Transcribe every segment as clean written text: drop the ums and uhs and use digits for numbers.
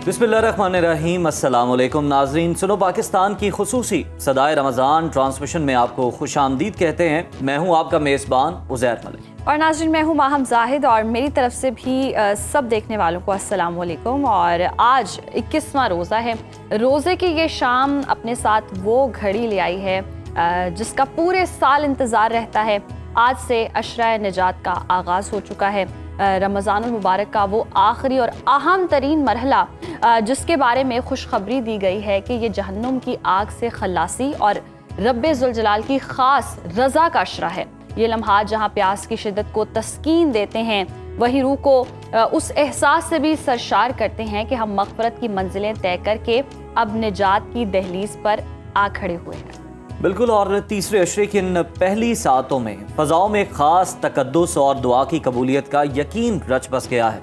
बिस्मिल्लाहिर्रहमानिर्रहीम। अस्सलाम वालेकुम नाज़रीन, सुनो पाकिस्तान की खुसूसी सदाए रमज़ान ट्रांसमिशन में आपको खुश आमदीद कहते हैं। मैं हूँ आपका मेज़बान उज़ैर मलिक और नाज़रीन मैं हूँ माहम जाहिद और मेरी तरफ से भी सब देखने वालों को अस्सलाम वालेकुम। और आज 21वां रोज़ा है। रोज़े की ये शाम अपने साथ वो घड़ी ले आई है जिसका पूरे साल इंतज़ार रहता है। आज से अशरा निजात का आगाज़ हो चुका है। रमज़ानुल मुबारक का वो आखिरी और अहम तरीन मरहला जिसके बारे में खुशखबरी दी गई है कि ये जहन्नुम की आग से खल्लासी और रब्बे ज़ुल जलाल की ख़ास रज़ा का अशरा है। ये लम्हात जहाँ प्यास की शिद्दत को तस्कीन देते हैं, वही रूह को उस एहसास से भी सरशार करते हैं कि हम मग़फ़रत की मंजिलें तय करके अब निजात की दहलीज पर आ खड़े हुए हैं। बिल्कुल। और तीसरे अशरे की इन पहली सातों में फ़ज़ाओं में ख़ास तक़द्दुस और दुआ की कबूलियत का यकीन रच बस गया है।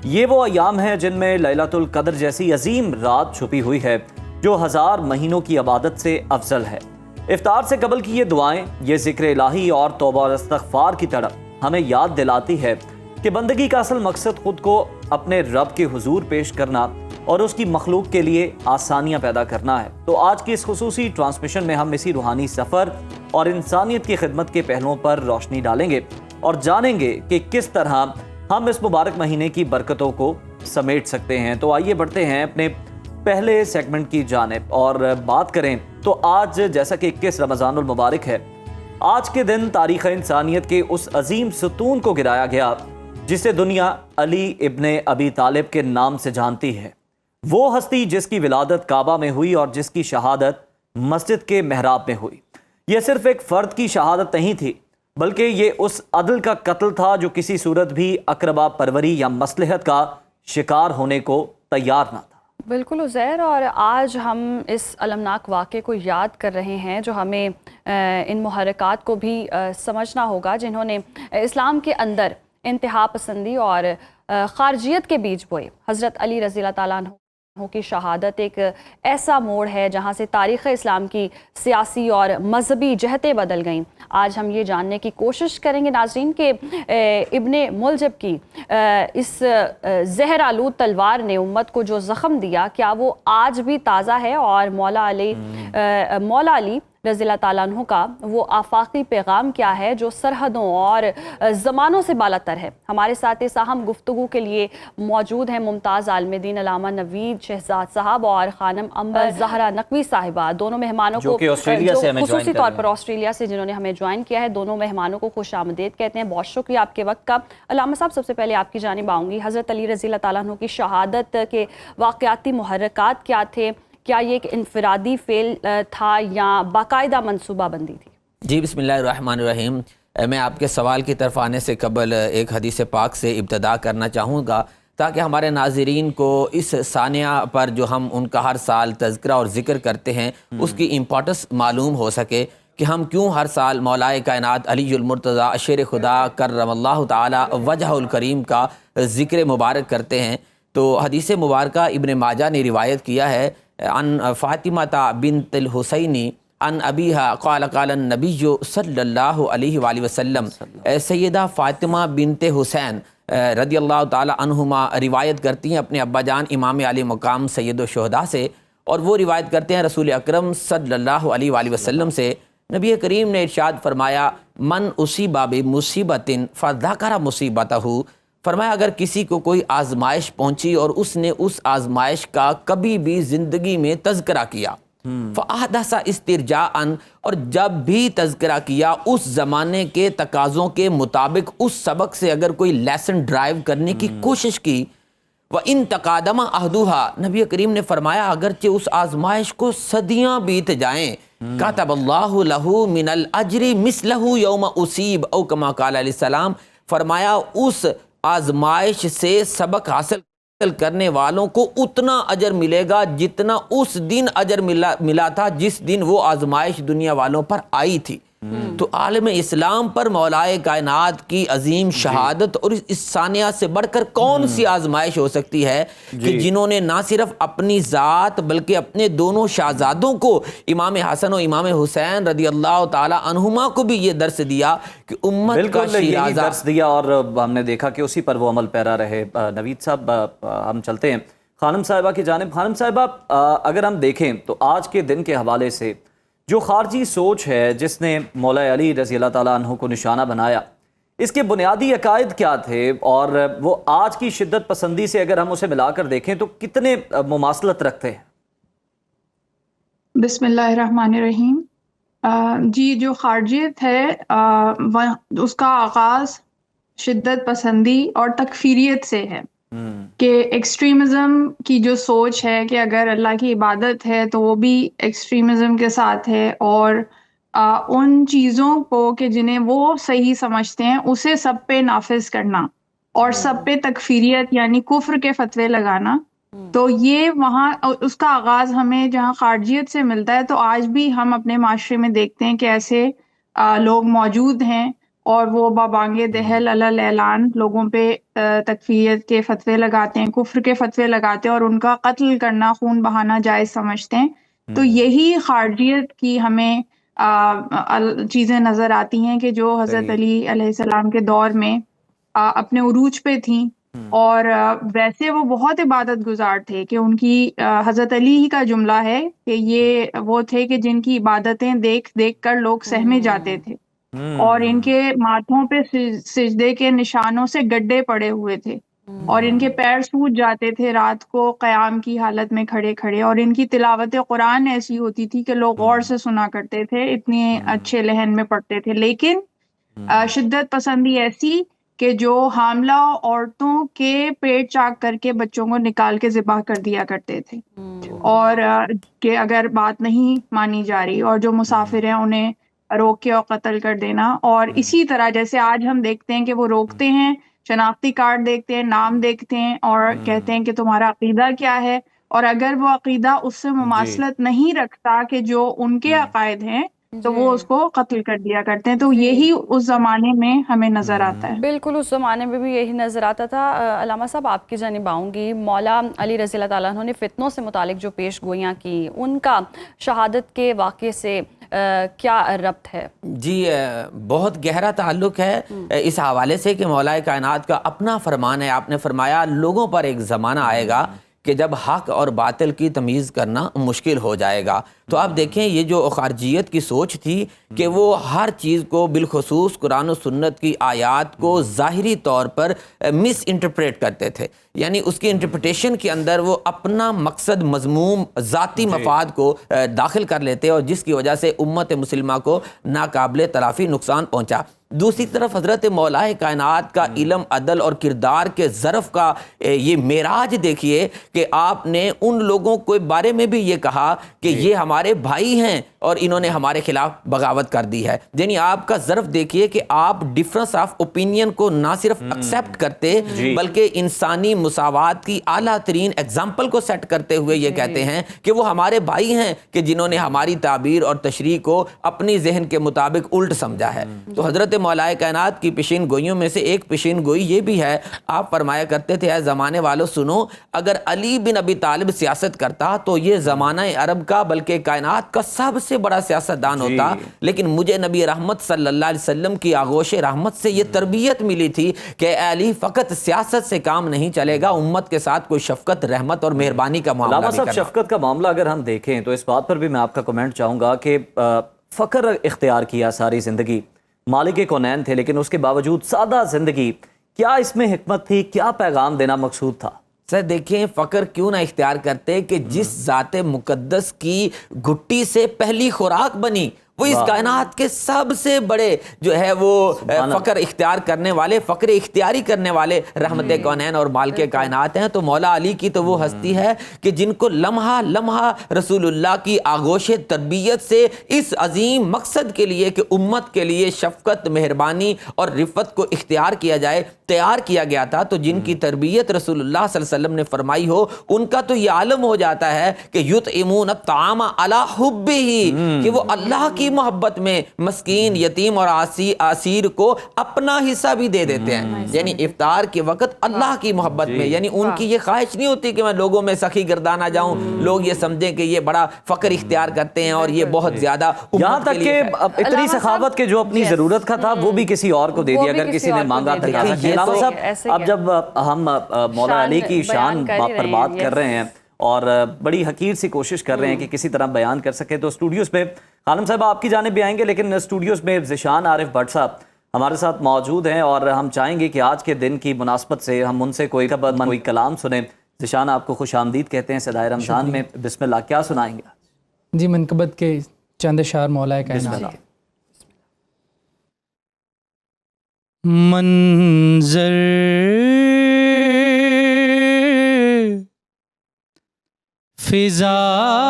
ये वो अयाम हैं जिनमें लैलतुल क़द्र जैसी अजीम रात छुपी हुई है जो 1000 महीनों की इबादत से अफजल है। इफ्तार से कबल की ये दुआएं, ये ज़िक्र इलाही और तौबा और इस्तग़फ़ार की तरह हमें याद दिलाती है कि बंदगी का असल मकसद खुद को अपने रब के हुजूर पेश करना और उसकी मखलूक के लिए आसानियाँ पैदा करना है। तो आज की इस खुसूसी ट्रांसमिशन में हम इसी रूहानी सफ़र और इंसानियत की खिदमत के पहलुओं पर रोशनी डालेंगे और जानेंगे कि किस तरह हम इस मुबारक महीने की बरकतों को समेट सकते हैं। तो आइए बढ़ते हैं अपने पहले सेगमेंट की जानिब और बात करें तो आज जैसा कि 21 रमज़ानुल मुबारक है, आज के दिन तारीख़ इंसानियत के उस अजीम सतून को गिराया गया जिसे दुनिया अली इब्ने अबी तालिब के नाम से जानती है। वो हस्ती जिसकी विलादत काबा में हुई और जिसकी शहादत मस्जिद के महराब में हुई। यह सिर्फ एक फ़र्द की शहादत नहीं थी, बल्कि ये उस अदल का कत्ल था जो किसी सूरत भी अकरबा परवरी या मसलहत का शिकार होने को तैयार ना था। बिल्कुल उज़ैर, और आज हम इस अलमनाक वाक़े को याद कर रहे हैं जो हमें इन मुहर्रिकात को भी समझना होगा जिन्होंने इस्लाम के अंदर इंतहा पसंदी और ख़ारजियत के बीज बोए। हज़रत अली रज़ियल्लाहु ताला अन्हु की शहादत एक ऐसा मोड़ है जहाँ से तारीख़ इस्लाम की सियासी और मजहबी जहतें बदल गईं। आज हम ये जानने की कोशिश करेंगे नाज़रीन कि इब्ने मुलजम की इस जहर आलूद तलवार ने उम्मत को जो ज़ख्म दिया, क्या वो आज भी ताज़ा है और मौला अली रज़ियल्लाहु ताला अन्हु का वो आफाकी पैगाम क्या है जो सरहदों और ज़मानों से बालातर है। हमारे साथ इस अहम गुफ्तगू के लिए मौजूद हैं मुमताज़ आलमदीन अल्लामा नवीद शहजाद साहब और खानम अंबर ज़हरा नकवी साहिबा। दोनों मेहमानों को खुसूसी तौर पर ऑस्ट्रेलिया से जिन्होंने हमें ज्वाइन किया है, दोनों मेहमानों को खुश आमदीद कहते हैं। बहुत शुक्रिया आपके वक्त का। अल्लामा साहब, सबसे पहले आपकी जानिब आऊँगी। हज़रत अली रज़ियल्लाहु ताला अन्हु की शहादत के वाक़याती मुहर्रिकात क्या थे? क्या ये एक इनफरादी फेल था या बाकायदा मनसूबाबंदी थी? जी, बिस्मिल्लाहिर्रहमानिर्रहीम। मैं आपके सवाल की तरफ आने से कबल एक हदीस पाक से इब्तदा करना चाहूँगा ताकि हमारे नाज़रीन को इस सानिया पर जो हम उनका हर साल तज़किरा और ज़िक्र करते हैं उसकी इम्पोर्टेंस मालूम हो सके कि हम क्यों हर साल मौलाए कायनात अलीयुल मुर्तज़ा अशर खुदा कररमल्लाहु ताला वजहुल करीम का ज़िक्र मुबारक करते हैं। तो हदीस मुबारक इब्ने माजा ने रिवायत किया है अन फ़ातिमा बिन्तुल हुसैनी अन अबीहा क़ाल क़ाल नबी सल्लल्लाहु अलैहि वसल्लम। सैयदा फ़ातिमा बिन्ते हुसैन रदियल्लाहु ताला अन्हुमा रिवायत करती हैं अपने अब्बा जान इमाम आली मकाम सैयद शुहदा से, और वो रिवायत करते हैं रसूल अकरम सल्लल्लाहु अलैहि वसल्लम से। नबी करीम ने इरशाद फरमाया, मन उसीबा बि मुसीबतिन फ़ज़करा मुसीबतहु। फरमाया, अगर किसी को कोई आजमाइश पहुंची और उसने उस आजमाइश का कभी भी ज़िंदगी में तज़किरा किया, फ़अहदसा इस्तिरजाअन, और जब भी तज़किरा किया उस ज़माने के तकाज़ों के मुताबिक उस सबक से अगर कोई लेसन ड्राइव करने की कोशिश की, व इन तकादमा अहदुहा, नबी करीम ने फरमाया अगरचे उस आजमाइश को सदियाँ बीत जाएँ, कातबल्लाहु लहू मिनल अजरी मिसलहू यौम उसीब औ कमा क़ाल अलैहिस्सलाम। फरमाया उस आजमाइश से सबक हासिल करने वालों को उतना अजर मिलेगा जितना उस दिन अजर मिला था जिस दिन वो आजमाइश दुनिया वालों पर आई थी। तो आलम इस्लाम पर मौलाए कायनात की अजीम शहादत और इस सानिया से बढ़कर कौन सी आजमाइश हो सकती है कि जिन्होंने ना सिर्फ अपनी ज़ात बल्कि अपने दोनों शाहजादों को इमाम हसन और इमाम हुसैन रदियल्लाहु ताला अन्हुमा को भी ये दर्स दिया कि उम्मत का शिराज़ा दर्स दिया, और हमने देखा कि उसी पर वो अमल पैरा रहे। नवीद साहब, हम चलते हैं खानम साहिबा की जानिब। खानम साहिबा, अगर हम देखें तो आज के दिन के हवाले से जो खारजी सोच है जिसने मौला अली रज़ी अल्लाह ताला अन्हु को निशाना बनाया, इसके बुनियादी अकायद क्या थे और वो आज की शिद्दत पसंदी से अगर हम उसे मिलाकर देखें तो कितने मुमासलत रखते हैं? बिस्मिल्लाहिर्रहमानिर्रहीम। जी, जो खारजियत है उसका आगाज़ शिद्दत पसंदी और तकफीरियत से है कि एक्सट्रीमिज़म की जो सोच है कि अगर अल्लाह की इबादत है तो वो भी एक्सट्रीमिज़म के साथ है, और उन चीज़ों को कि जिन्हें वो सही समझते हैं उसे सब पे नाफिज करना और सब पे तकफीरियत यानी कुफ्र के फतवे लगाना। तो ये वहाँ उसका आगाज़ हमें जहाँ खारजियत से मिलता है, तो आज भी हम अपने माशरे में देखते हैं कि ऐसे लोग मौजूद हैं और वो बाबांगे दहल अलल ऐलान लोगों पे तकफीरियत के फतवे लगाते हैं, कुफ्र के फतवे लगाते हैं और उनका कत्ल करना, खून बहाना जायज़ समझते हैं। तो यही खारजियत की हमें चीज़ें नज़र आती हैं कि जो हज़रत अली अलैहिस्सलाम के दौर में अपने उरूज पे थीं, और वैसे वो बहुत इबादत गुजार थे कि उनकी हज़रत अली ही का जुमला है कि ये वो थे कि जिनकी इबादतें देख देख कर लोग सहमे जाते थे और इनके माथों पे सिजदे के निशानों से गड्ढे पड़े हुए थे और इनके पैर सूज जाते थे रात को क़याम की हालत में खड़े खड़े, और इनकी तिलावत कुरान ऐसी होती थी कि लोग गौर से सुना करते थे, इतने अच्छे लहन में पढ़ते थे। लेकिन शिद्दत पसंदी ऐसी कि जो हामला औरतों के पेट चाक करके बच्चों को निकाल के ज़िबा कर दिया करते थे, और कि अगर बात नहीं मानी जा रही और जो मुसाफिर हैं उन्हें रोक के और कत्ल कर देना। और इसी तरह जैसे आज हम देखते हैं कि वो रोकते हैं, शनाख्ती कार्ड देखते हैं, नाम देखते हैं और कहते हैं कि तुम्हारा अकीदा क्या है, और अगर वो अकीदा उससे मुमासलत नहीं रखता कि जो उनके अकायद हैं तो वो उसको कत्ल कर दिया करते हैं। तो यही उस ज़माने में हमें नज़र आता है। बिल्कुल, उस ज़माने में भी यही नज़र आता था। अलामा साहब, आपकी जानिब आऊँगी। मौला अली रज़ी अल्लाह ताला अन्हु ने फितनों से मुतालिक जो पेश गोइयाँ की, उनका शहादत के वाक़े से क्या रब्त है? जी, बहुत गहरा ताल्लुक है इस हवाले से कि मौला कायनात का अपना फरमान है। आपने फरमाया लोगों पर एक ज़माना आएगा कि जब हक और बातिल की तमीज़ करना मुश्किल हो जाएगा। तो आप देखें, ये जो खारजियत की सोच थी कि वो हर चीज़ को बिलखुसूस कुरान और सुन्नत की आयात को ज़ाहिरी तौर पर मिस इंटरप्रेट करते थे, यानी उसकी इंटरप्रिटेशन के अंदर वो अपना मकसद, मज़मूम, ज़ाती मफाद को दाखिल कर लेते और जिसकी वजह से उम्मत मुस्लिमा को नाकाबिल तलाफ़ी नुकसान पहुँचा। दूसरी तरफ हज़रत मौला कायनात का इल्म, अदल और किरदार के ज़रफ़ का ये मेराज देखिए कि आपने उन लोगों के बारे में भी ये कहा कि ये हमारे भाई हैं और इन्होंने हमारे खिलाफ बगावत कर दी है। यानी आपका ज़रफ़ देखिए कि आप डिफरेंस ऑफ ओपिनियन को ना सिर्फ एक्सेप्ट करते बल्कि इंसानी मुसावात की आला तरीन एग्जाम्पल को सेट करते हुए ये कहते हैं कि वो हमारे भाई हैं कि जिन्होंने हमारी ताबीर और तशरीह को अपनी जहन के मुताबिक उल्ट समझा है। तो हज़रत मौलाए कायनात की पेशीन गोइयों में से एक पेशीन गोई ये भी है, आप फरमाया करते थे, ऐ ज़माने वालों सुनो, अगर अली बिन अबी तालिब सियासत करता तो ये ज़माना अरब का बल्कि कायनात का सबसे बड़ा सियासतदान होता। लेकिन मुझे नबी रहमत सल्लल्लाहु अलैहि वसल्लम की आगोश रहमत से ये तरबियत मिली थी कि अली फ़कत सियासत से काम नहीं चलेगा, उम्मत के साथ कोई शफ़क़त, रहमत और मेहरबानी का मामला भी करना। शफ़क़त का मामला अगर हम देखें तो इस बात पर भी मैं आपका कमेंट चाहूँगा कि फ़क्र इख्तियार किया सारी ज़िंदगी, मालिक कौनैन थे, लेकिन उसके बावजूद सादा ज़िंदगी, क्या इसमें हिकमत थी, क्या पैगाम देना मकसूद था? सर देखें, फ़क्र क्यों ना इख्तियार करते कि जिस ज़ाते मुक़द्दस की घुट्टी से पहली खुराक बनी वो इस कायनात के सबसे बड़े जो है वो फ़क्र इख्तियार करने वाले, फ़क्र इख्तियारी करने वाले रहमत कौनैन और मालिक कायनात हैं। तो मौला अली की तो वो हस्ती है कि जिनको लम्हा लम्हा रसूलुल्लाह की आगोश तरबियत से इस अजीम मकसद के लिए कि उम्मत के लिए शफ़क़त, मेहरबानी और रिफ़त को इख्तियार किया जाए तैयार किया गया था। तो जिनकी तरबियत रसूलुल्लाह सल्लल्लाहु अलैहि वसल्लम ने फरमाई हो, उनका तो ये आलम हो जाता है कि युतइमून अत्ताअम अला हुब्बिही, कि वो अल्लाह की मोहब्बत में मस्कीन, यतीम और आसीर को अपना हिस्सा भी दे देते हैं। यानी इफ्तार के वक्त अल्लाह की मोहब्बत में, यानी उनकी ये ख्वाहिश नहीं होती कि मैं लोगों में सखी गर्दाना जाऊं, लोग ये समझें कि ये बड़ा फक्र इख्तियार करते हैं और ये बहुत ज्यादा, यहाँ तक कि इतनी सखावत के जो अपनी जरूरत का था वो भी किसी और को दे दिया अगर किसी ने मांगा। अब जब हम मौला अली की शान पर बात कर रहे हैं और बड़ी हकीर सी कोशिश कर रहे हैं कि किसी तरह बयान कर सके, तो स्टूडियोज़ में खानम साहब आपकी जानिब भी आएंगे, लेकिन स्टूडियोज़ में ज़िशान आरिफ भट्ट साहब हमारे साथ मौजूद हैं और हम चाहेंगे कि आज के दिन की मुनासबत से हम उनसे कोई कलाम सुने। ज़िशान, आपको खुश आमदीद कहते हैं सदाए रमज़ान में। बिस्मिल्लाह, क्या सुनाएंगे? जी, मनकबत के चंद अशार मौलाए कायनात। मंजर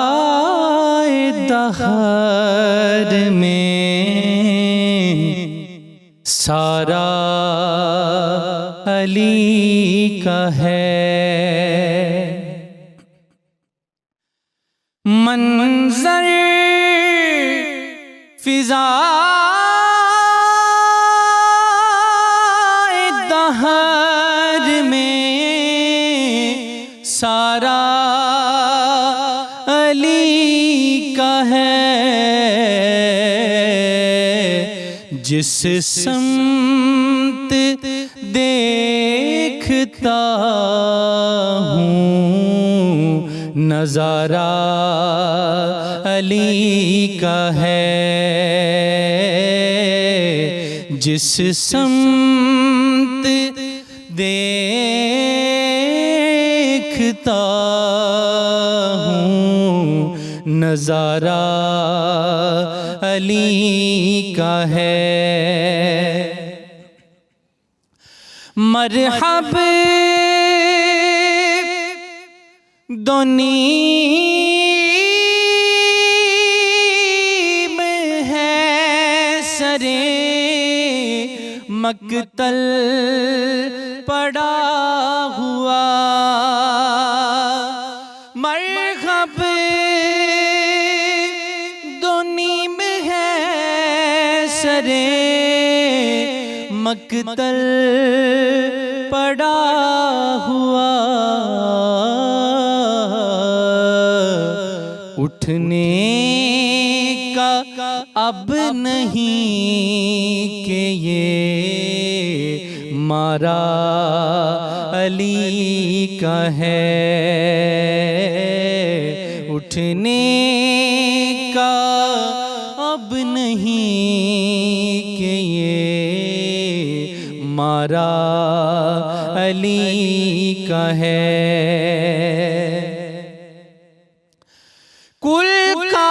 फिज़ाए दहर में सारा अली का है। मंजर फिज़ाए दहर में सारा अली का है। जिस समत देखता हूँ नज़ारा अली का है। जिस समत देखता हूँ नज़ारा अली का है। मरहब दोनीम है सरे मक्तल पड़ा हुआ। मरहब दोनीम है सरे मक्तल पड़ा हुआ। उठने का अब नहीं कि ये मारा अली का है। उठने का अब नहीं कि ये मारा अली का है। कुल का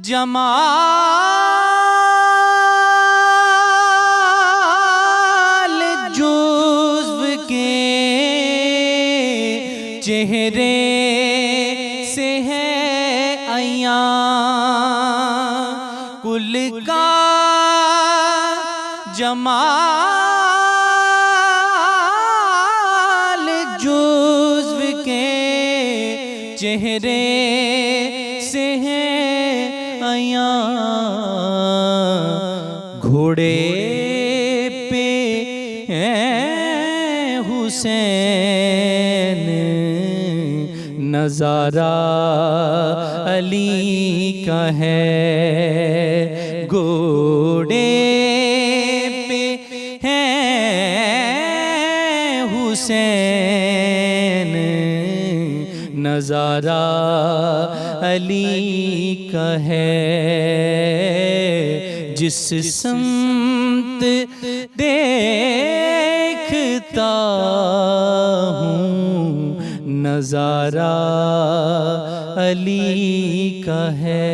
जमाल जुज़्व के चेहरे से है अयां। कुल का जमाल जुज़्व के चेहरे से है अयां। घोड़े पे हुसैन नज़ारा अली का है। घोड़े पे हुसैन नज़ारा अली का है। जिस समत देखता हूँ नज़ारा अली का है।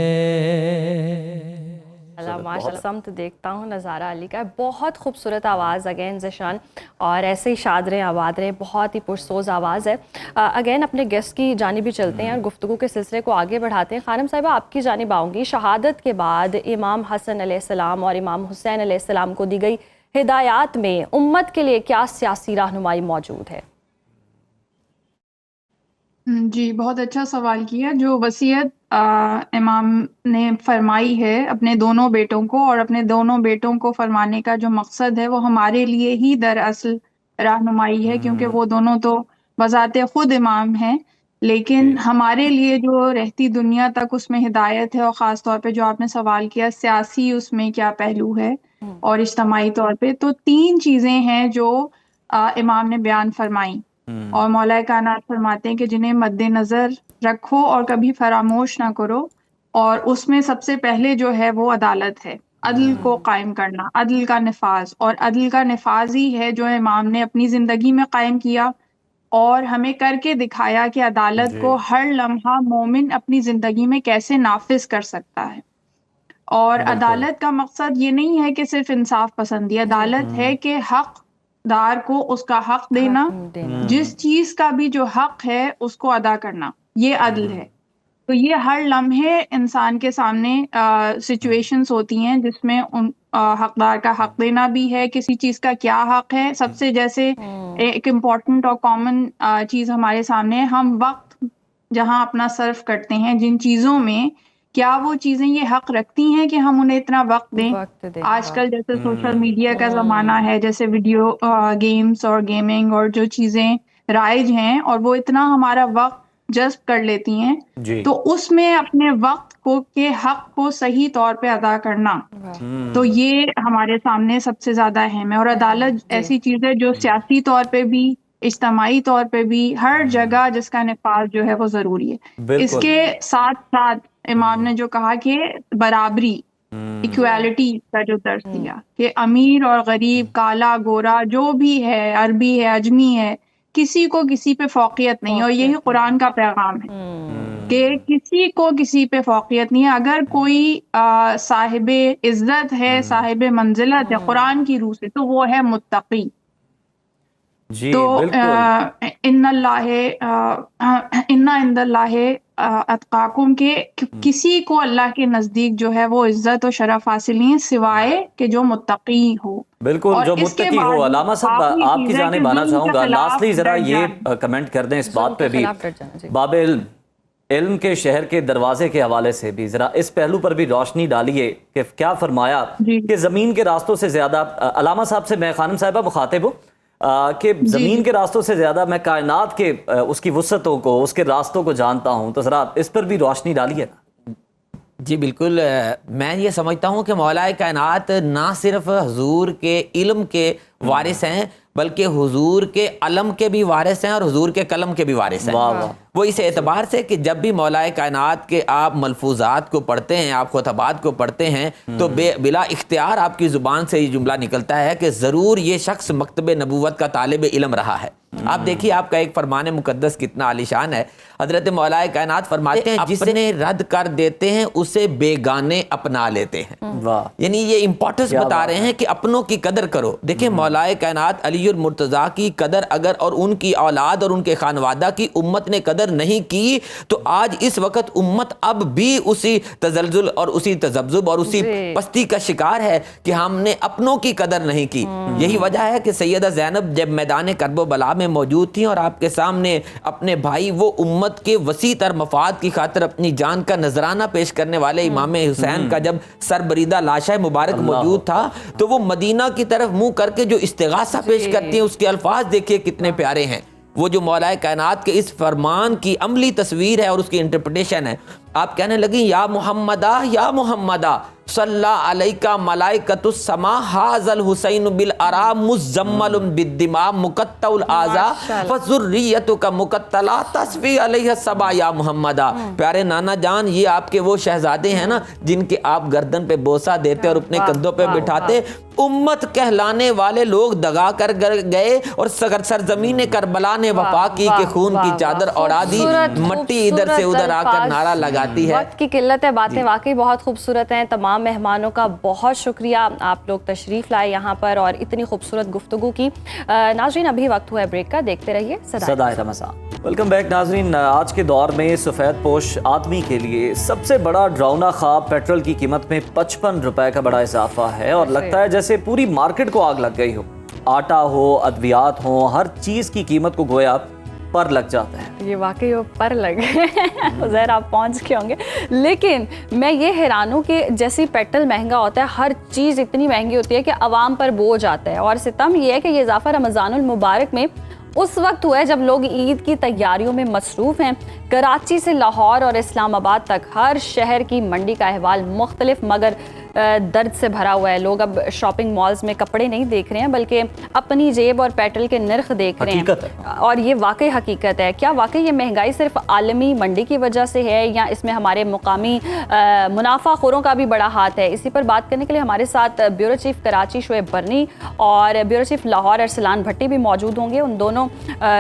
माशाल्लाह, समत देखता हूँ नज़ारा अली का। बहुत खूबसूरत आवाज़ अगेन ज़िशान, और ऐसे ही शाद रहें, आबाद रहें। बहुत ही पुरसोज़ आवाज़ है। अगेन अपने गेस्ट की जानिब भी चलते हैं और गुफ्तगू के सिलसिले को आगे बढ़ाते हैं। खानम साहिबा, आपकी जानिब आऊँगी। शहादत के बाद इमाम हसन अलैहिस्सलाम और इमाम हुसैन अलैहिस्सलाम को दी गई हिदायत में उम्मत के लिए क्या सियासी रहनुमाई मौजूद है? जी, बहुत अच्छा सवाल किया। जो वसीयत इमाम ने फरमाई है अपने दोनों बेटों को, और अपने दोनों बेटों को फरमाने का जो मकसद है वो हमारे लिए ही दरअसल रहनुमाई है, क्योंकि वो दोनों तो बज़ाते खुद इमाम हैं, लेकिन हमारे लिए जो रहती दुनिया तक उसमें हिदायत है, और ख़ास तौर पे जो आपने सवाल किया सियासी उसमें क्या पहलू है और इज्तमाही तौर पे, तो 3 चीज़ें हैं जो इमाम ने बयान फरमाई और मौलाए कायनात फरमाते हैं कि जिन्हें मद्देनजर रखो और कभी फरामोश ना करो, और उसमें सबसे पहले जो है वो अदालत है। अदल को कायम करना, अदल का निफाज, और अदल का निफाज ही है जो इमाम ने अपनी जिंदगी में कायम किया और हमें करके दिखाया कि अदालत को हर लम्हा मोमिन अपनी जिंदगी में कैसे नाफिज कर सकता है। और अदालत का मकसद ये नहीं है कि सिर्फ इंसाफ पसंदी, अदालत है कि हकदार को उसका हक देना, जिस चीज का भी जो हक है उसको अदा करना, ये अदल है। तो ये हर लम्हे इंसान के सामने सिचुएशंस होती हैं जिसमें उन हकदार का हक देना भी है, किसी चीज का क्या हक है। सबसे जैसे एक इम्पॉर्टेंट और कॉमन चीज हमारे सामने है, हम वक्त जहां अपना सर्व करते हैं, जिन चीजों में क्या वो चीजें ये हक रखती हैं कि हम उन्हें इतना वक्त दें। आजकल जैसे सोशल मीडिया का जमाना है, जैसे वीडियो गेम्स और गेमिंग और जो चीजें राइज हैं, और वो इतना हमारा वक्त जज्ब कर लेती हैं, तो उसमें अपने वक्त को के हक को सही तौर पे अदा करना, तो ये हमारे सामने सबसे ज्यादा अहम है। और अदालत ऐसी चीज है जो सियासी तौर पे भी, इज्तमाही तौर पे भी, हर जगह जिसका निफाज जो है वो जरूरी है। इसके साथ साथ इमाम ने जो कहा कि बराबरी, इक्वालिटी का जो दर्ज दिया कि अमीर और गरीब, काला गोरा, जो भी है, अरबी है, अजमी है, किसी को किसी पे फौकियत नहीं। और यही कुरान का पैगाम है कि किसी को किसी पे फौकियत नहीं है। अगर कोई साहिबे इज्जत है, साहिबे मंजिलत है कुरान की रूह से, तो वो है मुत्तकी। जी, तो इन्ना इंदल्लाहि अत्काकुम के किसी को अल्लाह के नजदीक जो है वो इज्जत और शरफ हासिल नहीं है सिवाय कि जो मुत्तकी हो। बिल्कुल, जो मुत्तकी हो। अलामा साहब, आपकी जानिब आना चाहूंगा। लास्टली जरा ये कमेंट कर दें इस बात पे भी, बाबे इल्म के शहर के दरवाजे के हवाले से भी जरा इस पहलू पर भी रोशनी डालिए कि क्या फरमाया कि जमीन के रास्तों से ज्यादा, अलामा साहब से मैं खानम साहिबा मुखातिब हूँ, कि जमीन के रास्तों से ज्यादा मैं कायनात के उसकी वुसअतों को, उसके रास्तों को जानता हूँ, तो जरा इस पर भी रोशनी डालिए। जी बिल्कुल, मैं ये समझता हूँ कि मौलाए कायनात ना सिर्फ हुजूर के इल्म के वारिस हैं, बल्कि हुजूर के अलम के भी वारिस हैं और हुजूर के कलम के भी वारिस हैं। वो इस एतबार से कि जब भी मौलाए कायनात के आप मलफूजात को पढ़ते हैं, आप खुतबात को पढ़ते हैं, तो बिला इख्तियार आपकी ज़ुबान से ये जुमला निकलता है कि ज़रूर ये शख्स मकतब नबूवत का तालिब इल्म रहा है। आप देखिए आपका एक फरमान मुकद्दस कितना आलिशान है। हजरत मौलाए कायनात फरमाते हैं, जिसने रद्द कर देते हैं उसे बेगाने अपना लेते हैं। यानी ये इंपॉर्टेंस बता रहे हैं कि अपनों की कदर करो। देखिए मौलाए कायनात अलीउल मुर्तज़ा की कदर अगर और उनकी औलाद और उनके खानवादा की उम्मत ने कदर नहीं की, तो आज इस वक्त उम्मत अब भी उसी तजल्जुल और उसी तजब्जुब और उसी पस्ती का शिकार है कि हमने अपनों की कदर नहीं की। यही वजह है कि सैयदा ज़ैनब जब मैदान करबला में मौजूद थी और आपके सामने अपने भाई वो उम्मत के वसी तर मफाद की खातिर अपनी जान का नजराना पेश करने वाले इमाम हुसैन का जब सरबरीदा लाशा मुबारक मौजूद था, तो वो मदीना की तरफ मुंह करके जो इस्तिगासा पेश करती है, उसके अल्फाज देखिए कितने प्यारे हैं। वो जो मौलाए कायनात के इस फरमान की अमली तस्वीर है और उसकी इंटरप्रिटेशन है। आप कहने लगी या मुहम्मदा सल्ला अलैका मलाइकतुस समा हाज़ल हुसैन बिल अरा मुज़म्मलुम बिद्दिमा मुकत्तउल आज़ा फज़ुर्रियतुका मुकत्तला तस्फी अलैहि सबा या मुहम्मदा। प्यारे नाना जान, ये आपके वो शहजादे हैं ना जिनके आप गर्दन पे बोसा देते और अपने कंधों पे बिठाते। उम्मत कहलाने वाले लोग दगा कर गए और सरजमीन करबला ने वफा की के खून की चादर ओढ़ा दी, मट्टी इधर से उधर आकर नारा लगाती है। वक्त की किल्लत है, बातें वाकई बहुत खूबसूरत हैं। तमाम मेहमानों का बहुत शुक्रिया, आप लोग तशरीफ लाए यहाँ पर और इतनी खूबसूरत गुफ्तगू की। नाजरीन अभी वक्त हुआ है ब्रेक का, देखते रहिए सदाए तमसा। वेलकम बैक नाजरीन। आज के दौर में सफ़ेद पोश आदमी के लिए सबसे बड़ा डरावना ख्वाब पेट्रोल की कीमत में 55 रुपए का बड़ा इजाफा है और लगता है जैसे पूरी मार्केट को आग लग गई हो। आटा हो, अद्वियात हो, हर चीज़ की कीमत को गोया पर लग जाता है। ये वाकई वो पर लगे उज़ैर आप पहुंच के होंगे, लेकिन मैं ये हैरान हूँ कि जैसे पेट्रोल महंगा होता है, हर चीज़ इतनी महंगी होती है कि आवाम पर बोझ आता है। और सितम ये है कि ये इजाफा रमज़ानुल मुबारक में उस वक्त हुआ है जब लोग ईद की तैयारियों में मसरूफ़ हैं। कराची से लाहौर और इस्लामाबाद तक हर शहर की मंडी का अहवाल मुख्तलिफ मगर दर्द से भरा हुआ है। लोग अब शॉपिंग मॉल्स में कपड़े नहीं देख रहे हैं बल्कि अपनी जेब और पेट्रोल के नर्ख देख रहे हैं। और ये वाकई हकीकत है। क्या वाकई ये महंगाई सिर्फ आलमी मंडी की वजह से है या इसमें हमारे मुकामी मुनाफाखोरों का भी बड़ा हाथ है? इसी पर बात करने के लिए हमारे साथ ब्यूरो चीफ कराची शोएब बरनी और ब्यूरो चीफ लाहौर अरसलान भट्टी भी मौजूद होंगे। उन दोनों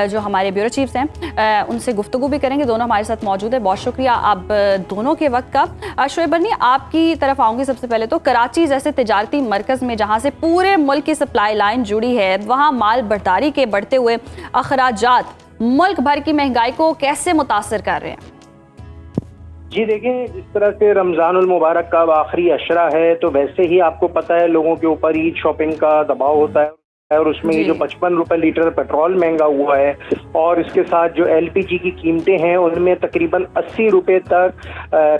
जो हमारे ब्यूरो चीफ्स हैं उनसे गुफ्तगू भी करेंगे। दोनों हमारे साथ मौजूद है। बहुत शुक्रिया आप दोनों के वक्त का। शोएब बरनी, आपकी तरफ आऊँगी सबसे पहले। तो कराची जैसे तिजारती मरकज़ में जहाँ से पूरे मुल्क की सप्लाई लाइन जुड़ी है, वहाँ माल बर्दारी के बढ़ते हुए अखराजात मुल्क भर की महंगाई को कैसे मुतासर कर रहे हैं? जी देखें, जिस तरह से रमज़ानुल मुबारक का आखिरी अशरा है तो वैसे ही आपको पता है लोगों के ऊपर ईद शॉपिंग का दबाव होता है और उसमें ये जो 55 रुपए लीटर पेट्रोल महंगा हुआ है और इसके साथ जो एलपीजी की कीमतें हैं उनमें तकरीबन 80 रुपए तक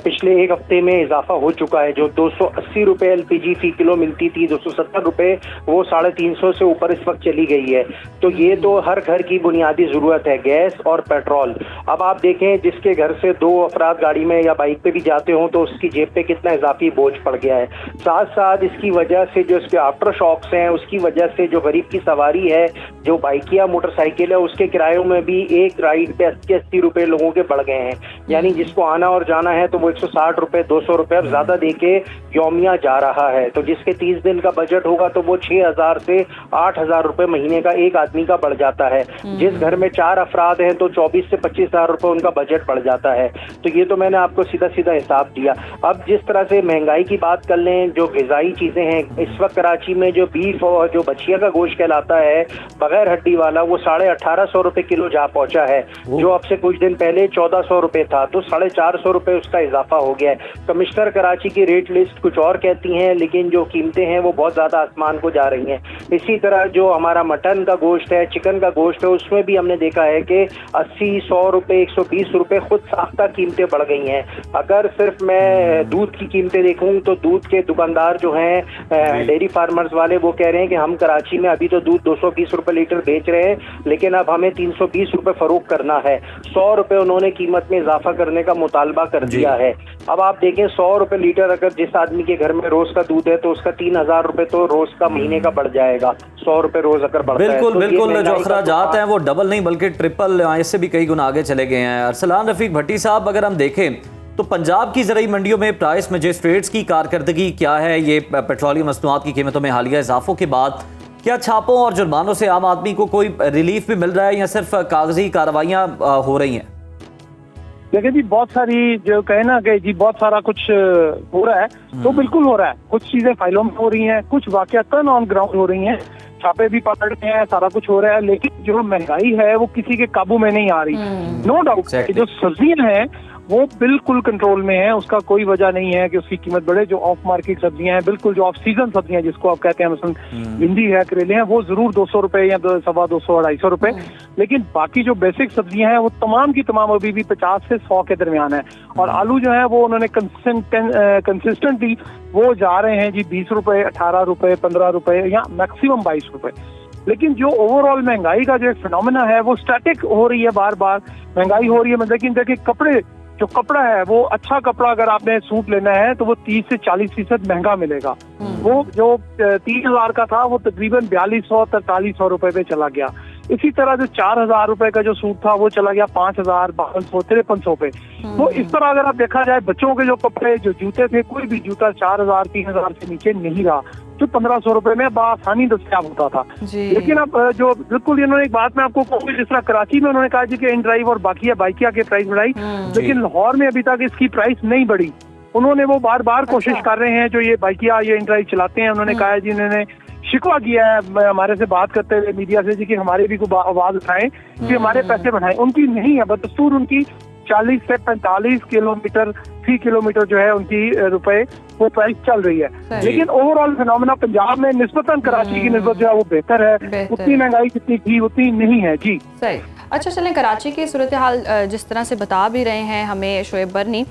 पिछले एक हफ्ते में इजाफा हो चुका है। जो 280 रुपए एलपीजी फी किलो मिलती थी, 270 रुपए, वो 350 से ऊपर इस वक्त चली गई है। तो ये तो हर घर की बुनियादी ज़रूरत है, गैस और पेट्रोल। अब आप देखें, जिसके घर से 2 अफराद गाड़ी में या बाइक पे भी जाते हों तो उसकी जेब पे कितना इजाफी बोझ पड़ गया है। साथ साथ इसकी वजह से जो इसके आफ्टर शॉक्स हैं, उसकी वजह से जो गरीब की सवारी है, जो बाइक या मोटरसाइकिल है, उसके किरायों में भी एक राइड पे 80 रुपए लोगों के बढ़ गए हैं। यानी जिसको आना और जाना है तो वो 160 रुपए 200 रुपए अब ज्यादा देके यौमिया जा रहा है। तो जिसके 30 दिन का बजट होगा तो वो 6000 से 8000 रुपए महीने का एक आदमी का बढ़ जाता है। जिस घर में 4 अफराद हैं तो 24 से 25 हजार रुपए उनका बजट बढ़ जाता है। तो ये तो मैंने आपको सीधा सीधा हिसाब दिया। अब जिस तरह से महंगाई की बात कर लें, जो ग़िज़ाई चीजें हैं, इस वक्त कराची में जो बीफ और जो बछिया का गोश्त कहलाता है बगैर हड्डी वाला, वो 1850 रुपए किलो जा पहुंचा है, जो अब से कुछ दिन पहले 1400 रुपए था। तो 450 रुपए उसका इजाफा हो गया है। कमिश्नर कराची की रेट लिस्ट कुछ और कहती हैं, लेकिन जो कीमतें हैं वो बहुत ज्यादा आसमान को जा रही हैं। इसी तरह जो हमारा मटन का गोश्त है, चिकन का गोश्त है, उसमें भी हमने देखा है कि 80, 100 रुपए, 120 रुपए खुद साख्ता कीमतें बढ़ गई हैं। अगर सिर्फ मैं दूध की कीमतें देखूं तो दूध के दुकानदार जो हैं, डेयरी फार्मर्स वाले, वो कह रहे हैं कि हम कराची में अभी तो दूध 220 रुपए लीटर बेच रहे हैं, लेकिन अब हमें 320 रुपए फरोख्त करना है। 100 रुपए उन्होंने कीमत में इजाफा करने का मुतालबा कर दिया है। अब आप देखें, 100 रुपए लीटर अगर जिस आदमी के घर में रोज का दूध है तो उसका 3000 रुपए तो रोज का महीने का बढ़ जाएगा। 100 रुपए रोज अगर बढ़ता है बिल्कुल तो बिल्कुल, जो अखराजात हैं वो डबल नहीं बल्कि ट्रिपल, इससे भी कई गुना आगे चले गए हैं। अरसलान रफीक भट्टी साहब, अगर हम देखें तो पंजाब की ज़राई मंडियों में प्राइस मजिस्ट्रेट्स की कारकर्दगी क्या है? ये पेट्रोलियम मसनूआत की कीमतों में हालिया इजाफों के बाद क्या छापों और जुर्मानों से आम आदमी को कोई रिलीफ भी मिल रहा है या सिर्फ कागजी कार्रवाइयाँ हो रही हैं? देखिए जी, बहुत सारी जो कहे ना कि जी बहुत सारा कुछ हो रहा है, तो बिल्कुल हो रहा है। कुछ चीजें फाइलों में हो रही हैं, कुछ वाकयातन ऑन ग्राउंड हो रही हैं, छापे भी पकड़ रहे हैं, सारा कुछ हो रहा है। लेकिन जो महंगाई है वो किसी के काबू में नहीं आ रही। नो डाउट कि जो सब्जियां हैं वो बिल्कुल कंट्रोल में है, उसका कोई वजह नहीं है कि उसकी कीमत बढ़े। जो ऑफ मार्केट सब्जियां हैं, बिल्कुल जो ऑफ सीजन सब्जियां जिसको आप कहते हैं, मसलन भिंडी है, करेले हैं, वो जरूर 200 रुपए या 250, 250 रुपए। लेकिन बाकी जो बेसिक सब्जियां हैं वो तमाम की तमाम अभी भी 50 से 100 के दरमियान है। और आलू जो है वो उन्होंने कंसिस्टेंटली वो जा रहे हैं जी 20 रुपए, 18 रुपए, 15 रुपए या मैक्सिमम 22 रुपए। लेकिन जो ओवरऑल महंगाई का जो एक फिनोमेना है वो स्टैटिक हो रही है, बार बार महंगाई हो रही है। लेकिन देखिए, कपड़े जो कपड़ा है वो अच्छा कपड़ा अगर आपने सूट लेना है तो वो 30 से 40% महंगा मिलेगा। वो जो 3000 का था वो तकरीबन 4200, 4300 रुपए पे चला गया। इसी तरह जो 4000 रुपए का जो सूट था वो चला गया 5000, 5200, 5300 पे। तो इस तरह अगर आप देखा जाए, बच्चों के जो कपड़े, जो जूते थे, कोई भी जूता 4000, 3000 से नीचे नहीं रहा, जो 1500 रुपए में बआसानी दस्तयाब होता था। लेकिन अब जो बिल्कुल इन्होंने एक बात मैं आपको कहूँगी, जिस तरह कराची में उन्होंने कहा जी कि इन ड्राइव और बाकी बाइकिया के प्राइस बढ़ाई, लेकिन लाहौर में अभी तक इसकी प्राइस नहीं बढ़ी। उन्होंने वो बार बार कोशिश कर रहे हैं, जो ये बाइकिया ये इन ड्राइव चलाते हैं, उन्होंने कहा जी, उन्होंने शिकवा किया है हमारे से बात करते हुए मीडिया से जी कि हमारे भी को आवाज उठाएं कि हमारे पैसे बढ़ाएं। उनकी नहीं है, बदस्तूर उनकी 40 से 45 किलोमीटर फी किलोमीटर जो है उनकी रुपए वो प्राइस चल रही है। लेकिन ओवरऑल फिनोमेना पंजाब में निस्बतन कराची की निस्बत जो है वो बेहतर है। उतनी महंगाई जितनी थी उतनी नहीं है जी। सही। अच्छा चलें, कराची की सूरत हाल जिस तरह से बता भी रहे हैं हमें शोएब बरनी,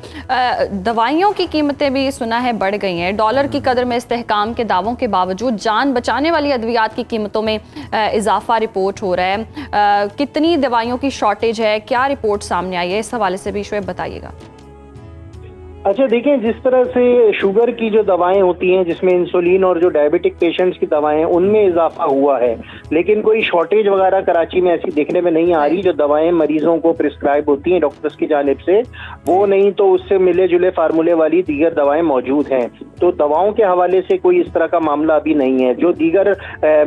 दवाइयों की कीमतें भी सुना है बढ़ गई हैं। डॉलर की कदर में इस्तेहकाम के दावों के बावजूद जान बचाने वाली अद्वियात की कीमतों में इजाफा रिपोर्ट हो रहा है। कितनी दवाइयों की शॉर्टेज है, क्या रिपोर्ट सामने आई है, इस हवाले से भी शोएब बताइएगा। अच्छा देखें, जिस तरह से शुगर की जो दवाएं होती हैं जिसमें इंसुलिन और जो डायबिटिक पेशेंट्स की दवाएं हैं उनमें इजाफा हुआ है, लेकिन कोई शॉर्टेज वगैरह कराची में ऐसी देखने में नहीं आ रही। जो दवाएं मरीजों को प्रिस्क्राइब होती हैं डॉक्टर्स की जानिब से, वो नहीं तो उससे मिले जुले फार्मूले वाली दीगर दवाएं मौजूद हैं। तो दवाओं के हवाले से कोई इस तरह का मामला अभी नहीं है। जो दीगर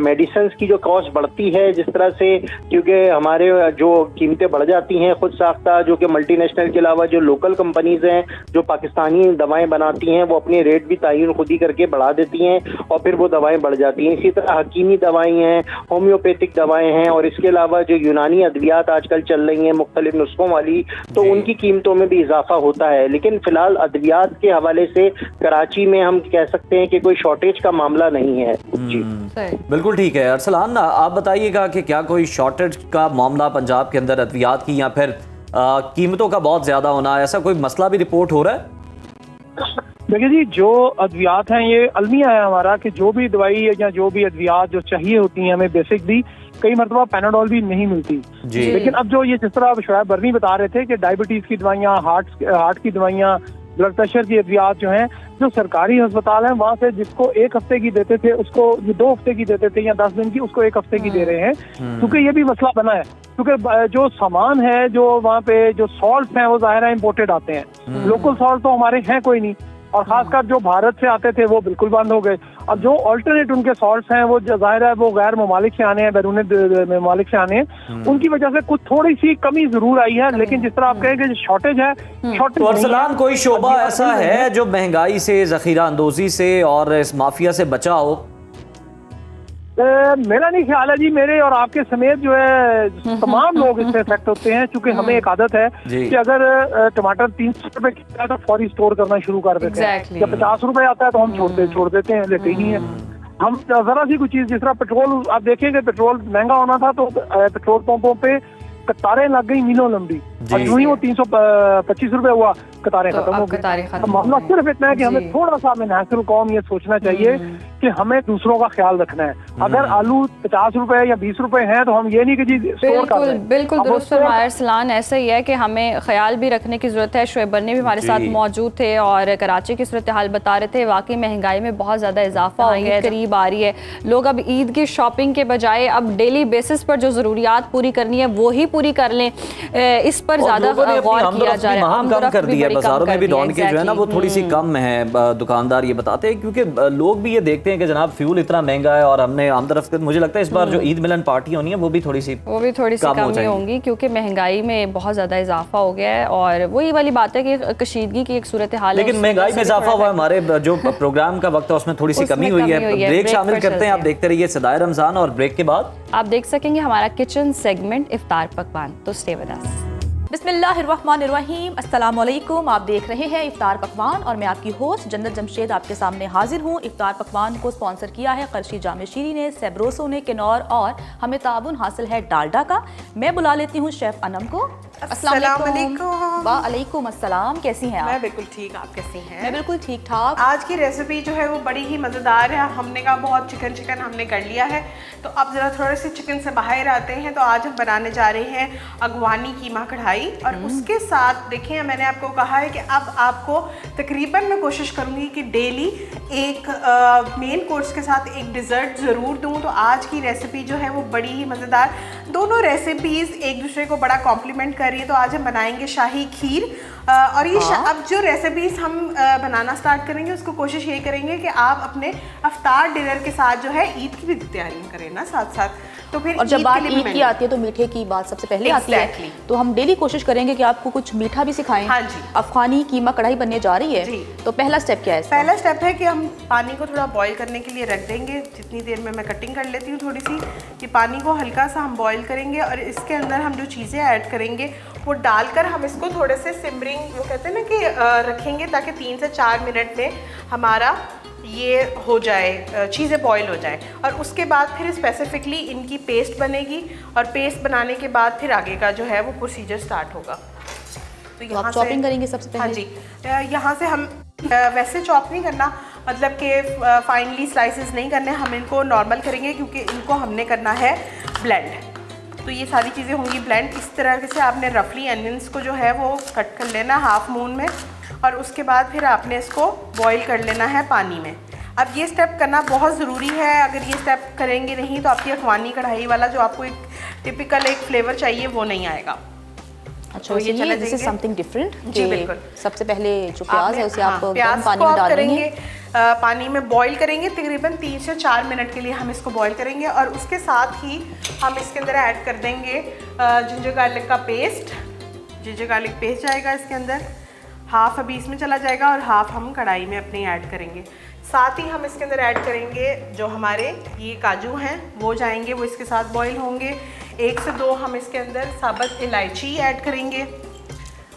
मेडिसिन की जो कॉस्ट बढ़ती है जिस तरह से, क्योंकि हमारे जो कीमतें बढ़ जाती हैं खुद साख्ता, जो कि मल्टीनेशनल के अलावा जो लोकल कंपनीज हैं जो पाकिस्तानी दवाएं बनाती हैं वो अपने रेट भी तयन खुद ही करके बढ़ा देती हैं और फिर वो दवाएं बढ़ जाती हैं। इसी तरह हकीमी दवाएं हैं, होम्योपैथिक दवाएं हैं और इसके अलावा जो यूनानी अद्वियात आजकल चल रही हैं मुख्तलिफ नुस्खों वाली, तो उनकी कीमतों में भी इजाफा होता है। लेकिन फिलहाल अद्वियात के हवाले से कराची में हम कह सकते हैं कि कोई शॉर्टेज का मामला नहीं है। जी बिल्कुल ठीक है। अरसलान, आप बताइएगा कि क्या कोई शॉर्टेज का मामला पंजाब के अंदर अद्वियात की या फिर कीमतों का बहुत ज्यादा होना, ऐसा कोई मसला भी रिपोर्ट हो रहा है? देखिए जी, जो अद्वियात हैं ये अलमिया है हमारा कि जो भी दवाई या जो भी अद्वियात जो चाहिए होती हैं हमें बेसिक भी, कई मरतबा पैनाडोल भी नहीं मिलती। लेकिन अब जो ये जिस तरह शोएब बरनी बता रहे थे कि डायबिटीज की दवाइयाँ, हार्ट की दवाइयाँ, ब्लड प्रेशर की अद्वियात जो हैं, जो सरकारी अस्पताल हैं वहाँ से जिसको 1 हफ्ते की देते थे उसको 2 हफ्ते की देते थे या 10 दिन की, उसको 1 हफ्ते की दे रहे हैं। क्योंकि ये भी मसला बना है, क्योंकि जो सामान है जो वहाँ पे जो सॉल्ट हैं वो जाहिर है इम्पोर्टेड आते हैं। लोकल सॉल्ट तो हमारे हैं कोई नहीं, और खासकर जो भारत से आते थे वो बिल्कुल बंद हो गए। अब जो अल्टरनेट उनके सॉल्ट्स हैं वो जाहिर है वो गैर ममालिक से आने हैं, बैरून ममालिक से आने हैं, उनकी वजह से कुछ थोड़ी सी कमी जरूर आई है। लेकिन जिस तरह आप कहेंगे शॉर्टेज है, तो अरसलान, कोई शोबा ऐसा है जो महंगाई से, जखीरा अंदोजी से और इस माफिया से बचा हो? मेरा नहीं ख्याल है जी, मेरे और आपके समेत जो है तमाम लोग इससे इफेक्ट होते हैं। क्योंकि हमें एक आदत है कि अगर टमाटर 300 रुपए किलो तो फौरी स्टोर करना शुरू कर देते हैं। जब 50 रुपए आता है तो हम छोड़ देते हैं, लेते ही नहीं है। हम जरा सी कोई चीज, जिस तरह पेट्रोल आप देखेंगे, पेट्रोल महंगा होना था तो पेट्रोल पंपों पे कतारें लग गई मीलों लंबी, और यूं ही वो 325 रुपए हुआ, कतारें खत्म हो गई। मामला सिर्फ इतना है कि हमें थोड़ा सा मुनासिब कौम ये सोचना चाहिए कि हमें दूसरों का ख्याल रखना है। अगर आलू 50 रुपए या 20 रुपए हैं तो हम ये नहीं कि जी स्टोर कर लें। बिल्कुल दुरुस्त फरमाया अरसलान, ऐसा ही है कि हमें ख्याल भी रखने की जरूरत है। शोएब बरनी भी हमारे साथ मौजूद थे और कराची की सूरत हाल बता रहे थे। वाकई महंगाई में बहुत ज्यादा इजाफा हो गया है, करीब आ रही है। लोग अब ईद की शॉपिंग के बजाय अब डेली बेसिस पर जो जरूरियात पूरी करनी है वो ही पूरी कर लें, इस पर ज्यादा गौर किया जा रहा है। कम कर दिया है, बाजारों में भी रौनकें जो है ना वो थोड़ी सी कम है, दुकानदार ये बताते हैं। क्योंकि लोग भी ये देखते हैं कि जनाब फ्यूल इतना महंगा है और हमने आम तरफ, मुझे लगता है इस बार जो ईद मिलन पार्टी होनी है वो भी थोड़ी सी कम ही होंगी, क्योंकि महंगाई में बहुत ज्यादा इजाफा हो गया है। और वही वाली बात है कि कशीदगी की एक सूरत हाल है। लेकिन महंगाई में इजाफा हुआ, हमारे जो प्रोग्राम का वक्त है उसमें थोड़ी सी कमी हुई है। ब्रेक शामिल करते हैं, आप देखते रहिए सदाए रमजान, और ब्रेक के बाद आप देख सकेंगे हमारा किचन सेगमेंट इफ्तार पकवान। तो स्टे विद अस। बिस्मिल्लाहिर्रहमानिर्रहीम, अस्सलाम वालेकुम। आप देख रहे हैं इफ्तार पकवान और मैं आपकी होस्ट जन्नत जमशेद आपके सामने हाजिर हूँ। इफ्तार पकवान को स्पॉन्सर किया है खर्शी जामे शीरी ने, सेब्रोसो ने, किन्नौर, और हमें ताबुन हासिल है डालडा का। मैं बुला लेती हूँ शेफ अनम को। अस्सलाम वालेकुम। वालेकुम अस्सलाम, कैसी हैं आप? मैं बिल्कुल ठीक, आप कैसी हैं? मैं बिल्कुल ठीक ठाक। आज की रेसिपी जो है वो बड़ी ही मज़ेदार है। हमने कहा बहुत चिकन हमने कर लिया है, तो अब ज़रा थोड़े से चिकन से बाहर आते हैं। तो आज हम बनाने जा रहे हैं अगवानी कीमा कढ़ाई, और उसके साथ देखिए मैंने आपको कहा है कि अब आपको तकरीबन मैं कोशिश करूँगी कि डेली एक मेन कोर्स के साथ एक डिज़र्ट ज़रूर दूँ। तो आज की रेसिपी जो है वो बड़ी ही मज़ेदार, दोनों रेसिपीज़ एक दूसरे को बड़ा कॉम्प्लीमेंट कर रही है। तो आज हम बनाएंगे शाही खीर, और ये अब जो रेसिपीज़ हम बनाना स्टार्ट करेंगे उसको कोशिश ये करेंगे कि आप अपने अफ्तार डिनर के साथ जो है ईद की भी तैयारी करें ना साथ साथ। तो फिर और जब बात ईद की आती है तो मीठे की बात सबसे पहले आती है। तो हम डेली कोशिश करेंगे कि आपको कुछ मीठा भी सिखाएं। हाँ जी। अफगानी कीमा कढ़ाई बनने जा रही है जी। तो पहला स्टेप क्या है? पहला स्टेप है कि हम पानी को थोड़ा बॉईल करने के लिए रख देंगे। जितनी देर में मैं कटिंग कर लेती हूँ थोड़ी सी, कि पानी को हल्का सा हम बॉईल करेंगे और इसके अंदर हम जो चीज़ें ऐड करेंगे वो डालकर हम इसको थोड़े से सिमरिंग, वो कहते हैं ना कि रखेंगे, ताकि 3 से 4 मिनट में हमारा ये हो जाए, चीज़ें बॉईल हो जाए, और उसके बाद फिर स्पेसिफिकली इनकी पेस्ट बनेगी, और पेस्ट बनाने के बाद फिर आगे का जो है वो प्रोसीजर स्टार्ट होगा। तो आप चॉपिंग करेंगे सबसे पहले? हाँ जी, यहाँ से हम वैसे चॉप नहीं करना, मतलब कि फाइनली स्लाइसेस नहीं करने, हम इनको नॉर्मल करेंगे क्योंकि इनको हमने करना है ब्लेंड। तो ये सारी चीज़ें होंगी ब्लेंड। इस तरह से आपने रफली अनियंस को जो है वो कट कर लेना हाफ मून में, और उसके बाद फिर आपने इसको बॉईल कर लेना है पानी में। अब ये स्टेप करना बहुत ज़रूरी है, अगर ये स्टेप करेंगे नहीं तो आपकी अखबानी कढ़ाई वाला जो आपको एक टिपिकल एक फ्लेवर चाहिए वो नहीं आएगा। अच्छा, तो ये दिस इज समथिंग डिफरेंट। जी बिल्कुल। सबसे पहले जो प्याज है उसे आप प्याज पानी को में आप डालेंगे, करेंगे पानी में बॉईल करेंगे, तकरीबन 3 से 4 मिनट के लिए हम इसको बॉईल करेंगे, और उसके साथ ही हम इसके अंदर ऐड कर देंगे जिंजर गार्लिक का पेस्ट। जिंजर गार्लिक पेस्ट जाएगा इसके अंदर, हाफ अभी इसमें चला जाएगा और हाफ हम कढ़ाई में अपनी ऐड करेंगे। साथ ही हम इसके अंदर ऐड करेंगे जो हमारे ये काजू हैं वो जाएंगे, वो इसके साथ बॉईल होंगे। 1 से 2 हम इसके अंदर साबुत इलायची ऐड करेंगे,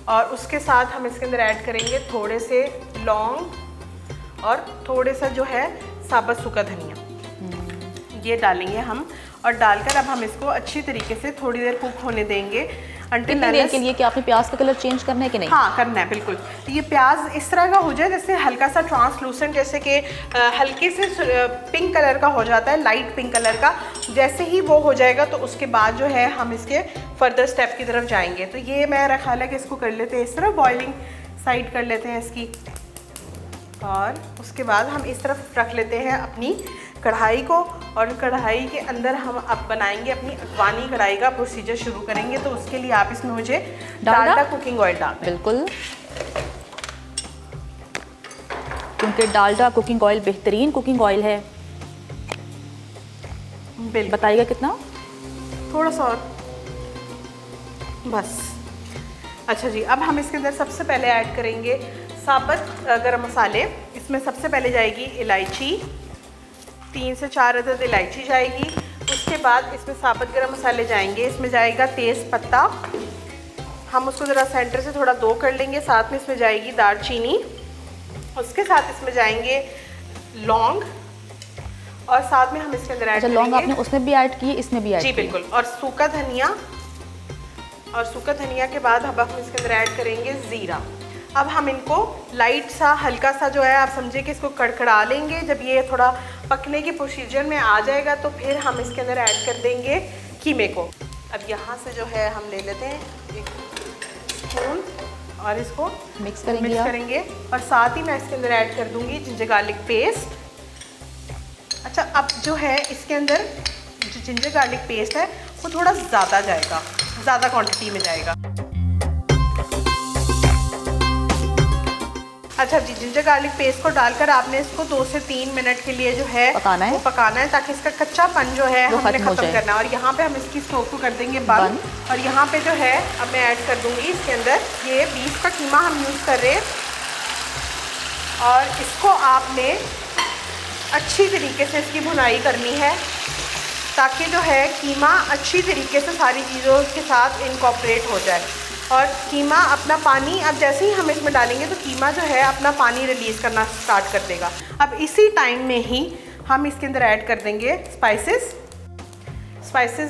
और उसके साथ हम इसके अंदर ऐड करेंगे थोड़े से लौंग और थोड़े सा जो है साबुत सूखा धनिया, ये डालेंगे हम। और डालकर अब हम इसको अच्छी तरीके से थोड़ी देर कुक होने देंगे। कितनी देर के लिए कि आपने प्याज का कलर चेंज करना है कि नहीं? हाँ, करना है बिल्कुल। तो ये प्याज इस तरह का हो जाए जैसे हल्का सा ट्रांसलूसेंट, जैसे कि हल्के से पिंक कलर का हो जाता है, लाइट पिंक कलर का। जैसे ही वो हो जाएगा तो उसके बाद जो है हम इसके फर्दर स्टेप की तरफ जाएंगे। तो ये मेरा ख्याल है कि इसको कर लेते हैं इस तरह, बॉइलिंग साइड कर लेते हैं इसकी, और उसके बाद हम इस तरफ रख लेते हैं अपनी कढ़ाई को, और कढ़ाई के अंदर हम अब बनाएंगे अपनी अखबानी कढ़ाई का प्रोसीजर शुरू करेंगे। तो उसके लिए आप इसमें मुझे डालडा कुकिंग ऑयल डाल। बिल्कुल, क्योंकि डालडा कुकिंग ऑयल बेहतरीन कुकिंग ऑयल है। बताइएगा कितना? थोड़ा सा और, बस। अच्छा जी, अब हम इसके अंदर सबसे पहले ऐड करेंगे साबुत गरम मसाले। इसमें सबसे पहले जाएगी इलायची, 3 से 4 अदद इलायची जाएगी। उसके बाद इसमें साबुत गरम मसाले जाएंगे, इसमें जाएगा तेज़ पत्ता, हम उसको ज़रा सेंटर से थोड़ा दो कर लेंगे। साथ में इसमें जाएगी दालचीनी, उसके साथ इसमें जाएंगे लौंग, और साथ में हम इसके अंदर ऐड करेंगे। लौंग आपने उसमें भी ऐड किए, इसमें भी ऐड जी बिल्कुल, और सूखा धनिया, और सूखा धनिया के बाद अब हम इसके अंदर ऐड करेंगे ज़ीरा। अब हम इनको लाइट सा हल्का सा जो है आप समझे कि इसको कड़कड़ा लेंगे। जब ये थोड़ा पकने के प्रोसीजर में आ जाएगा तो फिर हम इसके अंदर ऐड कर देंगे कीमे को। अब यहाँ से जो है हम ले लेते हैं एक स्पून और इसको मिक्स करेंगे और साथ ही मैं इसके अंदर ऐड कर दूँगी जिंजर गार्लिक पेस्ट। अच्छा, अब जो है इसके अंदर जो जिंजर गार्लिक पेस्ट है वो थोड़ा ज़्यादा जाएगा, ज़्यादा क्वांटिटी में जाएगा। अच्छा जी, जिंजर गार्लिक पेस्ट को डालकर आपने इसको 2 से 3 मिनट के लिए जो है वो पकाना है ताकि इसका कच्चापन जो है हमने ख़त्म करना है। और यहाँ पे हम इसकी स्टोव को कर देंगे बंद। और यहाँ पे जो है अब मैं ऐड कर दूँगी इसके अंदर ये बीफ का कीमा हम यूज़ कर रहे हैं, और इसको आपने अच्छी तरीके से इसकी भुनाई करनी है ताकि जो है कीमा अच्छी तरीके से सारी चीज़ों के साथ इनकॉर्पोरेट हो जाए। और कीमा अपना पानी, अब जैसे ही हम इसमें डालेंगे तो कीमा जो है अपना पानी रिलीज़ करना स्टार्ट कर देगा। अब इसी टाइम में ही हम इसके अंदर ऐड कर देंगे स्पाइसेस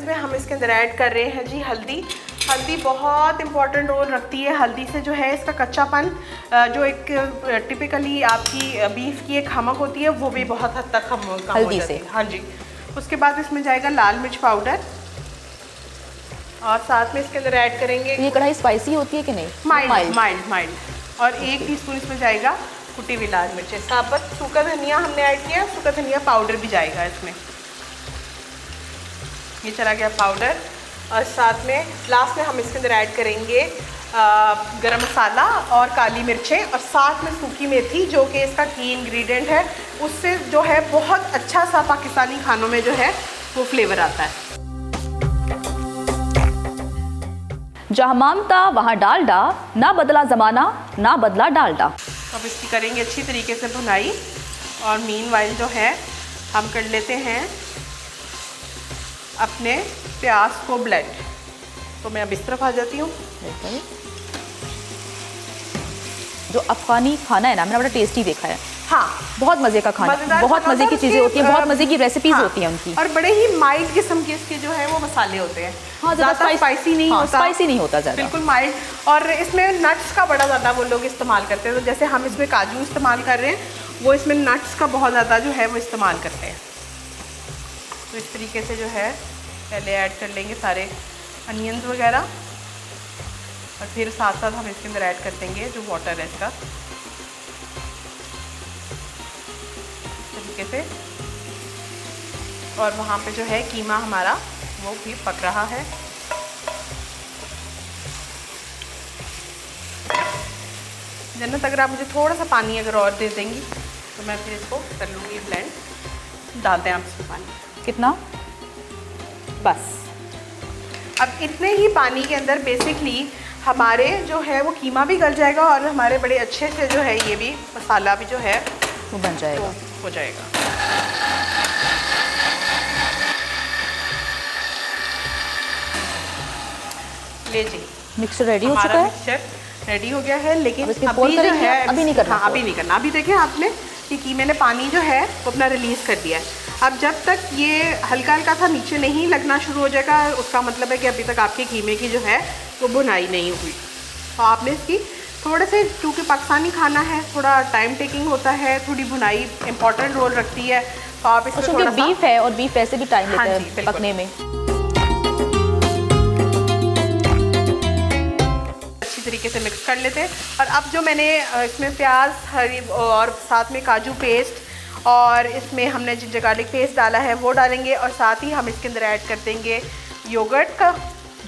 में हम इसके अंदर ऐड कर रहे हैं जी हल्दी। हल्दी बहुत इम्पॉर्टेंट रोल रखती है। हल्दी से जो है इसका कच्चापन जो एक टिपिकली आपकी बीफ की एक खमक होती है वो भी बहुत हद तक कम हो जाती है। हाँ जी। उसके बाद इसमें जाएगा लाल मिर्च पाउडर और साथ में इसके अंदर ऐड करेंगे। ये कढ़ाई स्पाइसी होती है कि नहीं? माइल्ड। और 1 टीस्पून इसमें जाएगा कुटी हुई लाल मिर्च। साबुत सूखा धनिया हमने ऐड किया, सूखा धनिया पाउडर भी जाएगा इसमें। ये चला गया पाउडर। और साथ में लास्ट में हम इसके अंदर ऐड करेंगे गरम मसाला और काली मिर्चें और साथ में सूखी मेथी जो कि इसका की इंग्रेडिएंट है। उससे जो है बहुत अच्छा सा पाकिस्तानी खानों में जो है वो फ्लेवर आता है। जहाँ मामता वहाँ डालडा, ना बदला ज़माना ना बदला डालडा। अब इसकी करेंगे अच्छी तरीके से भुनाई। और मीनवाइल जो है हम कर लेते हैं अपने प्याज को ब्लेंड। तो मैं अब इस तरफ आ जाती हूँ। जो अफ़गानी खाना है ना, मैंने बड़ा टेस्टी देखा है। हाँ, बहुत मजे का खाना, बहुत मजे की चीजें होती हैं, बहुत मजे की रेसिपीज होती हैं उनकी, और बड़े ही माइल्ड किस्म के इसके जो है वो मसाले होते हैं। हाँ, ज़्यादा स्पाइसी नहीं होता, स्पाइसी नहीं होता ज़्यादा, बिल्कुल माइल्ड। और इसमें नट्स का बड़ा ज़्यादा वो लोग इस्तेमाल करते हैं, तो जैसे हम इसमें काजू इस्तेमाल कर रहे हैं, वो इसमें नट्स का बहुत ज़्यादा जो है वो इस्तेमाल करते हैं। तो इस तरीके से जो है पहले ऐड कर लेंगे सारे अनियंस वगैरह, और फिर साथ साथ हम इसके अंदर ऐड कर देंगे जो वाटर है इसका तरीके से। और वहाँ पे जो है कीमा हमारा वो भी पक रहा है। जन्नत, अगर आप मुझे थोड़ा सा पानी अगर और दे देंगी तो मैं फिर इसको कर लूँगी ब्लेंड। डालते हैं आप इसमें पानी, कितना, बस। अब इतने ही पानी के अंदर बेसिकली हमारे जो है वो कीमा भी गल जाएगा और हमारे बड़े अच्छे से जो है ये भी मसाला भी जो है वो बन जाएगा, हो जाएगा। ले जी, मिक्सचर रेडी हो चुका है, मिक्सचर रेडी हो गया है। लेकिन अभी अभी जो है अभी नहीं करना, हाँ, अभी नहीं करना। अभी देखिए आपने कि कीमे ने पानी जो है वो अपना रिलीज़ कर दिया है। अब जब तक ये हल्का हल्का सा नीचे नहीं लगना शुरू हो जाएगा, उसका मतलब है कि अभी तक आपके कीमे की जो है वो बुनाई नहीं हुई। तो आपने इसकी थोड़े से, क्योंकि पाकिस्तानी खाना है, थोड़ा टाइम टेकिंग होता है, थोड़ी बुनाई इंपॉर्टेंट रोल रखती है, तो आप इसमें थोड़ा सा, बीफ है और बीफ वैसे भी टाइम लेता हाँ है जी, बिल्कुल। पकने में। अच्छी तरीके से मिक्स कर लेते हैं। और अब जो मैंने इसमें प्याज, हरी और साथ में काजू पेस्ट और इसमें हमने जिंजर गार्लिक पेस्ट डाला है वो डालेंगे, और साथ ही हम इसके अंदर ऐड कर देंगे योगर्ट का।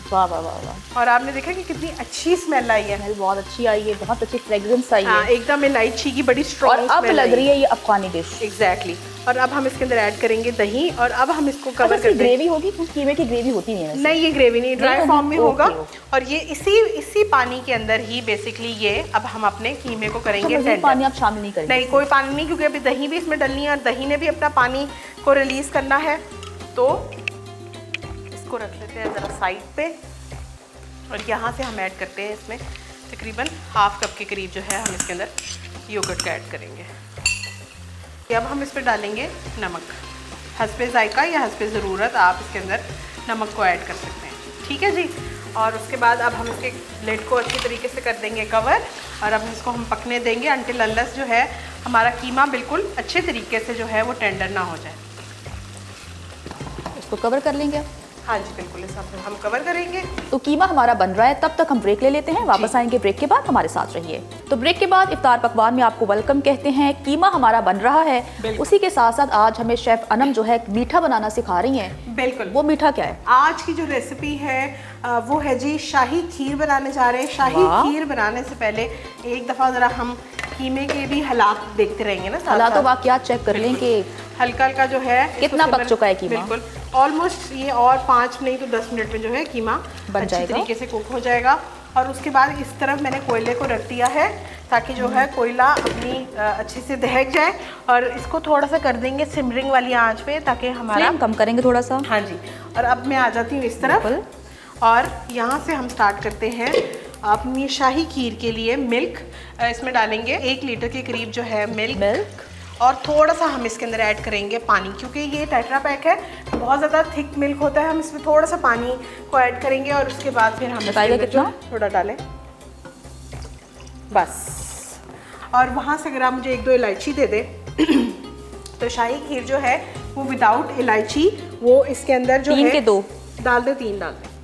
वाह वाह वाह वाह, और आपने देखा कि कितनी अच्छी स्मेल आई है, स्मेल बहुत अच्छी आई है, बहुत अच्छी फ्रेग्रेंस आई हाँ, है, एकदम इलायची की बड़ी और स्ट्रॉन्ग अब लग रही है ये अफगानी डिश। एग्जैक्टली। और अब हम इसके अंदर ऐड करेंगे दही, और अब हम इसको कवर कर देंगे। ग्रेवी होगी, कीमे की ग्रेवी होती नहीं है वैसे। नहीं, ये ग्रेवी नहीं, ड्राई नहीं फॉर्म में होगी, होगा। ओके। और ये इसी पानी के अंदर ही बेसिकली ये अब हम अपने कीमे को करेंगे तो टेंडर। पानी आप शामिल नहीं करेंगे? नहीं, कोई पानी नहीं, क्योंकि अभी दही भी इसमें डलनी है और दही ने भी अपना पानी को रिलीज करना है। तो इसको रख लेते हैं ज़रा साइड पे, और यहाँ से हम ऐड करते हैं इसमें तकरीबन हाफ कप के करीब जो है हम इसके अंदर योगर्ट का ऐड करेंगे। अब हम इस पर डालेंगे नमक, हस्बे जायका या हस्बे ज़रूरत आप इसके अंदर नमक को ऐड कर सकते हैं, ठीक है जी। और उसके बाद अब हम इसके लिड को अच्छी तरीके से कर देंगे कवर, और अब इसको हम पकने देंगे अनटिल अनलेस जो है हमारा कीमा बिल्कुल अच्छे तरीके से जो है वो टेंडर ना हो जाए। इसको कवर कर लेंगे? हाँ जी, बिल्कुल, इस हिसाब से हम कवर करेंगे। तो कीमा हमारा बन रहा है, तब तक हम ब्रेक ले लेते हैं, वापस आएंगे ब्रेक के बाद, हमारे साथ रहिए। तो ब्रेक के बाद इफ्तार पकवान में आपको वेलकम कहते हैं। कीमा हमारा बन रहा है, उसी के साथ साथ आज हमें शेफ अनम जो है मीठा बनाना सिखा रही हैं। बिल्कुल। वो मीठा क्या है? आज की जो रेसिपी है वो है जी शाही खीर बनाने जा रहे हैं। शाही खीर बनाने से पहले एक दफ़ा ज़रा हम कीमे के भी हालात देखते रहेंगे ना, हालात वाक़यात चेक कर लें कि हल्का हल्का जो है कितना पक चुका है कीमा। बिल्कुल, ऑलमोस्ट ये और 5 नहीं तो 10 मिनट में जो है कीमा बन अच्छी जाएगा, तरीके से कुक हो जाएगा। और उसके बाद इस तरफ मैंने कोयले को रख दिया है ताकि जो है कोयला अपनी अच्छे से दहक जाए, और इसको थोड़ा सा कर देंगे सिमरिंग वाली आंच पे ताकि हमारा फ्लेम कम करेंगे थोड़ा सा। हाँ जी। और अब मैं आ जाती हूँ इस तरफ, और यहाँ से हम स्टार्ट करते हैं अपनी शाही खीर के लिए। मिल्क इसमें डालेंगे 1 लीटर के करीब जो है मिल्क, और थोड़ा सा हम इसके अंदर ऐड करेंगे पानी, क्योंकि ये टेट्रा पैक है, बहुत ज़्यादा थिक मिल्क होता है। हम इसमें थोड़ा सा पानी को ऐड करेंगे, और उसके बाद फिर हम बताइएगा कितना थोड़ा डालें बस। और वहाँ से अगर आप मुझे 1-2 इलायची दे दे तो शाही खीर जो है वो विदाउट इलायची वो इसके अंदर जो 3 के 2 डाल दे, 3 डाल दे।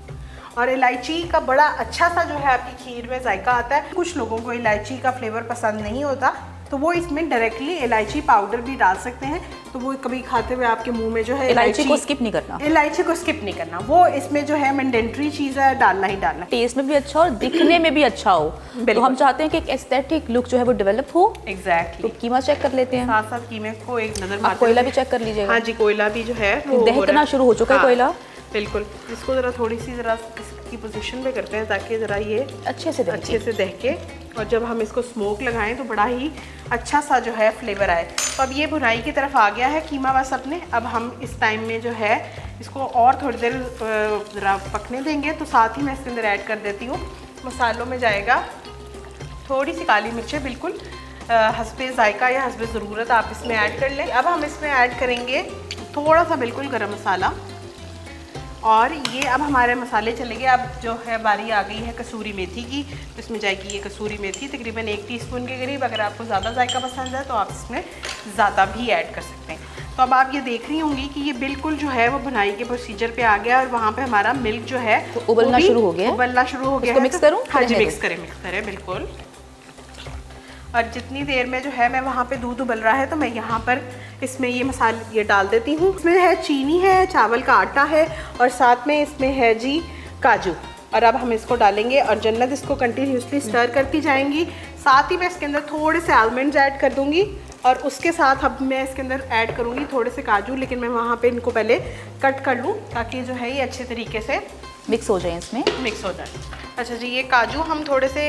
और इलायची का बड़ा अच्छा सा जो है आपकी खीर में जायका आता है। कुछ लोगों को इलायची का फ्लेवर पसंद नहीं होता, तो वो इसमें डायरेक्टली इलायची पाउडर भी डाल सकते हैं, तो वो कभी खाते हुए आपके मुंह में जो है इलायची को स्किप नहीं करना, इलायची को स्किप नहीं करना, वो इसमें जो है मैंडेटरी चीज़ है, डालना ही डालना। टेस्ट में भी अच्छा और दिखने में भी अच्छा हो, तो हम चाहते हैं कि एक एस्थेटिक लुक जो है वो डेवलप हो। एग्जैक्टली। तो कीमा चेक कर लेते हैं, साथ साथ कीमे को एक नज़र आप कोयला भी चेक कर लीजिएगा। हाँ जी, कोयला भी जो है वो दहकना शुरू हो चुका है कोयला। बिल्कुल, इसको ज़रा थोड़ी सी ज़रा की पोजीशन पे करते हैं ताकि ज़रा ये अच्छे से दहके, और जब हम इसको स्मोक लगाएं तो बड़ा ही अच्छा सा जो है फ्लेवर आए। तो अब ये भुनाई की तरफ आ गया है कीमा बस अपने। अब हम इस टाइम में जो है इसको और थोड़ी देर ज़रा पकने देंगे। तो साथ ही मैं इसके अंदर ऐड कर देती हूँ, मसालों में जाएगा थोड़ी सी काली मिर्चें, बिल्कुल हस्बे ज़ायका या हस्बे ज़रूरत आप इसमें ऐड कर लें। अब हम इसमें ऐड करेंगे थोड़ा सा बिल्कुल गरम मसाला, और ये अब हमारे मसाले चले गए। अब जो है बारी आ गई है कसूरी मेथी की, तो इसमें जाएगी ये कसूरी मेथी तकरीबन 1 टीस्पून के करीब। अगर आपको ज़्यादा जायका पसंद है तो आप इसमें ज़्यादा भी ऐड कर सकते हैं। तो अब आप ये देख रही होंगी कि ये बिल्कुल जो है वो बुनाई के प्रोसीजर पे आ गया, और वहाँ पे हमारा मिल्क जो है तो उबलना शुरू हो गया, उबलना शुरू हो गया। इसको मिक्स करूँ? हाँ जी, मिक्स करें बिल्कुल। और जितनी देर में जो है मैं वहाँ पे दूध उबल रहा है तो मैं यहाँ पर इसमें ये मसाले ये डाल देती हूँ। इसमें है चीनी है, चावल का आटा है, और साथ में इसमें है जी काजू। और अब हम इसको डालेंगे और जन्नत इसको कंटिन्यूसली स्टर करती जाएंगी। साथ ही मैं इसके अंदर थोड़े से आलमंड्स ऐड कर दूँगी, और उसके साथ अब मैं इसके अंदर ऐड करूँगी थोड़े से काजू, लेकिन मैं वहाँ पे इनको पहले कट कर लूँ ताकि जो है ये अच्छे तरीके से मिक्स हो जाए, इसमें मिक्स हो जाए। अच्छा जी, ये काजू हम थोड़े से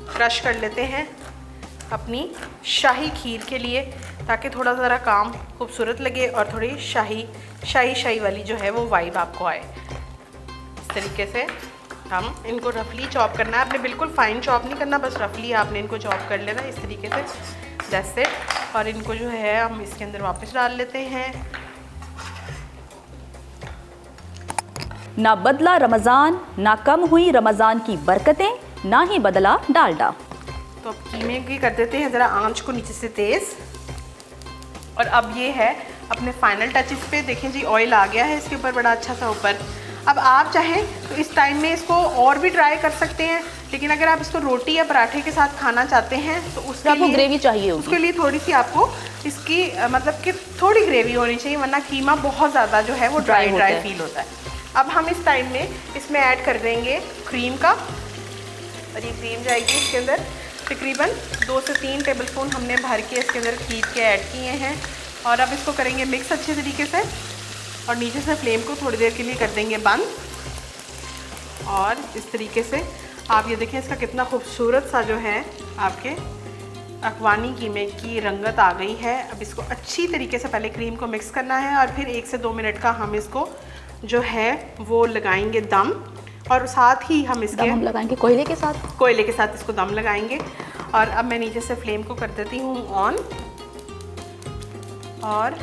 क्रश कर लेते हैं अपनी शाही खीर के लिए, ताकि थोड़ा ज़रा काम खूबसूरत लगे और थोड़ी शाही वाली जो है वो वाइब आपको आए। इस तरीके से हम इनको रफली चॉप करना है। आपने बिल्कुल फाइन चॉप नहीं करना, बस रफली आपने इनको चॉप कर लेना इस तरीके से, जैसे। और इनको जो है हम इसके अंदर वापस डाल लेते हैं। ना बदला रमज़ान, ना कम हुई रमज़ान की बरकतें, ना ही बदला डालडा। तो अब कीमे की कर देते हैं ज़रा आंच को नीचे से तेज़। और अब ये है अपने फाइनल टचेस पे, देखें जी ऑयल आ गया है इसके ऊपर बड़ा अच्छा सा ऊपर। अब आप चाहें तो इस टाइम में इसको और भी ड्राई कर सकते हैं, लेकिन अगर आप इसको रोटी या पराठे के साथ खाना चाहते हैं तो उसके लिए ग्रेवी चाहिए होगी। उसके लिए थोड़ी सी आपको इसकी मतलब कि थोड़ी ग्रेवी होनी चाहिए, वरना कीमा बहुत ज़्यादा जो है वो ड्राई फील होता है। अब हम इस टाइम में इसमें ऐड कर देंगे क्रीम का, और ये क्रीम जाएगी इसके अंदर तकरीबन 2 से 3 टेबलस्पून हमने भर के इसके अंदर खीर के ऐड किए हैं। और अब इसको करेंगे मिक्स अच्छे तरीके से, और नीचे से फ्लेम को थोड़ी देर के लिए कर देंगे बंद। और इस तरीके से आप ये देखें इसका कितना खूबसूरत सा जो है आपके अखवानी कीमे की रंगत आ गई है। अब इसको अच्छी तरीके से पहले क्रीम को मिक्स करना है, और फिर 1 से 2 मिनट का हम इसको जो है वो लगाएंगे दम, और साथ ही हम इसके हम लगाएंगे कोयले के साथ इसको दम लगाएंगे। और अब मैं नीचे से फ्लेम को कर देती हूँ ऑन, और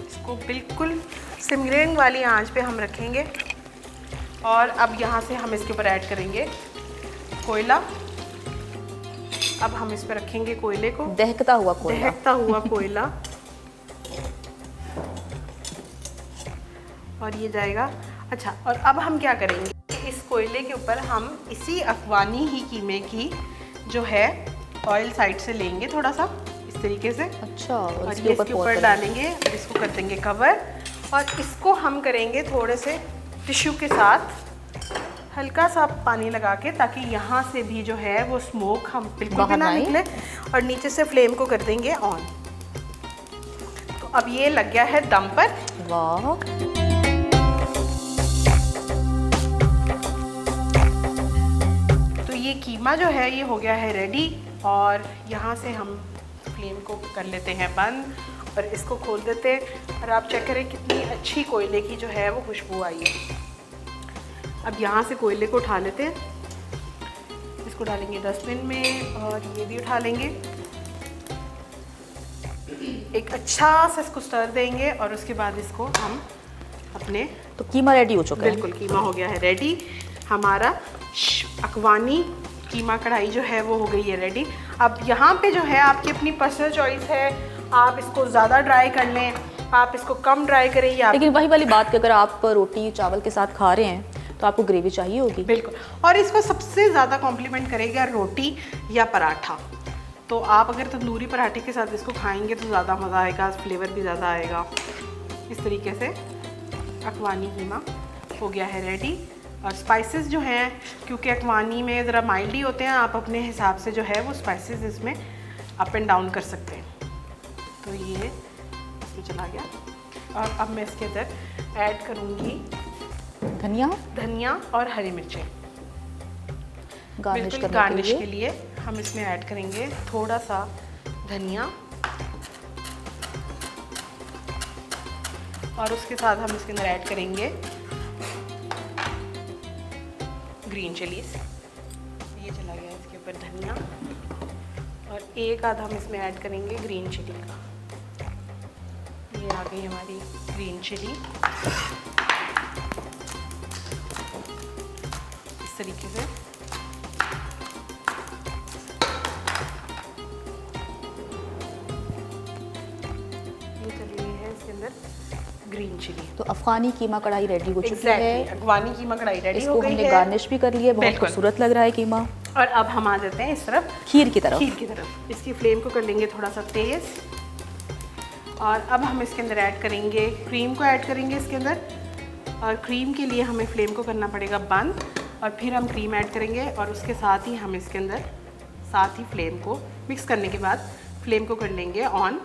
इसको बिल्कुल सिमरिंग वाली आंच पे हम रखेंगे। और अब यहाँ से हम इसके ऊपर ऐड करेंगे कोयला। अब हम इस पर रखेंगे कोयले को, दहकता हुआ कोयला। और ये जाएगा। अच्छा, और अब हम क्या करेंगे, इस कोयले के ऊपर हम इसी अखवानी ही कीमे की जो है ऑयल साइड से लेंगे थोड़ा सा इस तरीके से। अच्छा, और ये इसके ऊपर डालेंगे और इसको कर देंगे कवर, और इसको हम करेंगे थोड़े से टिश्यू के साथ हल्का सा पानी लगा के, ताकि यहाँ से भी जो है वो स्मोक हम बिल्कुल भी ना निकले। और नीचे से फ्लेम को कर देंगे ऑन। तो अब ये लग गया है दम पर। वाह, तो ये कीमा जो है ये हो गया है रेडी। और यहाँ से हम फ्लेम को कर लेते हैं बंद, और इसको खोल देते हैं। और आप चेक करें कितनी अच्छी कोयले की जो है वो खुशबू आई है। अब यहाँ से कोयले को उठा लेते हैं, इसको डालेंगे डस्टबिन में, और ये भी उठा लेंगे। एक अच्छा सा इसको स्टर देंगे, और उसके बाद इसको हम अपने तो कीमा रेडी हो चुका है। बिल्कुल कीमा हो गया है रेडी। हमारा अखवानी कीमा कढ़ाई जो है वो हो गई है रेडी। अब यहाँ पे जो है आपकी अपनी पर्सनल चॉइस है, आप इसको ज़्यादा ड्राई कर लें, आप इसको कम ड्राई करें, या लेकिन वही वाली बात कि अगर आप रोटी चावल के साथ खा रहे हैं तो आपको ग्रेवी चाहिए होगी। बिल्कुल, और इसको सबसे ज़्यादा कॉम्प्लीमेंट करेगा रोटी या पराठा। तो आप अगर तंदूरी पराठे के साथ इसको खाएंगे तो ज़्यादा मज़ा आएगा, फ्लेवर भी ज़्यादा आएगा। इस तरीके से अखवानी कीमा हो गया है रेडी। और स्पाइसेस जो हैं, क्योंकि अखवानी में ज़रा माइल्ड ही होते हैं, आप अपने हिसाब से जो है वो स्पाइसेस इसमें अप एंड डाउन कर सकते हैं। तो ये इसमें चला गया। और अब मैं इसके अंदर ऐड करूँगी धनिया और हरी मिर्चें गार्निश के लिए हम इसमें ऐड करेंगे थोड़ा सा धनिया, और उसके साथ हम इसके अंदर ऐड करेंगे ग्रीन चिलीज। ये चला गया इसके ऊपर धनिया, और एक आध हम इसमें ऐड करेंगे ग्रीन चिली का। ये आ गई हमारी ग्रीन चिली। इस तरीके से ये चली गई है इसके अंदर ग्रीन चिली। तो अफगानी कीमा कढ़ाई रेडी हो चुकी है। अफगानी कीमा कढ़ाई रेडी हो इसको गई हमने है। गार्निश भी कर लिया है, बहुत बिल्कुल। खूबसूरत लग रहा है कीमा। और अब हम आ जाते हैं इस तरफ खीर की तरफ। खीर की तरफ। इसकी फ्लेम को कर लेंगे थोड़ा सा तेज। और अब हम इसके अंदर ऐड करेंगे क्रीम को ऐड करेंगे इसके अंदर। और क्रीम के लिए हमें फ्लेम को करना पड़ेगा बंद, और फिर हम क्रीम ऐड करेंगे और उसके साथ ही हम इसके अंदर साथ ही फ्लेम को मिक्स करने के बाद फ्लेम को कर लेंगे ऑन।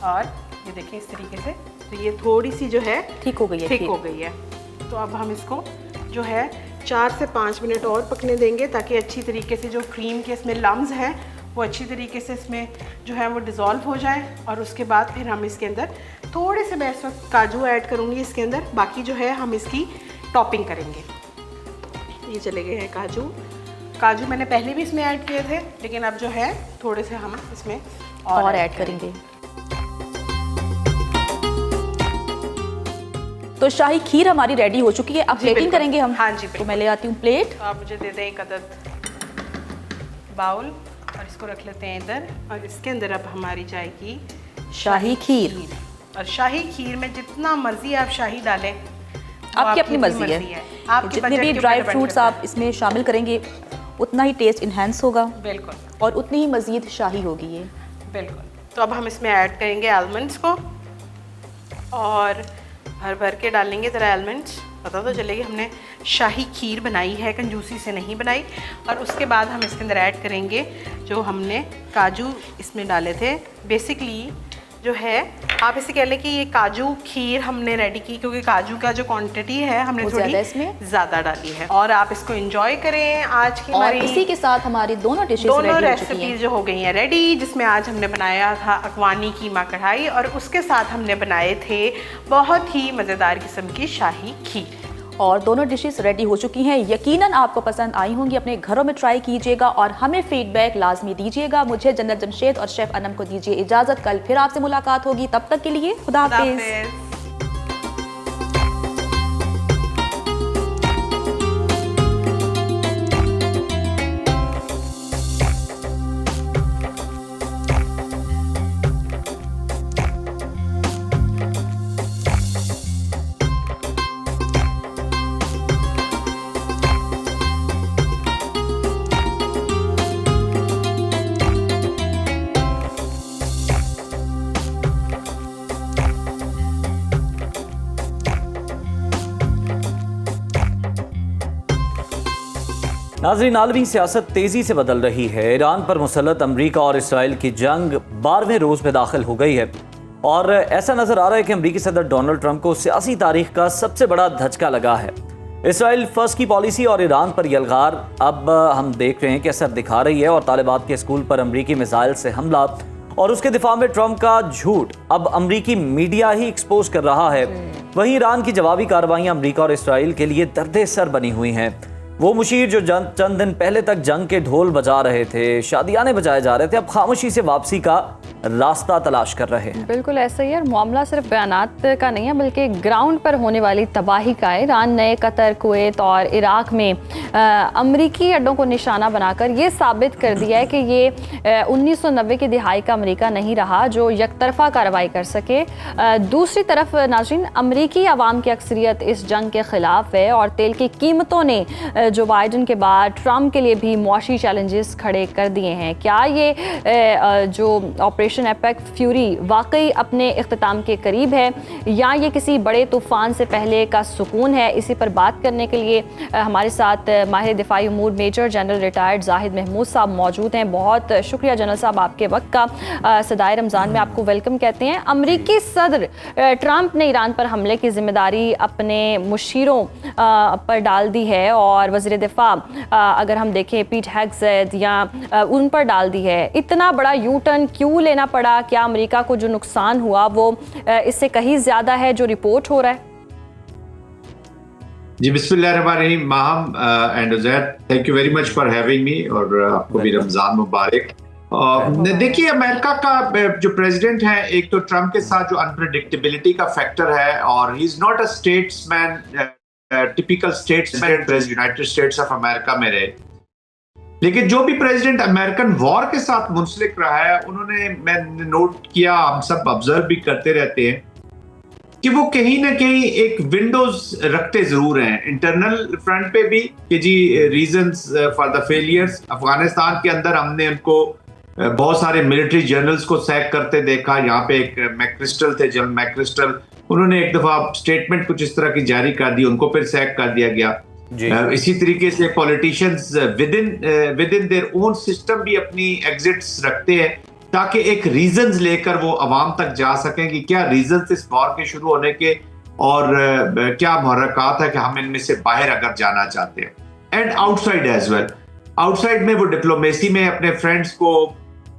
और ये देखिए इस तरीके से, तो ये थोड़ी सी जो है ठीक हो गई है, ठीक हो गई है। तो अब हम इसको जो है 4 से 5 मिनट और पकने देंगे, ताकि अच्छी तरीके से जो क्रीम के इसमें लम्स हैं वो अच्छी तरीके से इसमें जो है वो डिज़ोल्व हो जाए। और उसके बाद फिर हम इसके अंदर थोड़े से, मैं इस वक्त काजू ऐड करूँगी इसके अंदर, बाकी जो है हम इसकी टॉपिंग करेंगे। ये चले गए हैं काजू। काजू मैंने पहले भी इसमें ऐड किए थे, लेकिन अब जो है थोड़े से हम इसमें और ऐड करेंगे। तो शाही खीर हमारी रेडी हो चुकी है। अब प्लेटिंग करेंगे हम। हाँ जी, तो मैं ले आती हूँ प्लेट। तो आप मुझे दे दें एक अदद बाउल, और इसको रख लेते हैं इधर। और इसके अंदर अब हमारी जाएगी शाही खीर। और शाही खीर में जितना मर्जी आप शाही डालें, आपकी अपनी मर्जी है। आपके जितने बजट भी के ड्राई ऊपर फ्रूट्स डिपेंड आप इसमें शामिल करेंगे उतना ही टेस्ट इन्हेंस होगा, बिल्कुल और उतनी ही मज़ीद शाही होगी ये। बिल्कुल। तो अब हम इसमें ऐड करेंगे आलमंड्स को, और भर भर के डालेंगे ज़रा आलमंड्स, पता तो चलेगी हमने शाही खीर बनाई है, कंजूसी से नहीं बनाई। और उसके बाद हम इसके अंदर ऐड करेंगे जो हमने काजू इसमें डाले थे। बेसिकली जो है आप इसे कह लें कि ये काजू खीर हमने रेडी की, क्योंकि काजू का जो क्वांटिटी है हमने थोड़ी ज़्यादा डाली है। और आप इसको एंजॉय करें। आज की हमारी इसी के साथ हमारी दोनों रेसिपी जो हो गई हैं रेडी, जिसमें आज हमने बनाया था अफगानी कीमा कढ़ाई, और उसके साथ हमने बनाए थे बहुत ही मज़ेदार किस्म की शाही खीर। और दोनों डिशेस रेडी हो चुकी हैं। यकीनन आपको पसंद आई होंगी। अपने घरों में ट्राई कीजिएगा और हमें फीडबैक लाजमी दीजिएगा। मुझे जन्नत जमशेद और शेफ़ अनम को दीजिए इजाज़त। कल फिर आपसे मुलाकात होगी, तब तक के लिए खुदा हाफिज़। नाज़रीन, आलमी सियासत तेज़ी से बदल रही है। ईरान पर मुसल्लत अमरीका और इसराइल की जंग 12वें रोज़ में दाखिल हो गई है, और ऐसा नज़र आ रहा है कि अमरीकी सदर डोनाल्ड ट्रंप को सियासी तारीख का सबसे बड़ा धचका लगा है। इसराइल फर्स्ट की पॉलिसी और ईरान पर यलगार अब हम देख रहे हैं कि असर दिखा रही है, और तालिबात के स्कूल पर अमरीकी मिसाइल से हमला और उसके दिफा में ट्रंप का झूठ अब अमरीकी मीडिया ही एक्सपोज कर रहा है। वहीं ईरान की जवाबी कार्रवाइयां अमरीका और इसराइल के लिए दर्दे सर बनी हुई हैं। वो मुशीर जो चंद दिन पहले तक जंग के ढोल बजा रहे थे, शादियाने बजाए जा रहे थे, अब खामोशी से वापसी का रास्ता तलाश कर रहे हैं। बिल्कुल ऐसा ही है। मामला सिर्फ बयानात का नहीं है, बल्कि ग्राउंड पर होने वाली तबाही का है। ईरान ने कतर, कुवैत और इराक में अमरीकी अड्डों को निशाना बनाकर ये साबित कर दिया है कि ये 1990 की दिहाई का अमरीका नहीं रहा जो यकतरफा कार्रवाई कर सके। दूसरी तरफ नाज़रीन, अमरीकी आवाम की अक्सरियत इस जंग के ख़िलाफ़ है, और तेल की कीमतों ने जो बाइडन के बाद ट्रंप के लिए भी मुआशी चैलेंजेस खड़े कर दिए हैं। क्या ये जो ऑपरेशन एपेक फ्यूरी वाकई अपने इख्तिताम के करीब है, या ये किसी बड़े तूफ़ान से पहले का सुकून है? इसी पर बात करने के लिए हमारे साथ माहिर दिफाई उमूर major general retired Zahid Mahmood साहब मौजूद हैं। बहुत शुक्रिया जनरल साहब आपके वक्त का। सदाए रमज़ान में आपको वेलकम कहते हैं। अमरीकी सदर ट्रंप ने ईरान पर हमले की जिम्मेदारी अपने मुशीरों पर डाल दी है, और वज़ीर दिफा अगर हम देखें पीट हेग्सेथ या उन पर डाल दी है। इतना बड़ा यू टर्न क्यों लेना पड़ा? क्या अमेरिका को जो नुकसान हुआ वो इससे कहीं ज़्यादा है जो रिपोर्ट हो रहा है? जी बिस्मिल्लाहिर्रहमानिर्रहीम। Maham and Uzair, thank you very much for having me, और आपको भी रमज़ान मुबारक। देखिए अमेरिका का जो प्रेसिडेंट है, एक तो ट्रम्प के साथ जो अनप्रेडिक्टेबिलिटी का फैक्टर है, और he is not a statesman, typical statesman United states of America में रहे। लेकिन जो भी प्रेसिडेंट अमेरिकन वॉर के साथ मुंसलिक रहा है, उन्होंने, मैंने नोट किया, हम सब ऑब्जर्व भी करते रहते हैं कि वो कहीं ना कहीं एक विंडोज रखते जरूर हैं इंटरनल फ्रंट पे भी, कि जी reasons for the failures. Afghanistan के अंदर हमने उनको बहुत सारे मिलिट्री जनरल्स को सैक करते देखा। यहाँ पे एक मैक्रिस्टल थे, जनरल मैक्रिस्टल, उन्होंने एक दफा स्टेटमेंट कुछ इस तरह की जारी कर दी, उनको फिर सैक कर दिया गया। इसी तरीके से politicians with in their own system भी अपनी एग्जिट्स रखते हैं, ताकि एक रीजंस लेकर वो अवाम तक जा सकें कि क्या रीजंस इस वॉर के शुरू होने के, और क्या मुहर्रकात है कि हम इनमें से बाहर अगर जाना चाहते हैं। And outside as well, outside में वो डिप्लोमेसी में अपने फ्रेंड्स को,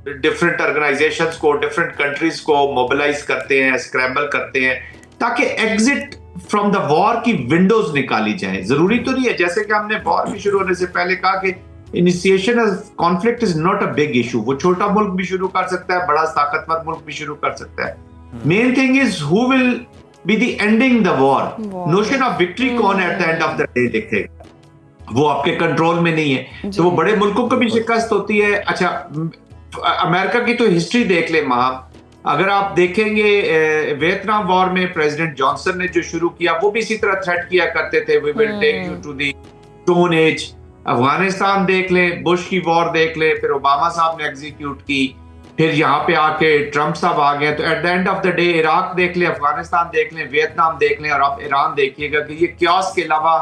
डिफरेंट ऑर्गेनाइजेशंस को, डिफरेंट कंट्रीज को मोबिलाइज करते हैं, स्क्रैम्बल करते हैं, ताकि एग्जिट फ्रॉम द वॉर की विंडोज निकाली जाए। जरूरी तो नहीं है, जैसे कि हमने वॉर भी शुरू होने से पहले कहा कि initiation of conflict is not a big issue. वो छोटा मुल्क भी शुरू कर सकता है, बड़ा ताकतवर मुल्क भी शुरू कर सकता है। Main thing is who will be the ending the war. Notion of victory कौन at the end of the day लिखेगा, वो आपके कंट्रोल में नहीं है। तो वो बड़े मुल्कों को भी शिकस्त होती है। अच्छा, अमेरिका की तो हिस्ट्री देख ले वहां, अगर आप देखेंगे वियतनाम वॉर में प्रेसिडेंट जॉनसन ने जो शुरू किया, वो भी इसी तरह थ्रेट किया करते थे, we will take you to the stone age. Afghanistan देख लें, बुश की वॉर देख लें, फिर ओबामा साहब ने एग्जीक्यूट की, फिर यहाँ पे आके ट्रम्प साहब आ गए। तो eight the end of the day Iraq देख लें, अफगानिस्तान देख लें, वियतनाम देख लें, और आप ईरान देखिएगा कि ये क्यास के अलावा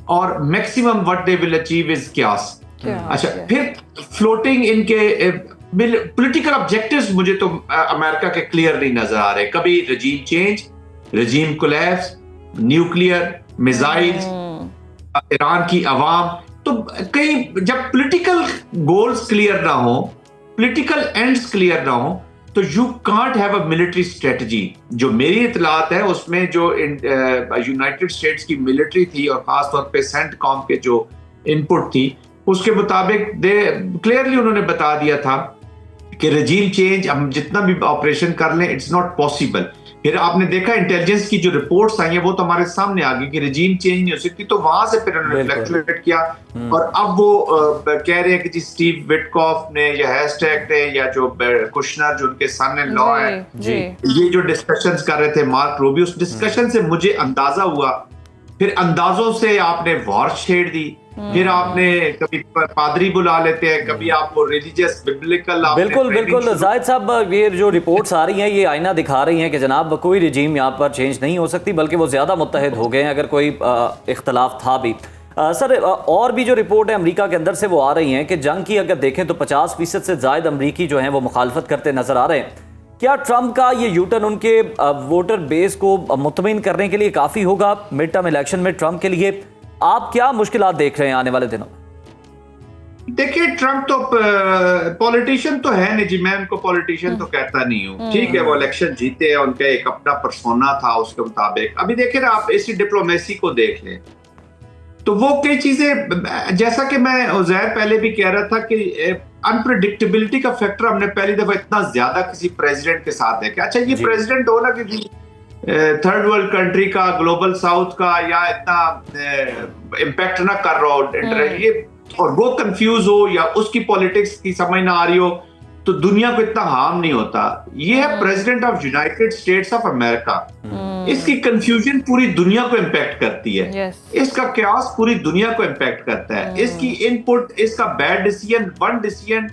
और maximum what they will achieve is क्यास। अच्छा, फिर फ्लोटिंग इनके पॉलिटिकल ऑब्जेक्टिव्स मुझे तो अमेरिका के क्लियरली नजर आ रहे। कभी regime change, regime collapse, nuclear missiles, Iran की आवाम। तो कहीं जब पॉलिटिकल गोल्स क्लियर ना हो, पॉलिटिकल एंड्स क्लियर ना हो, तो you can't have a military strategy. जो मेरी इतलात है उसमें जो यूनाइटेड स्टेट्स की मिलिट्री थी, और खासतौर पे सेंटकॉम के जो इनपुट थी, उसके मुताबिक क्लियरली उन्होंने बता दिया था कि रजीम चेंज हम जितना भी ऑपरेशन कर लें, इट्स नॉट पॉसिबल। फिर आपने देखा इंटेलिजेंस की जो रिपोर्ट्स आई हैं, वो तो हमारे सामने आ गई कि रजीम चेंज नहीं हो सकती। तो वहां से फिर उन्होंने फ्लक्चुएट किया, और अब वो कह रहे हैं कि जी स्टीव विटकॉफ ने या हैशटैग ने या जो कुशनर जो उनके सन इन लॉ है, ये जो डिस्कशंस कर रहे थे मार्क रूबियो, उस डिस्कशन से मुझे अंदाजा हुआ। फिर अंदाजों से आपने वॉर छेड़ दी, फिर आपने कभी पादरी बुला लेते हैं, कभी आपको रिलीजियस बिब्लिकल। बिल्कुल जाहिद साहब, ये जो रिपोर्ट्स आ रही हैं ये आईना दिखा रही हैं कि जनाब कोई रिजीम यहाँ पर चेंज नहीं हो सकती, बल्कि वो ज़्यादा मुत्तहद हो गए हैं अगर कोई इख्तलाफ था भी। सर, और भी जो रिपोर्ट है अमेरिका के अंदर से वो आ रही हैं कि जंग की अगर देखें तो 50% से ज़ायद अमरीकी जो हैं वो मुखालफत करते नजर आ रहे हैं। क्या ट्रम्प का ये यूटर्न उनके वोटर बेस को मुतमईन करने के लिए काफ़ी होगा मिड टर्म इलेक्शन में ट्रम्प के लिए? आप क्या मुश्किलात देख रहे हैं आने वाले दिनों? देखिए, ट्रम्प तो पॉलिटिशियन तो है नहीं जी, मैं उनको पॉलिटिशियन तो कहता नहीं हूँ। ठीक है, वो इलेक्शन जीते हैं, उनका एक अपना पर्सोना था उसके मुताबिक। अभी देखिए ना, आप इसी डिप्लोमेसी को देख लें तो वो कई चीजें, जैसा कि मैं उज़ैर पहले भी कह रहा था कि अनप्रेडिक्टेबिलिटी का फैक्टर हमने पहली दफा इतना ज्यादा किसी प्रेसिडेंट के साथ देखा। अच्छा, ये प्रेसिडेंट हो ना किसी थर्ड वर्ल्ड कंट्री का, ग्लोबल साउथ का, या इतना इम्पैक्ट ना कर रहा हो ये, और वो कंफ्यूज हो, या उसकी पॉलिटिक्स की समझ ना आ रही हो, तो दुनिया को इतना हार्म नहीं होता। ये है president of United states of America. इसकी कंफ्यूजन पूरी दुनिया को इम्पैक्ट करती है। इसका क्यास पूरी दुनिया को इम्पैक्ट करता है। इसकी इनपुट, इसका bad decision, one decision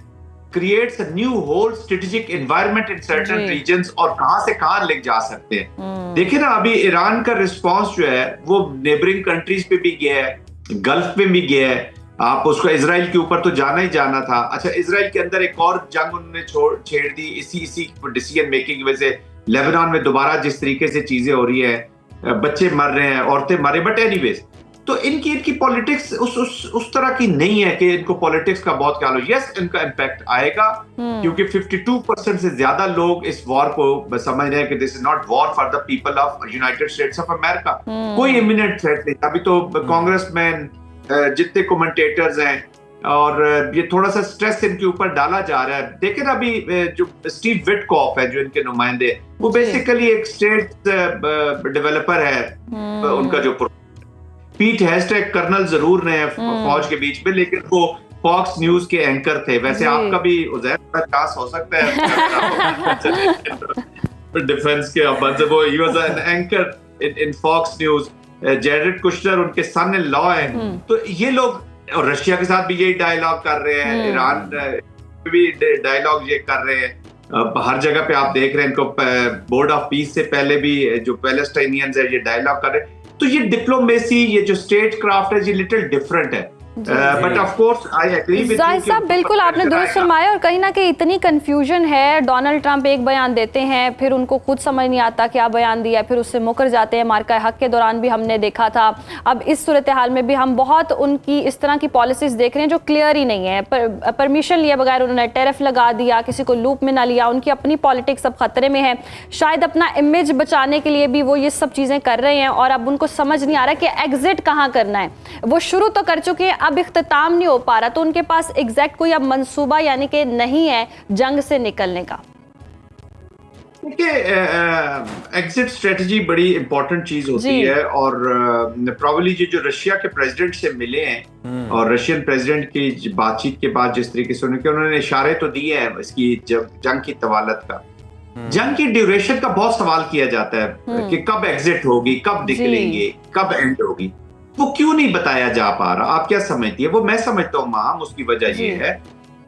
creates a new whole strategic environment in certain regions, और कहां से कहां ले जा सकते हैं। देखिए ना, अभी ईरान का रिस्पांस जो है वो नेबरिंग कंट्रीज पे भी गया है, गल्फ पे भी गया है। आप उसको इजराइल के ऊपर तो जाना ही जाना था। अच्छा, इजराइल के अंदर एक और जंग उन्होंने छेड़ दी इसी डिसीजन मेकिंग की वजह से। लेबनान में दोबारा जिस तरीके से चीजें हो रही है, बच्चे मर रहे हैं, औरतें मर रही, बट एनीवेज, तो इनकी पॉलिटिक्स उस तरह की नहीं है कि इनको पॉलिटिक्स का बहुत ख्याल हो। यस, इनका इम्पैक्ट आएगा, क्योंकि 52% से ज्यादा लोग इस वॉर को समझ रहे हैं कि this is not war for the people of United states of America. कोई इमिनेंट थ्रेट नहीं। अभी तो कांग्रेसमैन, जितने कमेंटेटर्स हैं, और ये थोड़ा सा स्ट्रेस इनके ऊपर डाला जा रहा है। देखें ना अभी जो स्टीव विटकॉफ है जो इनके नुमाइंदे, वो बेसिकली एक स्टेट डेवलपर है। उनका जो पीट हेस्टेक कर्नल जरूर ने फौज के बीच में, लेकिन वो फॉक्स न्यूज के एंकर थे। वैसे आपका भी उज़ैर का चांस हो सकता है डिफेंस के, मतलब वो ही was an anchor in Fox News. Jared Kushner उनके सन इन लॉ है। तो ये लोग, और रशिया के साथ भी यही डायलॉग कर रहे हैं, ईरान भी डायलॉग ये कर रहे हैं। हर जगह पे आप देख रहे हैं इनको, बोर्ड ऑफ पीस से पहले भी जो पैलेस्टाइनियंस है ये डायलॉग कर रहे हैं। तो ये डिप्लोमेसी, ये जो स्टेट क्राफ्ट है, ये लिटिल डिफरेंट है। But of course I agree with Zahid साहब, बिल्कुल आपने दुरुस्त फरमाया। और कहीं ना कहीं इतनी कंफ्यूजन है, डोनाल्ड ट्रंप एक बयान देते हैं, फिर उनको खुद समझ नहीं आता क्या बयान दिया, फिर उससे मुकर जाते हैं। मार्का हक के दौरान भी हमने देखा था। अब इस सूरत हाल में भी हम बहुत उनकी इस तरह की पॉलिसीज देख रहे हैं जो क्लियर ही नहीं है। परमिशन लिए बगैर उन्होंने टेरिफ लगा दिया, किसी को लूप में ना लिया। उनकी अपनी पॉलिटिक्स अब खतरे में है। शायद अपना इमेज बचाने के लिए भी वो ये सब चीज़ें कर रहे हैं, और अब उनको समझ नहीं आ रहा कि एग्जिट कहाँ करना है। वो शुरू तो कर चुके हैं, अब इख्तिताम नहीं हो पा रहा, तो उनके पास एग्जैक्ट कोई अब मंसूबा यानी कि नहीं है जंग से निकलने का। देखिए, एग्जिट स्ट्रेटजी बड़ी इंपॉर्टेंट चीज होती है। और प्रॉब्ली जो रशिया के प्रेसिडेंट से मिले हैं और रशियन प्रेसिडेंट की बातचीत के बाद जिस तरीके से उन्होंने इशारे तो दिए हैं इसकी जंग की तवालत का, जंग की ड्यूरेशन का बहुत सवाल किया जाता है कि कब एग्जिट होगी, कब निकलेंगे, कब एंड होगी। वो क्यों नहीं बताया जा पा रहा? आप क्या समझती है? वो मैं समझता हूँ माम, उसकी वजह ये है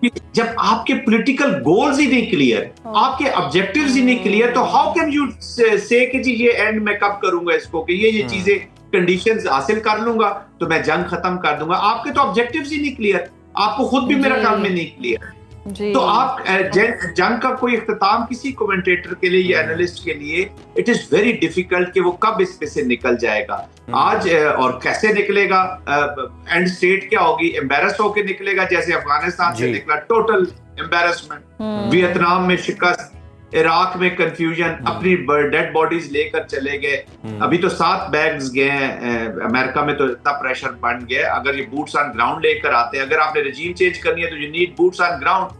कि जब आपके पॉलिटिकल गोल्स ही नहीं क्लियर, आपके ऑब्जेक्टिव्स ही नहीं क्लियर, तो हाउ कैन यू से कि जी ये एंड मैं कब करूंगा इसको, कि ये चीजें कंडीशंस हासिल कर लूंगा तो मैं जंग खत्म कर दूंगा। आपके तो ऑब्जेक्टिव्स ही नहीं क्लियर, आपको खुद भी मेरा ख्याल में नहीं क्लियर। तो आप जंग का कोई इख्तिताम किसी कमेंटेटर के लिए या एनालिस्ट के लिए इट इज वेरी डिफिकल्ट कि वो कब इस पे से निकल जाएगा आज और कैसे निकलेगा, एंड स्टेट क्या होगी, एम्बैरस होके निकलेगा जैसे अफगानिस्तान से निकला, टोटल एम्बैरसमेंट, वियतनाम में शिकस्त, इराक में कंफ्यूजन, अपनी डेड बॉडीज लेकर चले गए। अभी तो 7 बैग्स गए हैं, अमेरिका में तो इतना प्रेशर बन गया, अगर ये बूट्स ऑन ग्राउंड लेकर आते हैं, अगर आपने रजीम चेंज करनी है तो you need boots on ground.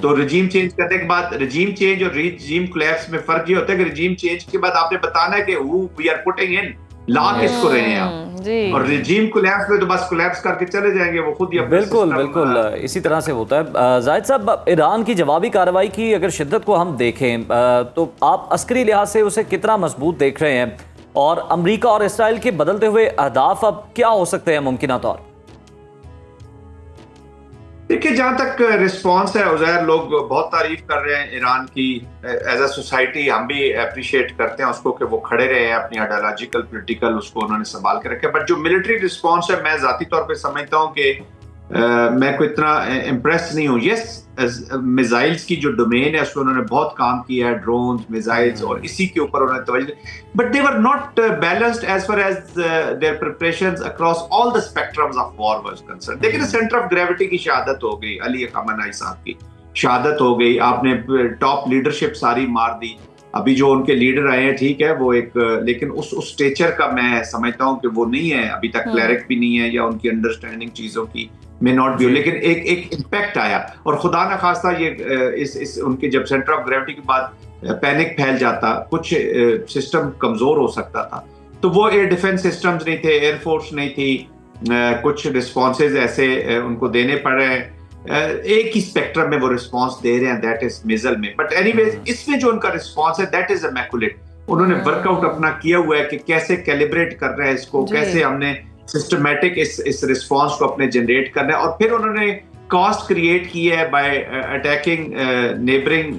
तो रजीम चेंज करने के बाद, रजीम चेंज और रजीम कोलैप्स में फर्क ये होता है कि रजीम चेंज के बाद आपने बताना है कि who we are putting in, ला किसको रहे हैं आप, और रजीम कोलैप्स में तो बस कोलैप्स करके चले जाएंगे वो खुद ही। बिल्कुल बिल्कुल इसी तरह से होता है। जाहिद साहब, ईरान की जवाबी कार्रवाई की अगर शिद्दत को हम देखें तो आप अस्करी लिहाज से उसे कितना मजबूत देख रहे हैं, और अमेरिका और इसराइल के बदलते हुए अहदाफ अब क्या हो सकते हैं मुमकिन तौर? देखिए, जहां तक रिस्पांस है उज़ैर, लोग बहुत तारीफ कर रहे हैं ईरान की। एज अ सोसाइटी हम भी अप्रिशिएट करते हैं उसको कि वो खड़े रहे हैं, अपनी आइडियोलॉजिकल पॉलिटिकल उसको उन्होंने संभाल के रखे। बट जो मिलिट्री रिस्पांस है, मैं जाती तौर पे समझता हूं कि मैं कोई इतना इम्प्रेस नहीं हूँ। यस, मिसाइल्स की जो डोमेन है उसमें उन्होंने बहुत काम किया है, ड्रोन्स, मिसाइल्स, और इसी के ऊपर उन्होंने तवज्जो, but they were not balanced as far as their preparations across all the spectrums of war was concern. देखिए, सेंटर ऑफ ग्रेविटी की शहादत हो गई, अली खamenei साहब की शहादत हो गई, आपने टॉप लीडरशिप सारी मार दी। अभी जो उनके लीडर आए हैं ठीक है, वो एक, लेकिन उस स्टेचर का मैं समझता हूँ कि वो नहीं है अभी तक, क्लैरिक भी नहीं है, या उनकी अंडरस्टैंडिंग चीजों की में नॉट भी हो, लेकिन एक इम्पैक्ट आया। और खुदा न खास्ता ये इस उनके जब सेंटर ऑफ ग्रेविटी के बाद पैनिक फैल जाता, कुछ सिस्टम कमजोर हो सकता था, तो वो एयर डिफेंस सिस्टम्स नहीं थे, एयरफोर्स नहीं थी, कुछ रिस्पॉन्सेज ऐसे उनको देने पड़ रहे हैं। एक ही स्पेक्ट्रम में वो रिस्पॉन्स दे रहे हैं, दैट इज मिजल में। बट एनीवेज, इसमें जो उनका रिस्पॉन्स है दैट इज इमैकुलेट। उन्होंने वर्कआउट अपना किया हुआ है कि कैसे कैलिब्रेट कर रहे हैं इसको, कैसे हमने सिस्टमैटिक इस रिस्पॉन्स को अपने जनरेट करना है। और फिर उन्होंने कॉस्ट क्रिएट की है बाय अटैकिंग नेबरिंग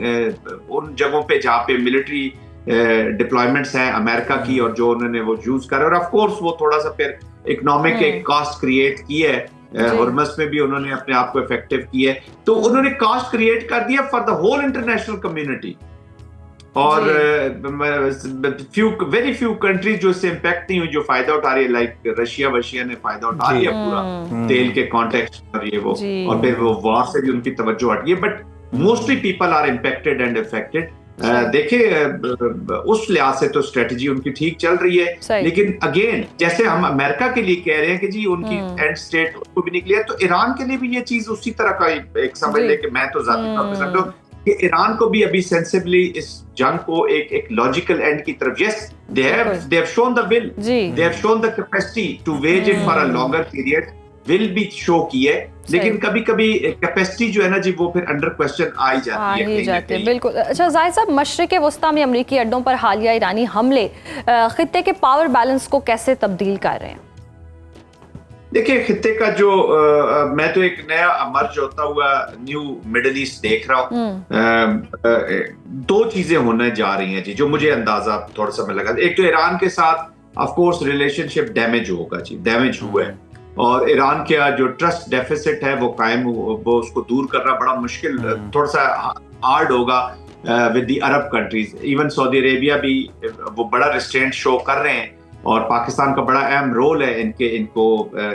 उन जगहों पे जहाँ पे मिलिट्री डिप्लॉयमेंट्स हैं अमेरिका की, और जो उन्होंने वो यूज कर, और ऑफ कोर्स वो थोड़ा सा फिर इकोनॉमिक एक कॉस्ट क्रिएट की है। हॉर्मस में भी उन्होंने अपने आप को इफेक्टिव किया है, तो उन्होंने कॉस्ट क्रिएट कर दिया for the whole international community. और वेरी फ्यू कंट्रीज जो इससे इम्पैक्ट नहीं हुई, जो फायदा उठा रही है, लाइक रशिया ने फायदा उठा लिया पूरा तेल के कॉन्टेक्स्ट पर, ये वो, और फिर वो वॉर से भी उनकी तवज्जो हटी है। But mostly people are impacted and affected. देखिए उस लिहाज से तो स्ट्रेटजी उनकी ठीक चल रही है, लेकिन अगेन जैसे हम अमेरिका के लिए कह रहे हैं कि जी उनकी एंड स्टेट उसको भी निकली है, तो ईरान के लिए भी ये चीज उसी तरह का एक समझ ले कि मैं तो ज़ाती तौर पे समझता हूं कि ईरान को भी अभी सेंसिबली इस जंग को एक लॉजिकल एंड की तरफ, yes they have shown the will, they have shown the capacity to wage it for a longer period, will भी शो की है, लेकिन कभी कभी कैपेसिटी जो है ना जी वो फिर अंडर क्वेश्चन आ ही जाती है। बिल्कुल। अच्छा जाहिद साहब, मशरिक़ वस्ता में अमरीकी अड्डों पर हालिया ईरानी हमले खित्ते के पावर बैलेंस को कैसे तब्दील कर रहे हैं? देखिए खित्ते का जो मैं तो एक नया मर्ज होता हुआ न्यू मिडल ईस्ट देख रहा हूँ। दो चीजें होने जा रही हैं जी जो मुझे अंदाजा थोड़ा सा लगा। एक तो ईरान के साथ ऑफ कोर्स रिलेशनशिप डैमेज होगा जी, डैमेज हुआ है, और ईरान का जो ट्रस्ट डेफिसिट है वो कायम, वो उसको दूर करना बड़ा मुश्किल, थोड़ा सा हार्ड होगा with the Arab countries. Even Saudi Arabia भी वो बड़ा रिस्ट्रेंट शो कर रहे हैं, और पाकिस्तान का बड़ा अहम रोल है इनको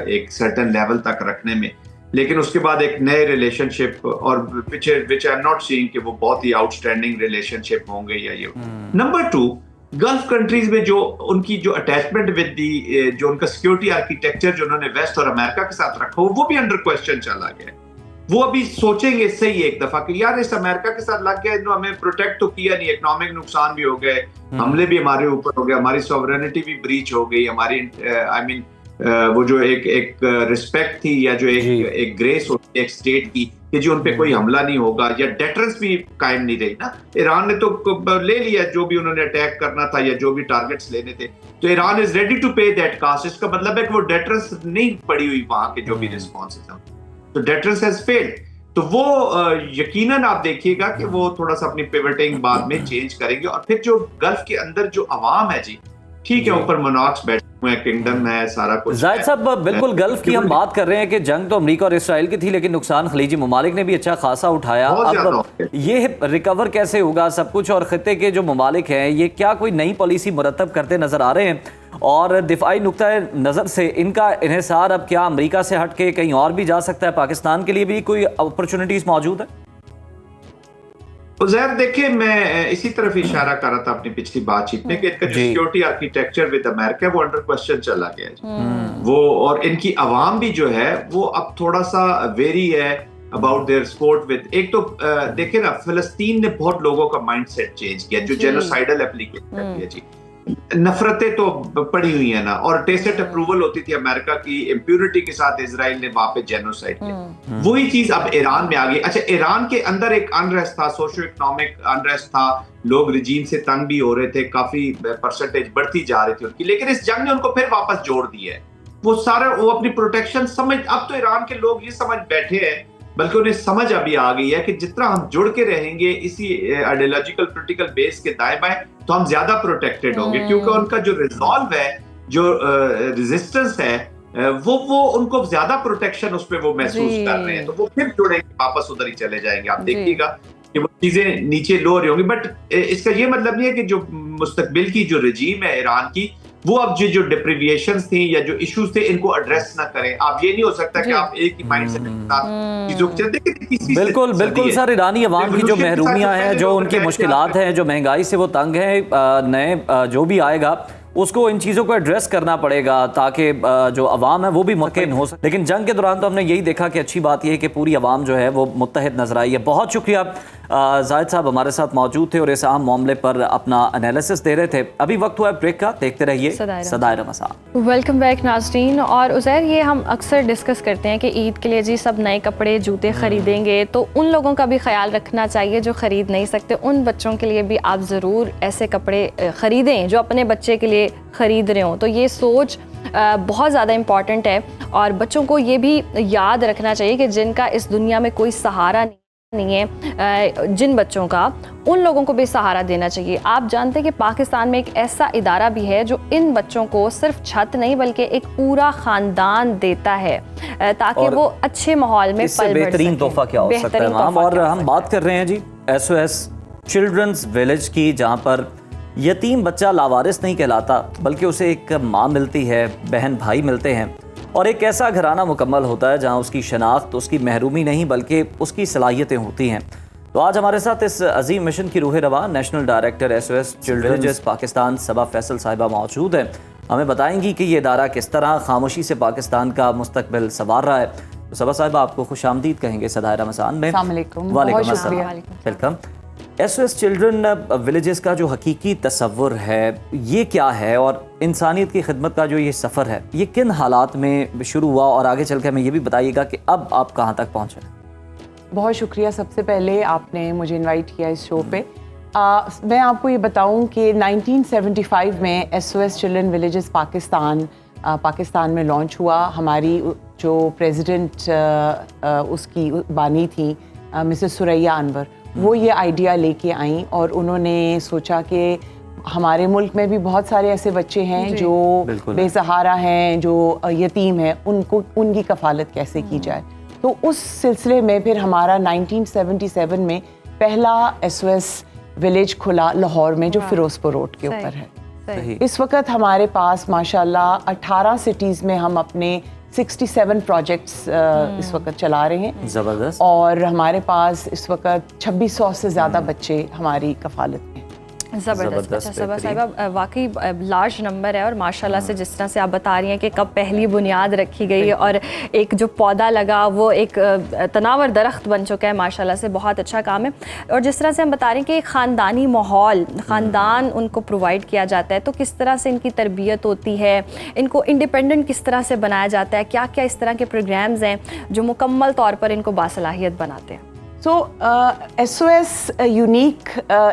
एक सर्टेन लेवल तक रखने में। लेकिन उसके बाद एक नए रिलेशनशिप और विच आई एम नॉट सीइंग कि वो बहुत ही आउटस्टैंडिंग रिलेशनशिप होंगे या ये। नंबर 2, गल्फ कंट्रीज में जो उनकी जो अटैचमेंट विद दी, जो उनका सिक्योरिटी आर्किटेक्चर जो उन्होंने वेस्ट और अमेरिका के साथ रखा वो भी अंडर क्वेश्चन चला गया। वो अभी सोचेंगे सही एक दफा कि यार इस अमेरिका के साथ लग गया, हमें प्रोटेक्ट तो किया नहीं, इकोनॉमिक नुकसान भी हो गए, हमले भी हमारे ऊपर हो गए, हमारी सॉवरेनिटी भी ब्रीच हो गई, हमारी वो जो एक रिस्पेक्ट थी या जो एक ग्रेस होती है एक स्टेट की कि जी उन पे कोई हमला नहीं होगा, या डेटरेंस भी कायम नहीं रही ना। ईरान ने तो ले लिया जो भी उन्होंने अटैक करना था या जो भी टारगेट्स लेने थे, तो ईरान इज रेडी टू पे दैट कास्ट। इसका मतलब है कि वो डेटरेंस नहीं पड़ी हुई वहां के जो भी रिस्पॉन्स था, तो डेटरेंस हैज फेल्ड। तो वो यकीनन आप देखिएगा कि वो थोड़ा सा अपनी पिवटिंग बाद में चेंज करेंगे। और फिर जो गल्फ के अंदर जो अवाम है जी, ठीक है ऊपर मोनार्क्स बैठे हुए हैं, किंगडम है, सारा कुछ। जाहिद साहब बिल्कुल गल्फ की हम बात कर रहे हैं कि जंग तो अमेरिका और इसराइल की थी, लेकिन नुकसान खलीजी ममालिक ने भी अच्छा खासा उठाया। अब ये रिकवर कैसे होगा सब कुछ, और खित्ते के जो ममालिक हैं ये क्या कोई नई पॉलिसी मुरतब करते नजर आ रहे हैं, और दिफाई नुक्ता नज़र से इनका इन्हिसार अब क्या अमेरिका से हट के कहीं और भी जा सकता है? पाकिस्तान के लिए भी कोई अपॉर्चुनिटीज मौजूद है? उज़ैर देखिए, मैं इसी तरफ इशारा कर रहा था अपनी पिछली बातचीत में कि इनका जो सिक्योरिटी आर्किटेक्चर विद अमेरिका वो अंडर क्वेश्चन चला गया है वो, और इनकी आवाम भी जो है वो अब थोड़ा सा वेरी है अबाउट देयर सपोर्ट विद। एक तो देखिए ना, फिलिस्तीन ने बहुत लोगों का माइंडसेट चेंज किया जो जेनोसाइडल एप्लीकेशन करती है जी। नफरतें तो पड़ी हुई है ना, और टेसिट अप्रूवल होती थी अमेरिका की, इम्प्यूरिटी के साथ इजराइल ने वहां पे जेनोसाइड किया। वही चीज अब ईरान में आ गई। अच्छा, ईरान के अंदर एक अनरेस्ट था, सोशियो इकोनॉमिक अनरेस्ट था, लोग रिजीम से तंग भी हो रहे थे, काफी परसेंटेज बढ़ती जा रही थी उनकी, लेकिन इस जंग ने उनको फिर वापस जोड़ दिया है। वो सारा वो अपनी प्रोटेक्शन समझ, अब तो ईरान के लोग ये समझ बैठे हैं, बल्कि उन्हें समझ अभी आ गई है कि जितना हम जुड़ के रहेंगे इसी आइडियोलॉजिकल पॉलिटिकल बेस के दाएं बाएं, तो हम ज्यादा प्रोटेक्टेड होंगे, क्योंकि उनका जो रिजॉल्व है, जो रेजिस्टेंस है, वो उनको ज्यादा प्रोटेक्शन उस पर वो महसूस कर रहे हैं, तो वो फिर जुड़ेंगे, वापस उधर ही चले जाएंगे। आप देखिएगा कि वो चीजें नीचे लो रही होंगी। बट इसका ये मतलब नहीं है कि जो मुस्तकबिल की जो रजीम है ईरान की, वो अब जो डिप्रिविएशंस थी या जो इश्यूज थे इनको एड्रेस ना करें। आप ये नहीं हो सकता कि आप एक ही माइंडसेट के साथ चीजों को चलते। बिल्कुल सर, ईरानी अवाम की जो महरूमियां हैं, जो उनकी मुश्किलात हैं, जो महंगाई से वो तंग हैं, नए जो भी आएगा उसको इन चीज़ों को एड्रेस करना पड़ेगा ताकि जो अवाम है वो भी मुतमईन हो सके। लेकिन जंग के दौरान तो हमने यही देखा कि अच्छी बात यह है कि पूरी अवाम जो है वो मुत्तहिद नजर आई है। बहुत शुक्रिया, जाहिद साहब हमारे साथ मौजूद थे और इस अहम मामले पर अपना एनालिसिस दे रहे थे। अभी वक्त हुआ है ब्रेक का, देखते रहिए सदाए रमज़ान। वेलकम बैक नाज़रीन। और उज़ैर, ये हम अक्सर डिस्कस करते हैं कि ईद के लिए जी सब नए कपड़े जूते ख़रीदेंगे, तो उन लोगों का भी ख्याल रखना चाहिए जो ख़रीद नहीं सकते। उन बच्चों के लिए भी आप ज़रूर ऐसे कपड़े ख़रीदें जो अपने बच्चे के लिए ख़रीद रहे हों। तो ये सोच बहुत ज़्यादा इम्पॉर्टेंट है, और बच्चों को ये भी याद रखना चाहिए कि जिनका इस दुनिया में कोई सहारा नहीं है, जिन बच्चों का, उन लोगों को भी सहारा देना चाहिए। आप जानते हैं कि पाकिस्तान में एक ऐसा इदारा भी है जो इन बच्चों को सिर्फ छत नहीं बल्कि एक पूरा ख़ानदान देता है ताकि वो अच्छे माहौल में पल बढ़ सकें। बेहतरीन तोहफा क्या हो सकता है मैम। और हम बात कर रहे हैं जी SOS चिल्ड्रंस विलेज की, जहाँ पर यतीम बच्चा लावारिस नहीं कहलाता बल्कि उसे एक माँ मिलती है, बहन भाई मिलते हैं, और एक ऐसा घराना मुकम्मल होता है जहां उसकी शनाख्त, उसकी महरूमी नहीं बल्कि उसकी सलाहियतें होती हैं। तो आज हमारे साथ इस अजीम मिशन की रूह रवा national director SOS children's Pakistan Saba Faisal साहिबा मौजूद हैं। हमें बताएंगी कि ये इदारा किस तरह खामोशी से पाकिस्तान का मुस्तकबिल संवार रहा है। तो सबा साहिबा आपको खुश आमदीद कहेंगे सदाए रमज़ान में। वालेकुम अस्सलाम, वेलकम। SOS चिल्ड्रन विलेजेस का जो हकीकी तसव्वुर है ये क्या है, और इंसानियत की खिदमत का जो ये सफ़र है ये किन हालात में शुरू हुआ, और आगे चल के हमें ये भी बताइएगा कि अब आप कहाँ तक पहुँचे। बहुत शुक्रिया सबसे पहले आपने मुझे इनवाइट किया इस शो पे। मैं आपको ये बताऊं कि 1975 में SOS चिल्ड्रन विलेजेस पाकिस्तान में लॉन्च हुआ। हमारी जो प्रेसिडेंट उसकी बानी थी मिसेस सुरैया अनवर, वो ये आइडिया लेके आई और उन्होंने सोचा कि हमारे मुल्क में भी बहुत सारे ऐसे बच्चे हैं जो बेसहारा हैं, जो यतीम हैं, उनको उनकी कफालत कैसे की जाए। तो उस सिलसिले में फिर हमारा 1977 में पहला SOS विलेज खुला लाहौर में, जो फिरोजपुर रोड के ऊपर है। इस वक्त हमारे पास माशाल्लाह 18 सिटीज़ में हम अपने 67 प्रोजेक्ट्स इस वक्त चला रहे हैं। ज़बरदस्त। और हमारे पास इस वक्त 2600 से ज़्यादा बच्चे हमारी कफालत में। ज़बरदस्त। अच्छा सबा साहिबा, वाकई लार्ज नंबर है, और माशाल्लाह से जिस तरह से आप बता रही हैं कि कब पहली बुनियाद रखी गई और एक जो पौधा लगा वो एक तनावर दरख्त बन चुका है, माशाल्लाह से बहुत अच्छा काम है। और जिस तरह से हम बता रहे हैं कि ख़ानदानी माहौल, ख़ानदान उनको प्रोवाइड किया जाता है, तो किस तरह से इनकी तरबियत होती है, इनको इंडिपेंडेंट किस तरह से बनाया जाता है, क्या क्या इस तरह के प्रोग्राम्स हैं जो मुकम्मल तौर पर इनको बासलाहियत बनाते हैं। SOS यूनिक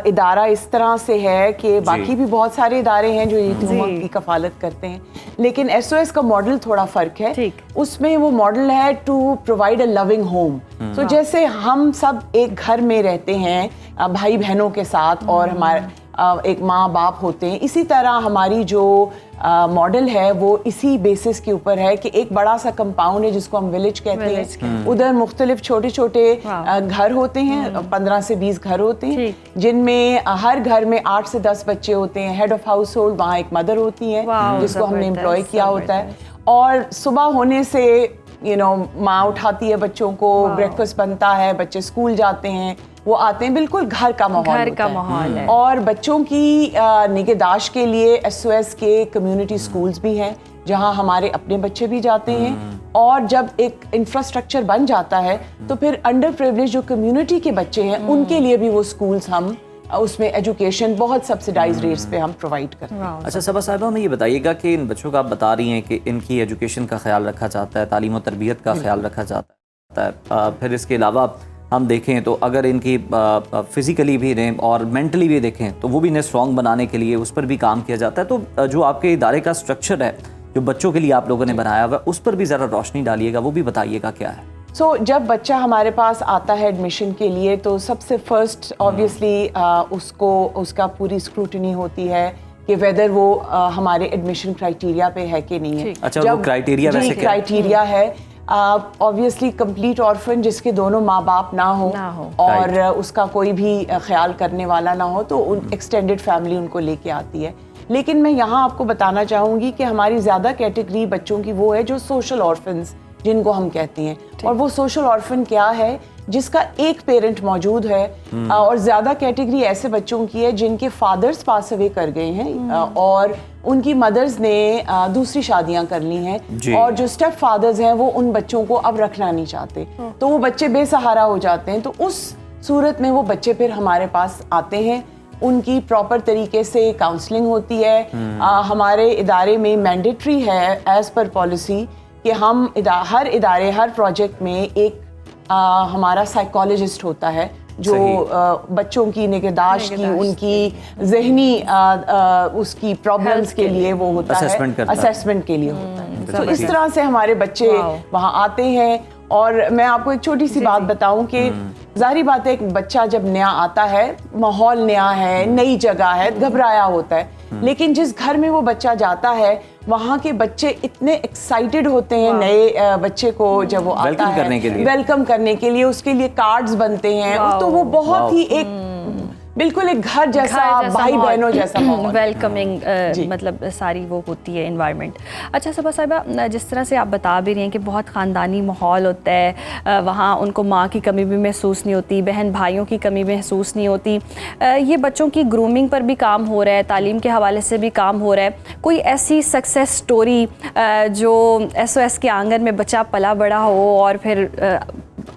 इदारा इस तरह से है कि बाकी भी बहुत सारे इदारे हैं जो यतीमों की कफालत करते हैं, लेकिन SOS का मॉडल थोड़ा फ़र्क है। उसमें वो मॉडल है to provide a loving home. तो जैसे हम सब एक घर में रहते हैं भाई बहनों के साथ, और हमारे एक माँ बाप होते हैं, इसी तरह हमारी जो मॉडल है वो इसी बेसिस के ऊपर है कि एक बड़ा सा कंपाउंड है जिसको हम विलेज कहते हैं। उधर मुख्तलिफ छोटे छोटे घर होते हैं, 15 से 20 घर होते हैं, जिनमें हर घर में 8 से 10 बच्चे होते हैं। हेड ऑफ हाउस होल्ड वहाँ एक मदर होती है जिसको हमने एम्प्लॉय किया होता है, और सुबह होने से माँ उठाती है बच्चों को, ब्रेकफास्ट बनता है, बच्चे स्कूल जाते हैं, वो आते हैं, बिल्कुल घर का माहौल है। और बच्चों की निगहदाश्त के लिए SOS के कम्युनिटी स्कूल्स भी हैं जहां हमारे अपने बच्चे भी जाते हैं। और जब एक इंफ्रास्ट्रक्चर बन जाता है तो फिर अंडर प्रिविलेज जो कम्युनिटी के बच्चे हैं उनके लिए भी वो स्कूल्स हम उसमें एजुकेशन बहुत सब्सिडाइज रेट्स पे हम प्रोवाइड करते हैं। अच्छा सबा साहिबा, हमें ये बताइएगा कि इन बच्चों का आप बता रही हैं कि इनकी एजुकेशन का ख्याल रखा जाता है, तालीम और तरबियत का ख्याल रखा जाता है, फिर इसके अलावा हम देखें तो अगर इनकी फिज़िकली भी रहें और मेंटली भी देखें तो वो भी इन्हें स्ट्रॉन्ग बनाने के लिए उस पर भी काम किया जाता है। तो जो आपके इदारे का स्ट्रक्चर है जो बच्चों के लिए आप लोगों ने बनाया हुआ, उस पर भी ज़रा रोशनी डालिएगा, वो भी बताइएगा क्या है। जब बच्चा हमारे पास आता है एडमिशन के लिए तो सबसे फर्स्ट ऑब्वियसली उसका पूरी स्क्रूटनी होती है कि वेदर वो हमारे एडमिशन क्राइटेरिया पे है कि नहीं है। अच्छा, वो क्राइटेरिया वैसे क्या क्राइटेरिया है? ऑब्वियसली कंप्लीट ऑर्फन जिसके दोनों माँ बाप ना हो और उसका कोई भी ख्याल करने वाला ना हो, तो एक्सटेंडेड फैमिली उनको लेके आती है। लेकिन मैं यहाँ आपको बताना चाहूँगी कि हमारी ज़्यादा कैटेगरी बच्चों की वो है जो सोशल ऑर्फन्स जिनको हम कहते हैं। और वो सोशल ऑर्फन क्या है? जिसका एक पेरेंट मौजूद है, और ज़्यादा कैटेगरी ऐसे बच्चों की है जिनके फादर्स पास अवे कर गए हैं और उनकी मदर्स ने दूसरी शादियां कर ली हैं, और जो स्टेप फादर्स हैं वो उन बच्चों को अब रखना नहीं चाहते, तो वो बच्चे बेसहारा हो जाते हैं। तो उस सूरत में वो बच्चे फिर हमारे पास आते हैं, उनकी प्रॉपर तरीके से काउंसलिंग होती है। हमारे इदारे में मैंडेटरी है एज पर पॉलिसी कि हम हर इदारे हर प्रोजेक्ट में एक हमारा साइकोलॉजिस्ट होता है जो बच्चों की निगहदाश्त की, उनकी जहनी उसकी प्रॉब्लम्स के लिए वो होता है, असेसमेंट के लिए होता है। तो इस तरह से हमारे बच्चे वहाँ आते हैं। और मैं आपको एक छोटी सी बात बताऊं कि जाहिर बात है, एक बच्चा जब नया आता है, माहौल नया है, नई जगह है, घबराया होता है, लेकिन जिस घर में वो बच्चा जाता है वहाँ के बच्चे इतने एक्साइटेड होते हैं नए बच्चे को जब वो आता है वेलकम करने के लिए उसके लिए कार्ड्स बनते हैं, तो वो बहुत ही एक बिल्कुल एक घर जैसा भाई बहनों जैसा माहौल, वेलकमिंग, मतलब सारी वो होती है इन्वायरमेंट। अच्छा सबा साहिबा, जिस तरह से आप बता भी रही हैं कि बहुत ख़ानदानी माहौल होता है, वहाँ उनको माँ की कमी भी महसूस नहीं होती, बहन भाइयों की कमी महसूस नहीं होती, ये बच्चों की ग्रूमिंग पर भी काम हो रहा है, तालीम के हवाले से भी काम हो रहा है। कोई ऐसी सक्सेस स्टोरी जो SOS के आंगन में बच्चा पला बड़ा हो और फिर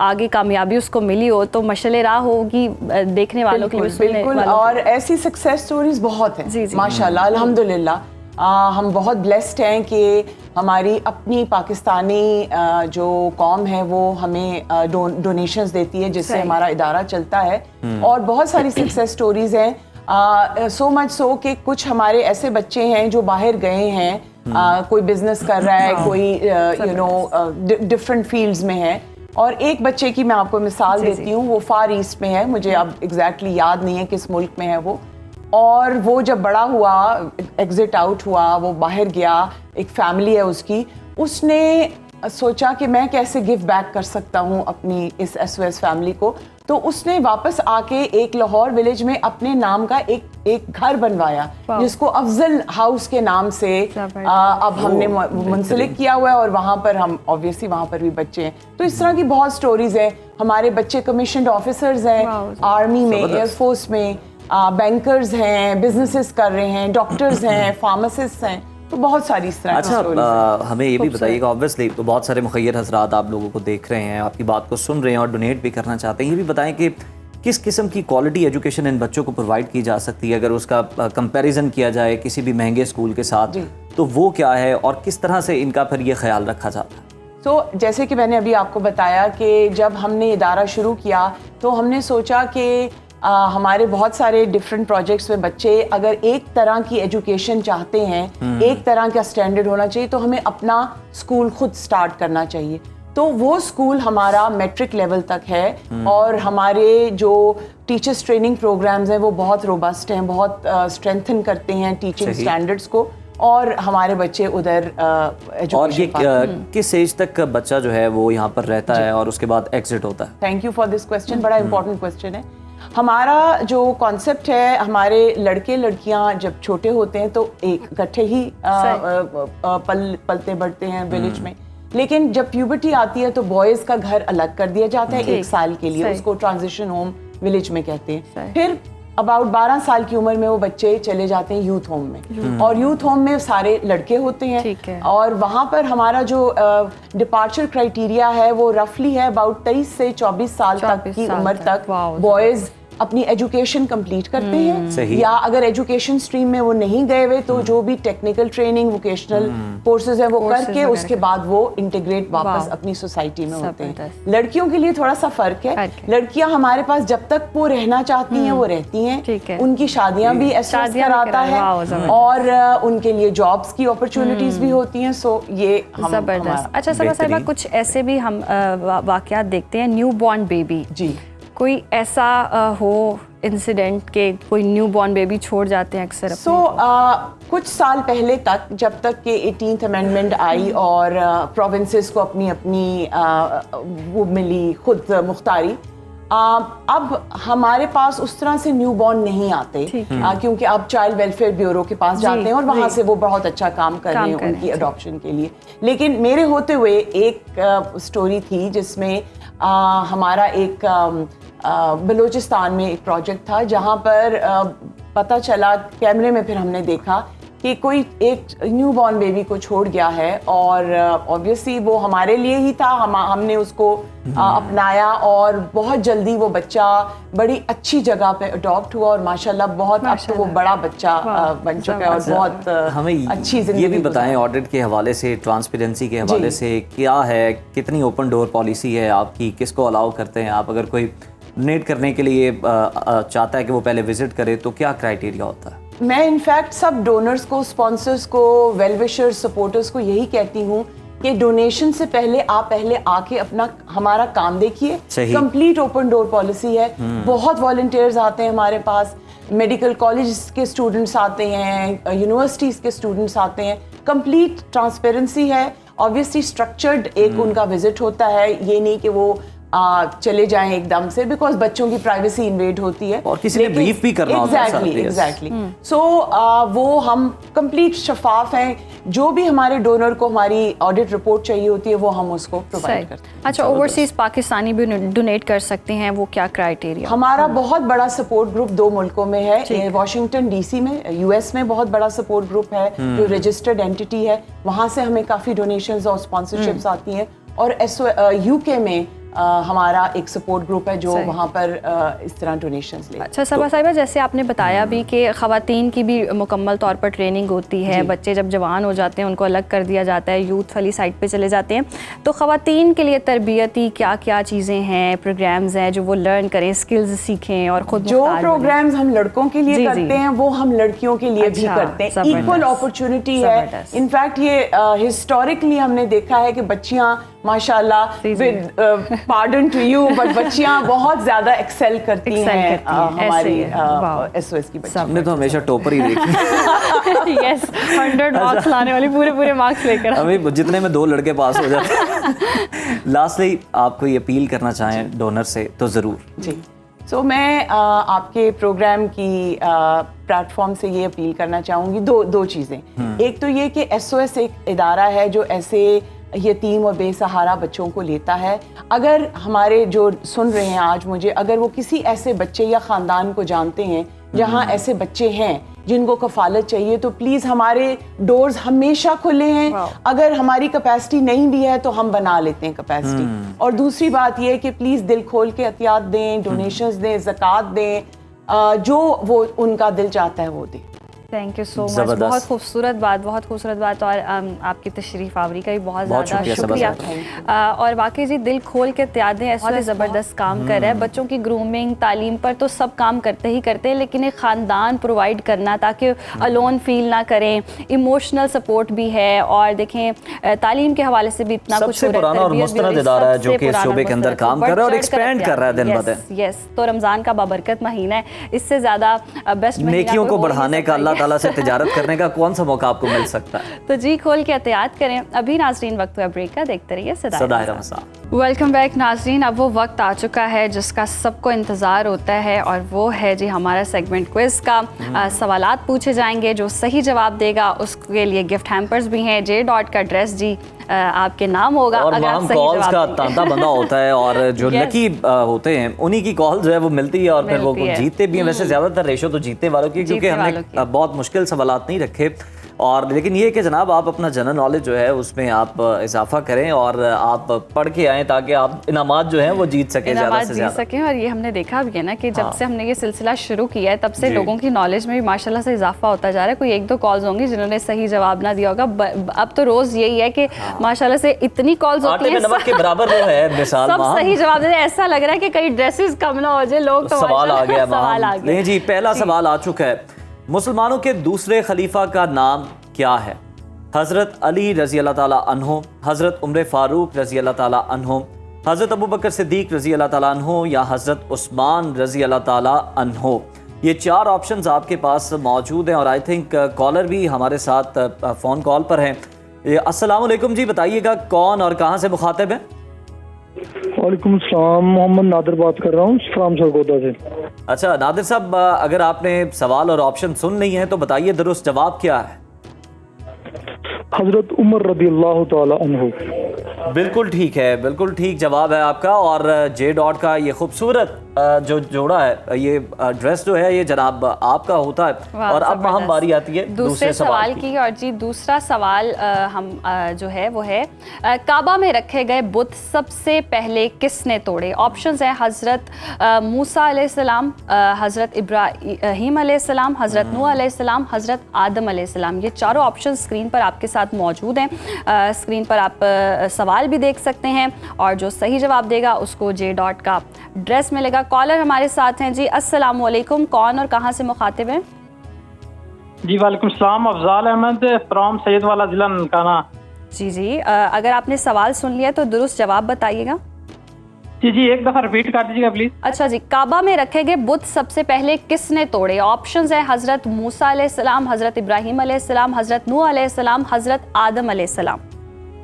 आगे कामयाबी उसको मिली हो, तो मशाल राह होगी देखने वालों के लिए, सुनने वालों के लिए। और ऐसी सक्सेस स्टोरीज बहुत हैं माशाल्लाह, अल्हम्दुलिल्लाह। हम बहुत ब्लेस्ड हैं कि हमारी अपनी पाकिस्तानी जो कौम है वो हमें डोनेशंस देती है, जिससे हमारा इदारा चलता है। और बहुत सारी सक्सेस स्टोरीज हैं, सो मच सो कि कुछ हमारे ऐसे बच्चे हैं जो बाहर गए हैं, कोई बिजनेस कर रहा है, कोई डिफरेंट फील्ड्स में है। और एक बच्चे की मैं आपको मिसाल देती हूँ, वो फार ईस्ट में है, मुझे अब एग्जैक्टली याद नहीं है किस मुल्क में है वो। और वो जब बड़ा हुआ, एग्जिट आउट हुआ, वो बाहर गया, एक फैमिली है उसकी, उसने सोचा कि मैं कैसे गिव बैक कर सकता हूँ अपनी इस SOS फैमिली को। तो उसने वापस आके एक लाहौर विलेज में अपने नाम का एक घर बनवाया, जिसको अफजल हाउस के नाम से अब हमने मुंसलिक किया हुआ है। और वहाँ पर हम ऑब्वियसली वहाँ पर भी बच्चे हैं। तो इस तरह की बहुत स्टोरीज हैं। हमारे बच्चे कमीशन्ड ऑफिसर्स हैं, आर्मी में, एयरफोर्स में, बैंकर्स हैं, बिजनेसेस कर रहे हैं, डॉक्टर्स हैं, फार्मासिस्ट हैं, तो बहुत सारी इस तरह। अच्छा, हमें ये भी बताइएगा, ऑब्वियसली तो बहुत सारे मुखय्यर हजरात आप लोगों को देख रहे हैं, आपकी बात को सुन रहे हैं और डोनेट भी करना चाहते हैं। ये भी बताएं कि किस किस्म की क्वालिटी एजुकेशन इन बच्चों को प्रोवाइड की जा सकती है, अगर उसका कंपैरिजन किया जाए किसी भी महंगे स्कूल के साथ, तो वो क्या है और किस तरह से इनका फिर ये ख्याल रखा जाता है? तो जैसे कि मैंने अभी आपको बताया कि जब हमने इदारा शुरू किया तो हमने सोचा कि हमारे बहुत सारे डिफरेंट प्रोजेक्ट्स में बच्चे अगर एक तरह की एजुकेशन चाहते हैं, एक तरह का स्टैंडर्ड होना चाहिए, तो हमें अपना स्कूल खुद स्टार्ट करना चाहिए। तो वो स्कूल हमारा मैट्रिक लेवल तक है और हमारे जो टीचर्स ट्रेनिंग प्रोग्राम्स हैं वो बहुत रोबस्ट हैं, बहुत स्ट्रेंथन करते हैं टीचिंग स्टैंडर्ड्स को, और हमारे बच्चे उधर एजुकेशन। और ये किस एज तक बच्चा जो है वो यहाँ पर रहता है और उसके बाद एग्जिट होता है? Thank you for this question, बड़ा इंपॉर्टेंट क्वेश्चन है। हमारा जो कॉन्सेप्ट है, हमारे लड़के लड़कियां जब छोटे होते हैं तो एक इकट्ठे ही पलते बढ़ते हैं विलेज में, लेकिन जब प्यूबर्टी आती है तो बॉयज का घर अलग कर दिया जाता है 1 साल के लिए, उसको ट्रांजिशन होम विलेज में कहते हैं। फिर अबाउट 12 साल की उम्र में वो बच्चे चले जाते हैं यूथ होम में, और यूथ होम में सारे लड़के होते हैं। और वहाँ पर हमारा जो डिपार्चर क्राइटेरिया है वो रफली है अबाउट 23 से 24 साल तक की उम्र तक बॉयज अपनी एजुकेशन कंप्लीट करते हैं, या अगर एजुकेशन स्ट्रीम में वो नहीं गए हुए तो जो भी टेक्निकल ट्रेनिंग, वोकेशनल कोर्सेज है वो करके उसके बाद वो इंटीग्रेट वापस अपनी सोसाइटी में होते हैं। लड़कियों के लिए थोड़ा सा फर्क है, लड़कियां हमारे पास जब तक वो रहना चाहती हैं वो रहती हैं, उनकी शादियां भी SOS कराता है और उनके लिए जॉब्स की अपॉर्चुनिटीज भी होती हैं। सो ये जबरदस्त। अच्छा सबा साहिबा, कुछ ऐसे भी हम वाकयात देखते हैं, न्यू बॉर्न बेबी, कोई ऐसा हो इंसिडेंट के कोई न्यू बॉर्न बेबी छोड़ जाते हैं अक्सर? कुछ साल पहले तक, जब तक कि 18th अमेंडमेंट आई और प्रोविंसेस को अपनी अपनी वो मिली खुद मुख्तारी, अब हमारे पास उस तरह से न्यू बॉर्न नहीं आते, क्योंकि अब चाइल्ड वेलफेयर ब्यूरो के पास जाते हैं और वहाँ से वो बहुत अच्छा काम कर रहे हैं उनकी अडॉप्शन के लिए। लेकिन मेरे होते हुए एक स्टोरी थी जिसमें हमारा एक बलूचिस्तान में एक प्रोजेक्ट था, जहाँ पर पता चला कैमरे में, फिर हमने देखा कि कोई एक न्यू बॉर्न बेबी को छोड़ गया है, और ऑब्वियसली वो हमारे लिए ही था, हमने उसको अपनाया और बहुत जल्दी वो बच्चा बड़ी अच्छी जगह पे अडॉप्ट हुआ और माशाल्लाह बहुत अब तो वो बड़ा बच्चा बन चुका है और बहुत हमें अच्छी जिंदगी। ये भी बताएं ऑडिट के हवाले से, ट्रांसपेरेंसी के हवाले से क्या है, कितनी ओपन डोर पॉलिसी है आपकी, किसको अलाउ करते हैं आप? अगर कोई डोनेट करने के लिए चाहता है कि वो पहले विजिट करे तो क्या क्राइटेरिया होता है? मैं इनफैक्ट सब डोनर्स को, स्पॉन्सर्स को, वेल विशर्स, सपोर्टर्स को यही कहती हूँ कि डोनेशन से पहले आप पहले आके अपना हमारा काम देखिए। कंप्लीट ओपन डोर पॉलिसी है, बहुत वॉलंटियर्स आते हैं हमारे पास, मेडिकल कॉलेज के स्टूडेंट्स आते हैं, यूनिवर्सिटीज़ के स्टूडेंट्स आते हैं, कंप्लीट ट्रांसपेरेंसी है। ऑब्वियसली स्ट्रक्चर्ड एक उनका विजिट होता है, ये नहीं कि वो चले जाएं एकदम से, बिकॉज बच्चों की प्राइवेसी इन्वेड होती है और किसी ने ब्रीफ भी करना होता है। एग्जैक्टली। सो वो हम कंप्लीट शफाफ हैं, जो भी हमारे डोनर को हमारी ऑडिट रिपोर्ट चाहिए होती है वो हम उसको प्रोवाइड करते हैं। अच्छा, ओवरसीज पाकिस्तानी भी डोनेट कर सकते हैं, वो क्या क्राइटेरिया? हमारा बहुत बड़ा सपोर्ट ग्रुप 2 मुल्कों में है, वॉशिंगटन DC में, US में बहुत बड़ा सपोर्ट ग्रुप है जो रजिस्टर्ड एंटिटी है, वहाँ से हमें काफ़ी डोनेशंस और स्पॉन्सरशिप्स आती हैं। और UK में हमारा एक सपोर्ट ग्रुप है जो वहाँ पर इस तरह डोनेशंस ले। अच्छा सबा साहिबा, जैसे आपने बताया भी कि ख़वातीन की भी मुकम्मल तौर पर ट्रेनिंग होती है, बच्चे जब जवान हो जाते हैं उनको अलग कर दिया जाता है, यूथ वाली साइड पे चले जाते हैं, तो ख़वातीन के लिए तरबियती क्या क्या चीज़ें हैं, प्रोग्राम्स हैं जो वो लर्न करें, स्किल्स सीखें और ख़ुद जो प्रोग्राम्स हम लड़कों के लिए करते हैं वो हम लड़कियों के लिए भी करते हैं। इक्वल अपॉर्चुनिटी है। इनफैक्ट ये हिस्टोरिकली हमने देखा है कि बच्चियाँ माशाल्लाह, with pardon to you, but बच्चियां बहुत ज्यादा एक्सेल करती हैं हमारी SOS की बच्चियां। हमने तो हमेशा टॉपर ही देखी। यस, 100 मार्क्स लाने वाली पूरे मार्क्स लेकर अभी जितने में 2 लड़के पास हो जाते। लास्टली आप कोई अपील करना चाहें डोनर से तो ज़रूर। जी, सो मैं आपके प्रोग्राम की प्लेटफॉर्म से ये अपील करना चाहूँगी दो चीज़ें। एक तो ये कि SOS एक इदारा है जो ऐसे यतीम और बेसहारा बच्चों को लेता है। अगर हमारे जो सुन रहे हैं आज मुझे, अगर वो किसी ऐसे बच्चे या ख़ानदान को जानते हैं जहाँ ऐसे बच्चे हैं जिनको कफ़ालत चाहिए, तो प्लीज़ हमारे डोर्स हमेशा खुले हैं। अगर हमारी कैपेसिटी नहीं भी है तो हम बना लेते हैं कैपेसिटी। और दूसरी बात ये है कि प्लीज़ दिल खोल के अतियात दें, डोनेशंस दें, ज़कात दें, जो वो उनका दिल चाहता है वो दें। थैंक यू सो मच, बहुत खूबसूरत बात और आपकी तशरीफ़ आवरी का भी बहुत ज़्यादा शुक्रिया। और वाकई जी दिल खोल के त्यादें ऐसे ज़बरदस्त काम कर रहा है। बच्चों की ग्रूमिंग, तालीम पर तो सब काम करते हैं, लेकिन एक ख़ानदान प्रोवाइड करना ताकि अलोन फील ना करें, इमोशनल सपोर्ट भी है। और देखें तालीम के हवाले से भी इतना कुछ हो रहा है, और मुस्तनद इदारा है जो कि इस शोबे के अंदर काम कर रहा है और एक्सपेंड कर रहा है दिन ब दिन। यस, तो रमज़ान का बाबरकत महीना है, इससे ज़्यादा बेस्ट नेकियों को बढ़ाने का, अल्लाह ताला से तिजारत करने का कौन सा मौका आपको मिल सकता है? तो जी खोल के एहतियात करें। अभी नाज़रीन वक्त हुआ ब्रेक का, देखते रहिए सदाए रमज़ान। वेलकम बैक नाज़रीन। अब वो वक्त आ चुका है जिसका सबको इंतज़ार होता है और वो है जी हमारा सेगमेंट क्विज़ का। सवालात पूछे जाएंगे, जो सही जवाब देगा उसके लिए गिफ्ट हैम्पर्स भी हैं। J.Dot का ड्रेस जी आपके नाम होगा और अगर आप सही कॉल्स का तांता बंदा होता है और जो लकी होते हैं उन्हीं की कॉल जो है वो मिलती है और फिर वो जीतते भी हैं। वैसे ज़्यादातर रेशो तो जीतने वालों की, क्योंकि हमने बहुत मुश्किल सवालात नहीं रखे। और लेकिन ये कि जनाब आप अपना जनरल नॉलेज जो है उसमें आप इजाफा करें और आप पढ़ के आएँ ताकि आप इनामात जो हैं वो जीत सकें, ज़्यादा से ज़्यादा सकें। और ये हमने देखा भी है ना कि जब से हमने ये सिलसिला शुरू किया है तब से लोगों की नॉलेज में भी माशाल्लाह से इजाफा होता जा रहा है। कोई 1-2 कॉल्स होंगी जिन्होंने सही जवाब ना दिया होगा। अब तो रोज़ यही है कि माशाल्लाह से इतनी कॉल्स होती हैं, नमक के बराबर वो है मिसाल, सब सही जवाब देते हैं। ऐसा लग रहा है कि कई ड्रेसेस कम ना हो जाए, लोग तो सवाल आ गया। सवाल आ गया। नहीं जी, पहला सवाल आ चुका है। मुसलमानों के दूसरे खलीफा का नाम क्या है? हज़रत अली रज़ी अल्लाह ताला अन्हो, हज़रत उमर फ़ारूक रज़ी अल्लाह ताला अन्हो, हज़रत अबू बकर सिद्दीक़ रज़ी अल्लाह ताला अन्हो या हज़रत उस्मान रज़ी अल्लाह ताला अन्हो। ये 4 ऑप्शंस आपके पास मौजूद हैं और आई थिंक कॉलर भी हमारे साथ फ़ोन कॉल पर हैं। अस्सलाम वालेकुम जी, बताइएगा कौन और कहाँ से मुखातिब हैं? वालेकुम सलाम, मोहम्मद नादिर बात कर रहा हूँ फ्राम सरगोदा से। अच्छा नादिर साहब, अगर आपने सवाल और ऑप्शन सुन नहीं है तो बताइए दुरुस्त जवाब क्या है? हजरत उमर रदी अल्लाह ताला अन्हु। बिल्कुल ठीक है, बिल्कुल ठीक जवाब है आपका। और J.Dot का ये खूबसूरत जो जोड़ा है, ये ड्रेस जो है ये जनाब आपका होता है। और अब हम बारी आती है दूसरे सवाल की। और जी दूसरा सवाल हम जो है वो है काबा में रखे गए बुत सबसे पहले किसने तोड़े? ऑप्शंस है हज़रत मूसा अलैहिस्सलाम, हज़रत इब्राहीम अलैहिस्सलाम, हज़रत नूह अलैहिस्सलाम, हज़रत आदम अलैहिस्सलाम। ये चारों ऑप्शन स्क्रीन पर आपके साथ मौजूद हैं। स्क्रीन पर आप सवाल भी देख सकते हैं और जो सही जवाब देगा उसको J.Dot का ड्रेस मिलेगा। कॉलर हमारे साथ हैं जी। अस्सलाम वालेकुम, कौन और कहां से मुखातिब हैं? जी वालेकुम सलाम, अफजाल अहमद फ्रॉम सैयद वाला जिला ननकाना। जी अगर आपने सवाल सुन लिया तो दुरुस्त जवाब बताइएगा। जी एक दफा रिपीट कर दीजिएगा प्लीज। अच्छा जी, काबा में रखे गए बुत सबसे पहले किसने तोड़े? ऑप्शंस है हजरत मूसा अलैहिस्सलाम, हजरत इब्राहीम अलैहिस्सलाम, हजरत नूह अलैहिस्सलाम, हजरत आदम अलैहिस्सलाम।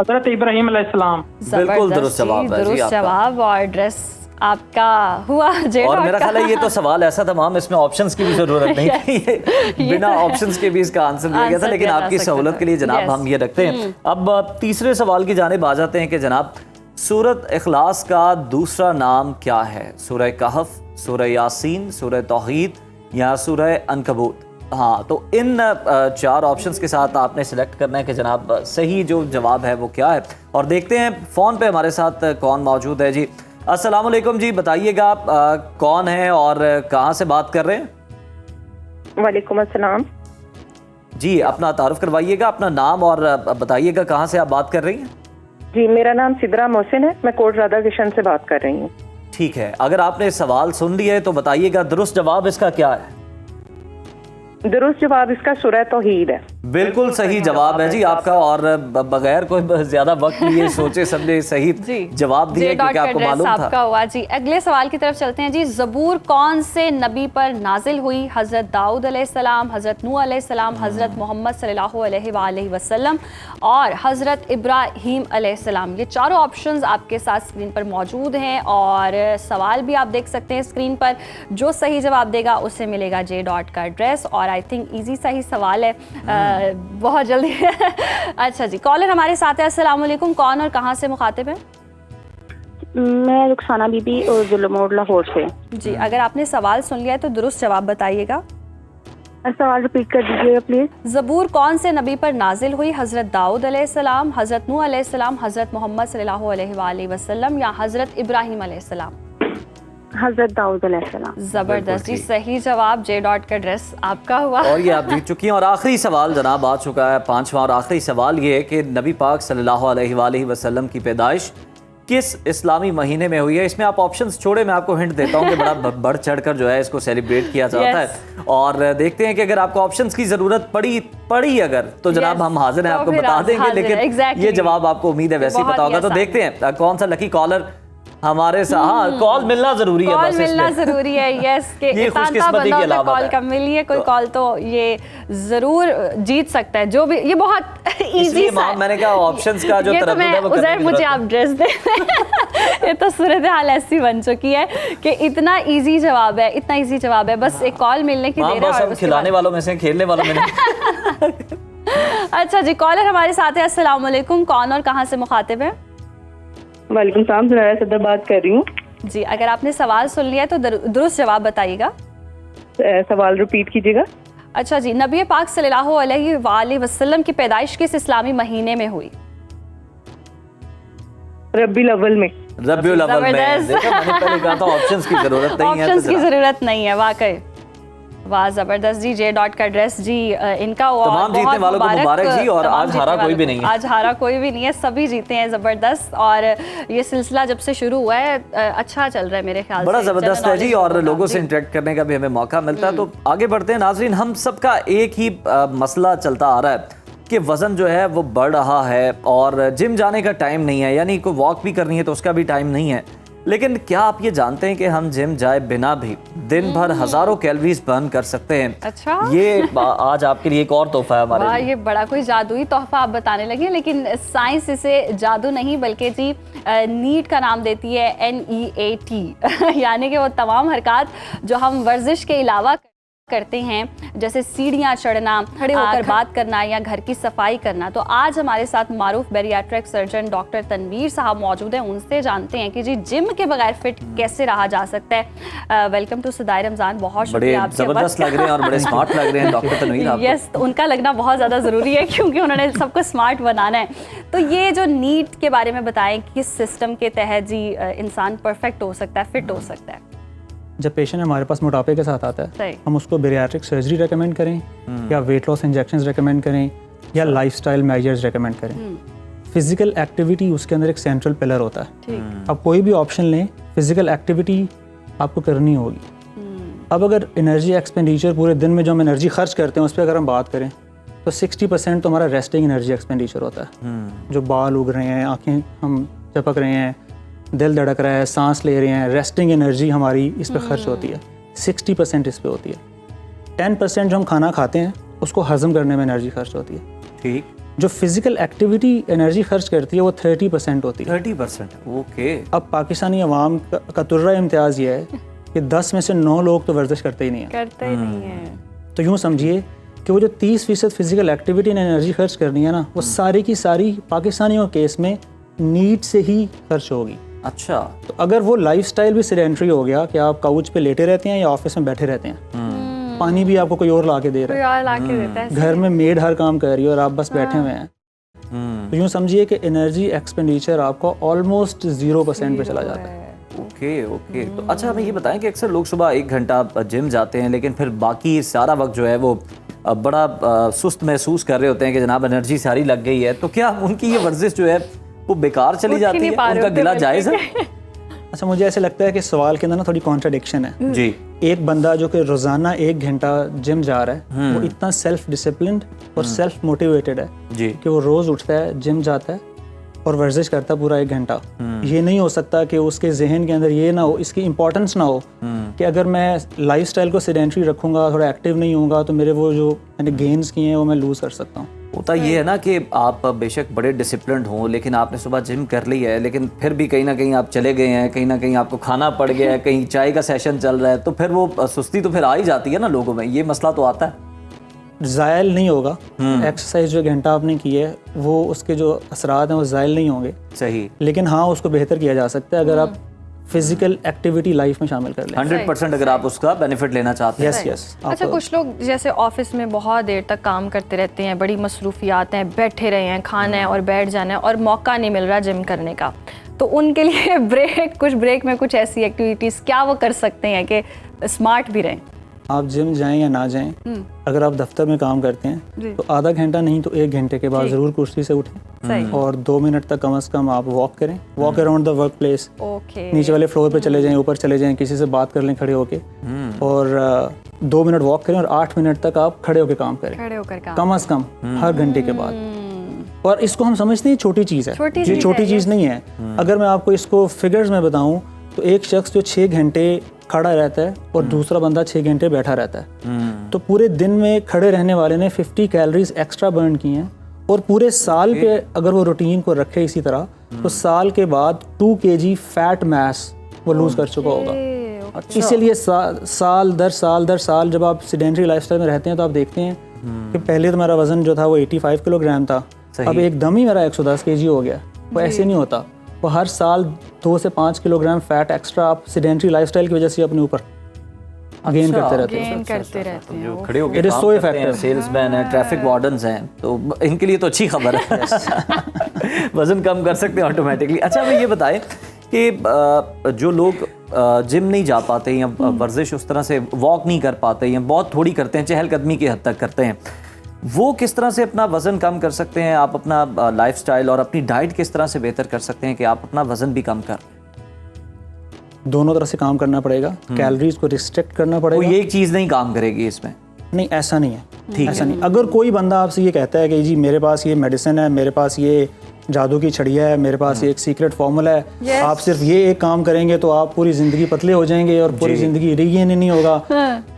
हजरत इब्राहिम अलैहिस्सलाम। बिल्कुल दुरुस्त जवाब है जी दुरुस्त आपका। जवाब और एड्रेस आपका हुआ जे और डॉट मेरा का। ख्याल है ये तो सवाल ऐसा तमाम, इसमें ऑप्शंस की भी जरूरत नहीं थी, ये बिना तो है। ऑप्शंस के भी इसका आंसर दिया गया था, आंसर लेकिन दिया जा आपकी सकता सहूलत था। के लिए जनाब Yes. हम ये रखते हैं। अब तीसरे सवाल की जानिब आ जाते हैं कि जनाब सूरत इखलास का दूसरा नाम क्या है? सूरह कहफ, सूरह यासीन, सूरह तौहीद या सूरह अनकबूत? हाँ, तो इन चार ऑप्शंस के साथ आपने सिलेक्ट करना है कि जनाब सही जो जवाब है वो क्या है। और देखते हैं फ़ोन पे हमारे साथ कौन मौजूद है जी। अस्सलाम वालेकुम जी, बताइएगा आप कौन है और कहाँ से बात कर रहे हैं? वालेकुम अस्सलाम जी, अपना तारुफ करवाइएगा, अपना नाम और बताइएगा कहाँ से आप बात कर रही हैं। जी, मेरा नाम सिद्रा मोहसिन है, मैं कोट राधा किशन से बात कर रही हूँ। ठीक है, अगर आपने सवाल सुन लिया है तो बताइएगा दुरुस्त जवाब इसका क्या है? दुरुस्त जवाब इसका सूरह तौहीद है। बिल्कुल सही जवाब है जी आपका, और बगैर कोई ज्यादा वक्त लिए सोचे समझे सही जवाब दिया क्योंकि आपको मालूम था। आपका हुआ जी। अगले सवाल की तरफ चलते हैं जी। ज़बूर कौन से नबी पर नाजिल हुई? हज़रत दाऊद अलैहिस्सलाम, हज़रत नूह अलैहिस्सलाम, हज़रत मोहम्मद सल्लल्लाहु अलैहि वसल्लम और हज़रत इब्राहीम अलैहिस्सलाम। ये चारों ऑप्शंस आपके साथ स्क्रीन पर मौजूद हैं और सवाल भी आप देख सकते हैं स्क्रीन पर। जो सही जवाब देगा उसे मिलेगा जे डॉट का एड्रेस, और आई थिंक ईजी सा ही सवाल है, बहुत जल्दी। अच्छा जी, कॉलर हमारे साथ है। अस्सलाम वालेकुम, कौन और कहाँ से मुखातिब है? मैं रुखसाना बीबी और जुल्मोड लाहौर से। जी, अगर आपने सवाल सुन लिया है तो दुरुस्त जवाब बताइएगा। सवाल रिपीट कर दीजिएगा प्लीज। ज़बूर कौन से नबी पर नाजिल हुई? हज़रत दाऊद अलैहिस्सलाम, हज़रत नूह अलैहिस्सलाम, हज़रत मोहम्मद सल्लल्लाहु अलैहि वसल्लम या हज़रत इब्राहीम अलैहिस्सलाम? हज़रत दाऊद अलैहिस्सलाम। जबरदस्त जी, सही जवाब। जे डॉट का एड्रेस आपका हुआ और ये आप जीत चुकी हैं। और आखिरी सवाल जनाब आ चुका है, पांचवा और आखिरी सवाल ये है कि नबी पाक सल्लल्लाहु अलैहि वसल्लम की पैदाइश किस इस्लामी महीने में हुई है? इसमें आप ऑप्शंस छोड़े, मैं आपको हिंट देता हूँ कि बड़ा बढ़ चढ़कर जो है इसको सेलिब्रेट किया जाता है। और देखते हैं कि अगर आपको ऑप्शंस की जरूरत पड़ी अगर तो जनाब हम हाजिर हैं, आपको बता देंगे, लेकिन ये जवाब आपको उम्मीद है वैसे ही पता होगा। तो देखते हैं कौन सा लकी कॉलर हमारे साथ। हाँ, कॉल मिलना जरूरी है, कॉल मिलना जरूरी है। यस, के ये खुशकिस्मती के अलावा कॉल कम मिली है, कोई कॉल तो ये जरूर जीत सकता है। जो भी, ये बहुत इजी सा है। मैंने कहा ऑप्शंस का जो तरफ है वो उधर मुझे आप ड्रेस दे। ये तो सूरत हाल ऐसी बन चुकी है कि इतना इजी जवाब है, इतना इजी जवाब है, बस एक कॉल मिलने की देर है। और खिलाने वालों में से, खेलने वालों में नहीं। अच्छा जी, कॉलर हमारे साथ है। अस्सलाम वालेकुम, कौन और कहाँ से मुखातिब है? वालेकुम सलाम, ज़ुनैरा सदर बात कर रही हूँ जी। अगर आपने सवाल सुन लिया है तो दुरुस्त जवाब बताइएगा। सवाल रिपीट कीजिएगा। अच्छा जी, नबी पाक सल्लल्लाहु अलैहि वसल्लम की पैदाइश किस इस्लामी महीने में हुई? रब्बीउल अव्वल में। रब्बीउल अव्वल में। देखा, मैंने पहले कहा था ऑप्शंस की जरूरत नहीं है। ऑप्शंस की जरूरत नहीं है, वाकई वाह, जबरदस्त जी। जे डॉट का एड्रेस जी इनका तमाम जीतने वालों को मुबारक जी। और आज हारा कोई भी नहीं है, आज हारा कोई भी नहीं है, सभी जीते हैं, जबरदस्त। और ये सिलसिला जब से शुरू हुआ है अच्छा चल रहा है मेरे ख्याल से, बड़ा जबरदस्त है जी। और लोगों से इंटरेक्ट करने का भी हमें मौका मिलता है। तो आगे बढ़ते हैं नाजरीन। हम सबका एक ही मसला चलता आ रहा है कि वजन जो है वो बढ़ रहा है और जिम जाने का टाइम नहीं है, यानी कोई वॉक भी करनी है तो उसका भी टाइम नहीं है। लेकिन क्या आप ये जानते हैं कि हम जिम जाए बिना भी दिन भर हजारों कैलोरीज बर्न कर सकते हैं? अच्छा, ये आज आपके लिए एक और तोहफा है हमारे लिए। ये बड़ा कोई जादुई तोहफा आप बताने लगे, लेकिन साइंस इसे जादू नहीं बल्कि जी नीट का नाम देती है, NEAT। यानी कि वो तमाम हरकत जो हम वर्जिश के अलावा करते हैं, जैसे सीढ़ियाँ चढ़ना, खड़े होकर बात करना या घर की सफाई करना। तो आज हमारे साथ मारूफ बैरियाट्रिक सर्जन डॉक्टर तनवीर साहब मौजूद हैं, उनसे जानते हैं कि जी जिम के बगैर फिट कैसे रहा जा सकता है। वेलकम टू सदाई रमजान, बहुत शुक्रिया आपसे। जबरदस्त लग रहे हैं और बड़े स्मार्ट लग रहे हैं डॉक्टर तनवीर आप। यस, उनका लगना बहुत ज़्यादा ज़रूरी है क्योंकि उन्होंने सबको स्मार्ट बनाना है। तो ये जो नीट के बारे में बताएं, किस सिस्टम के तहत जी इंसान परफेक्ट हो सकता है, फिट हो सकता है? जब पेशेंट हमारे पास मोटापे के साथ आता है, हम उसको बैरियाट्रिक सर्जरी रेकमेंड करें या वेट लॉस इंजेक्शंस रेकमेंड करें या लाइफस्टाइल मेजर्स रेकमेंड करें। फिजिकल एक्टिविटी उसके अंदर एक सेंट्रल पिलर होता है। अब कोई भी ऑप्शन लें, फिजिकल एक्टिविटी आपको करनी होगी। अब अगर एनर्जी एक्सपेंडिचर पूरे दिन में जो हम एनर्जी खर्च करते हैं उस पर अगर हम बात करें तो 60% तो हमारा रेस्टिंग एनर्जी एक्सपेंडिचर होता है। जो बाल उग रहे हैं, आँखें हम चपक रहे हैं, दिल धड़क रहा है, सांस ले रहे हैं, रेस्टिंग एनर्जी हमारी इस पे खर्च होती है। 60% इस पे होती है। 10% जो हम खाना खाते हैं उसको हजम करने में एनर्जी खर्च होती है। ठीक। जो फिजिकल एक्टिविटी एनर्जी खर्च करती है वो 30% होती है। 30%, ओके। अब पाकिस्तानी अवाम का तुर्रा इम्तियाज़ ये है कि 10 में से 9 लोग तो वर्जिश करते ही नहीं है। करते ही नहीं है। तो यूँ समझिए कि वो जो 30% फिजिकल एक्टिविटी ने एनर्जी खर्च करनी है ना, वो सारी की सारी पाकिस्तानियों के केस में नीड से ही खर्च होगी। अच्छा। तो अगर वो लाइफस्टाइल भी सेडेंटरी हो गया कि आप काउच पे लेटे रहते हैं या ऑफिस में बैठे रहते हैं, पानी भी आपको कोई और ला के दे रहा है, घर में मेड हर काम कर रही है और आप बस बैठे हुए हैं, तो यूँ समझिए कि एनर्जी एक्सपेंडिचर आपको ऑलमोस्ट 0% पे चला जाता है। ओके। तो अच्छा हमें ये बताएं कि अक्सर लोग सुबह 1 घंटा जिम जाते हैं लेकिन फिर बाकी सारा वक्त जो है वो बड़ा सुस्त महसूस कर रहे होते हैं कि जनाब एनर्जी सारी लग गई है, तो क्या उनकी ये वर्जिश जो है वो बेकार चली जाती है? उनका गिला जायज़ है? अच्छा, मुझे ऐसे लगता है कि सवाल के अंदर ना थोड़ी कॉन्ट्रडिक्शन है जी। एक बंदा जो कि रोजाना 1 घंटा जिम जा रहा है वो इतना सेल्फ डिसिप्लिन्ड और सेल्फ मोटिवेटेड है जी कि वो रोज उठता है, जिम जाता है और वर्जिश करता है पूरा 1 घंटा। ये नहीं हो सकता कि उसके जहन के अंदर ये ना हो, इसकी इंपॉर्टेंस ना हो कि अगर मैं लाइफस्टाइल को सेडेंटरी रखूंगा, थोड़ा एक्टिव नहीं होऊंगा, तो मेरे वो जो मैंने गेन्स किए हैं वो मैं लूज कर सकता हूँ। होता ये है ना कि आप बेशक बड़े डिसिप्लिन्ड हों लेकिन आपने सुबह जिम कर ली है, लेकिन फिर भी कहीं ना कहीं आप चले गए हैं, कहीं ना कहीं आपको खाना पड़ गया है, कहीं चाय का सेशन चल रहा है, तो फिर वो सुस्ती तो फिर आ ही जाती है ना लोगों में, ये मसला तो आता है। ज़ायल नहीं होगा, एक्सरसाइज जो 1 घंटा आपने की है वो उसके जो असरात हैं वो ज़ायल नहीं होंगे। सही। लेकिन हाँ, उसको बेहतर किया जा सकता है अगर आप फिजिकल एक्टिविटी लाइफ में शामिल कर लें। 100% अगर आप उसका बेनिफिट लेना चाहते हैं। यस। अच्छा, कुछ लोग जैसे ऑफिस में बहुत देर तक काम करते रहते हैं, बड़ी मसरूफियात हैं, बैठे रहे हैं, खाना है और बैठ जाना है और मौका नहीं मिल रहा जिम करने का, तो उनके लिए ब्रेक में कुछ ऐसी एक्टिविटीज़ क्या वो कर सकते हैं कि स्मार्ट भी रहें? आप जिम जाएं या ना जाएं, अगर आप दफ्तर में काम करते हैं तो आधा घंटा नहीं तो 1 घंटे के बाद ज़रूर कुर्सी से उठें और 2 मिनट तक कम से कम आप वॉक करें, walk around the work place. नीचे वाले फ्लोर पे चले जाएं, ऊपर चले जाएं, किसी से बात कर लें खड़े होके और 2 मिनट वॉक करें और 8 मिनट तक आप खड़े होकर काम करें, कम से कम हर घंटे के बाद। और इसको हम समझते हैं छोटी चीज़ है, ये छोटी चीज़ नहीं है। अगर मैं आपको इसको फिगर्स में बताऊं तो एक शख्स जो 6 घंटे खड़ा रहता है और दूसरा बंदा 6 घंटे बैठा रहता है, तो पूरे दिन में खड़े रहने वाले ने 50 कैलोरीज एक्स्ट्रा बर्न की हैं और पूरे साल पे अगर वो रूटीन को रखे इसी तरह तो साल के बाद 2 kg फैट मास वो लूज कर चुका होगा। इसीलिए साल दर साल जब आप सेडेंटरी लाइफस्टाइल में रहते हैं तो आप देखते हैं कि पहले तो मेरा वजन जो था वो 85 किलोग्राम था, अब एकदम ही मेरा 110 kg हो गया। वो ऐसे नहीं होता, वो हर साल 2 से 5 किलोग्राम फैट एक्स्ट्रा आप सेडेंटरी लाइफस्टाइल की वजह से अपने ऊपर गेन करते रहते हैं। जो खड़े होकर काम करते हैं, सेल्समैन हैं, ट्रैफिक वार्डन्स हैं, तो इनके लिए तो अच्छी खबर है। वजन कम कर सकते हैं ऑटोमेटिकली। अच्छा हमें ये बताएं कि जो लोग जिम नहीं जा पाते या वर्जिश उस तरह से वॉक नहीं कर पाते या बहुत थोड़ी करते हैं, चहलकदमी की हद तक करते हैं, वो किस तरह से अपना वज़न कम कर सकते हैं? आप अपना लाइफस्टाइल और अपनी डाइट किस तरह से बेहतर कर सकते हैं कि आप अपना वज़न भी कम कर? दोनों तरह से काम करना पड़ेगा, कैलोरीज को रिस्ट्रिक्ट करना पड़ेगा। ये एक चीज़ नहीं काम करेगी इसमें? नहीं, ऐसा नहीं है, ऐसा नहीं। अगर कोई बंदा आपसे ये कहता है कि जी मेरे पास ये मेडिसिन है, मेरे पास ये जादू की छड़िया है, मेरे पास एक सीक्रेट फॉर्मूला है, आप सिर्फ ये एक काम करेंगे तो आप पूरी जिंदगी पतले हो जाएंगे और पूरी जिंदगी रीगेन नहीं होगा,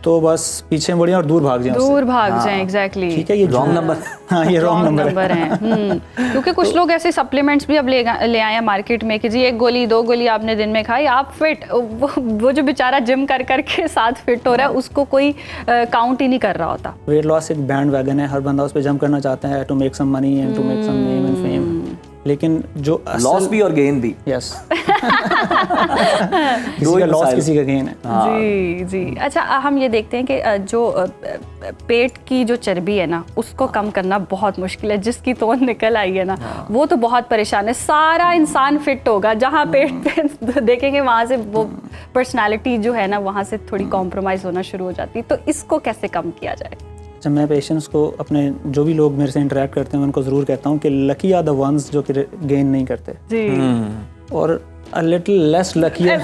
तो बस पीछे बढ़िए और दूर भाग जाएं। एग्जैक्टली। ठीक है, ये रॉन्ग नंबर। हाँ, ये रॉन्ग नंबर है। क्योंकि कुछ लोग ऐसे सप्लीमेंट्स भी अब ले आए हैं मार्केट में कि जी 1 गोली 2 गोली आपने दिन में खाई, आप फिट। वो जो बेचारा जिम कर करके साथ फिट हो रहा है उसको कोई काउंट ही नहीं कर रहा होता। वेट लॉस एक बैंड वैगन है, हर बंदा उस पर जंप करना चाहता है to make some money and to make some name and fame, लेकिन जो लॉस भी और गेन भी। यस। किसी का लॉस किसी का गेन है। जी। अच्छा, हम ये देखते हैं कि जो पेट की जो चर्बी है ना उसको कम करना बहुत मुश्किल है। जिसकी तोंद निकल आई है ना वो तो बहुत परेशान है। सारा इंसान फिट होगा, जहाँ पेट पे देखेंगे वहाँ से वो पर्सनालिटी जो है ना वहाँ से थोड़ी कॉम्प्रोमाइज़ होना शुरू हो जाती है। तो इसको कैसे कम किया जाए? जब मैं पेशेंट्स को, अपने जो भी लोग मेरे से इंटरेक्ट करते हैं, मैं उनको ज़रूर कहता हूँ कि लकी आर द वंस जो कि गेन नहीं करते जी। और a little less luckier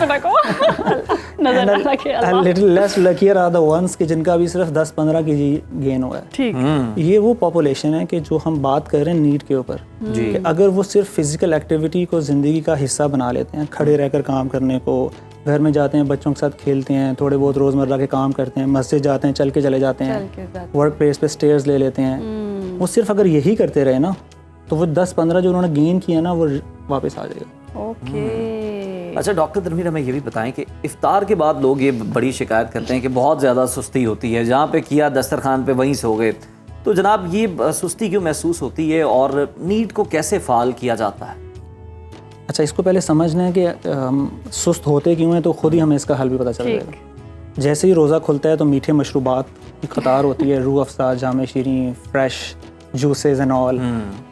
are the ones कि जिनका भी सिर्फ 10-15 kg गेन हुआ है। ठीक। ये वो पॉपुलेशन है कि जो हम बात कर रहे हैं नीड के ऊपर, कि अगर वो सिर्फ फिजिकल एक्टिविटी को ज़िंदगी का हिस्सा बना लेते हैं, खड़े रहकर काम करने को, घर में जाते हैं बच्चों के साथ खेलते हैं, थोड़े बहुत रोज़मर्रा के काम करते हैं, मस्जिद जाते हैं, चल के चले जाते हैं, वर्क प्लेस पे स्टेयर्स ले लेते हैं, वो सिर्फ अगर यही करते रहे ना तो वो 10-15 जो उन्होंने गेन किया ना वो वापस आ जाएगा। ओके। अच्छा डॉक्टर तनवीर, हमें ये भी बताएं कि इफ्तार के बाद लोग ये बड़ी शिकायत करते हैं कि बहुत ज़्यादा सुस्ती होती है, जहाँ पे किया दस्तरखान पे वहीं सो गए। तो जनाब ये सुस्ती क्यों महसूस होती है और नींद को कैसे फ़ाल किया जाता है? अच्छा, इसको पहले समझना है कि सुस्त होते क्यों हैं, तो खुद ही हमें इसका हल भी पता चल जाएगा। जैसे ही रोज़ा खुलता है तो मीठे मशरूबात की कतार होती है, रूह अफ़ज़ा, जाम शीरीं, फ्रेश जूसेस एंड ऑल।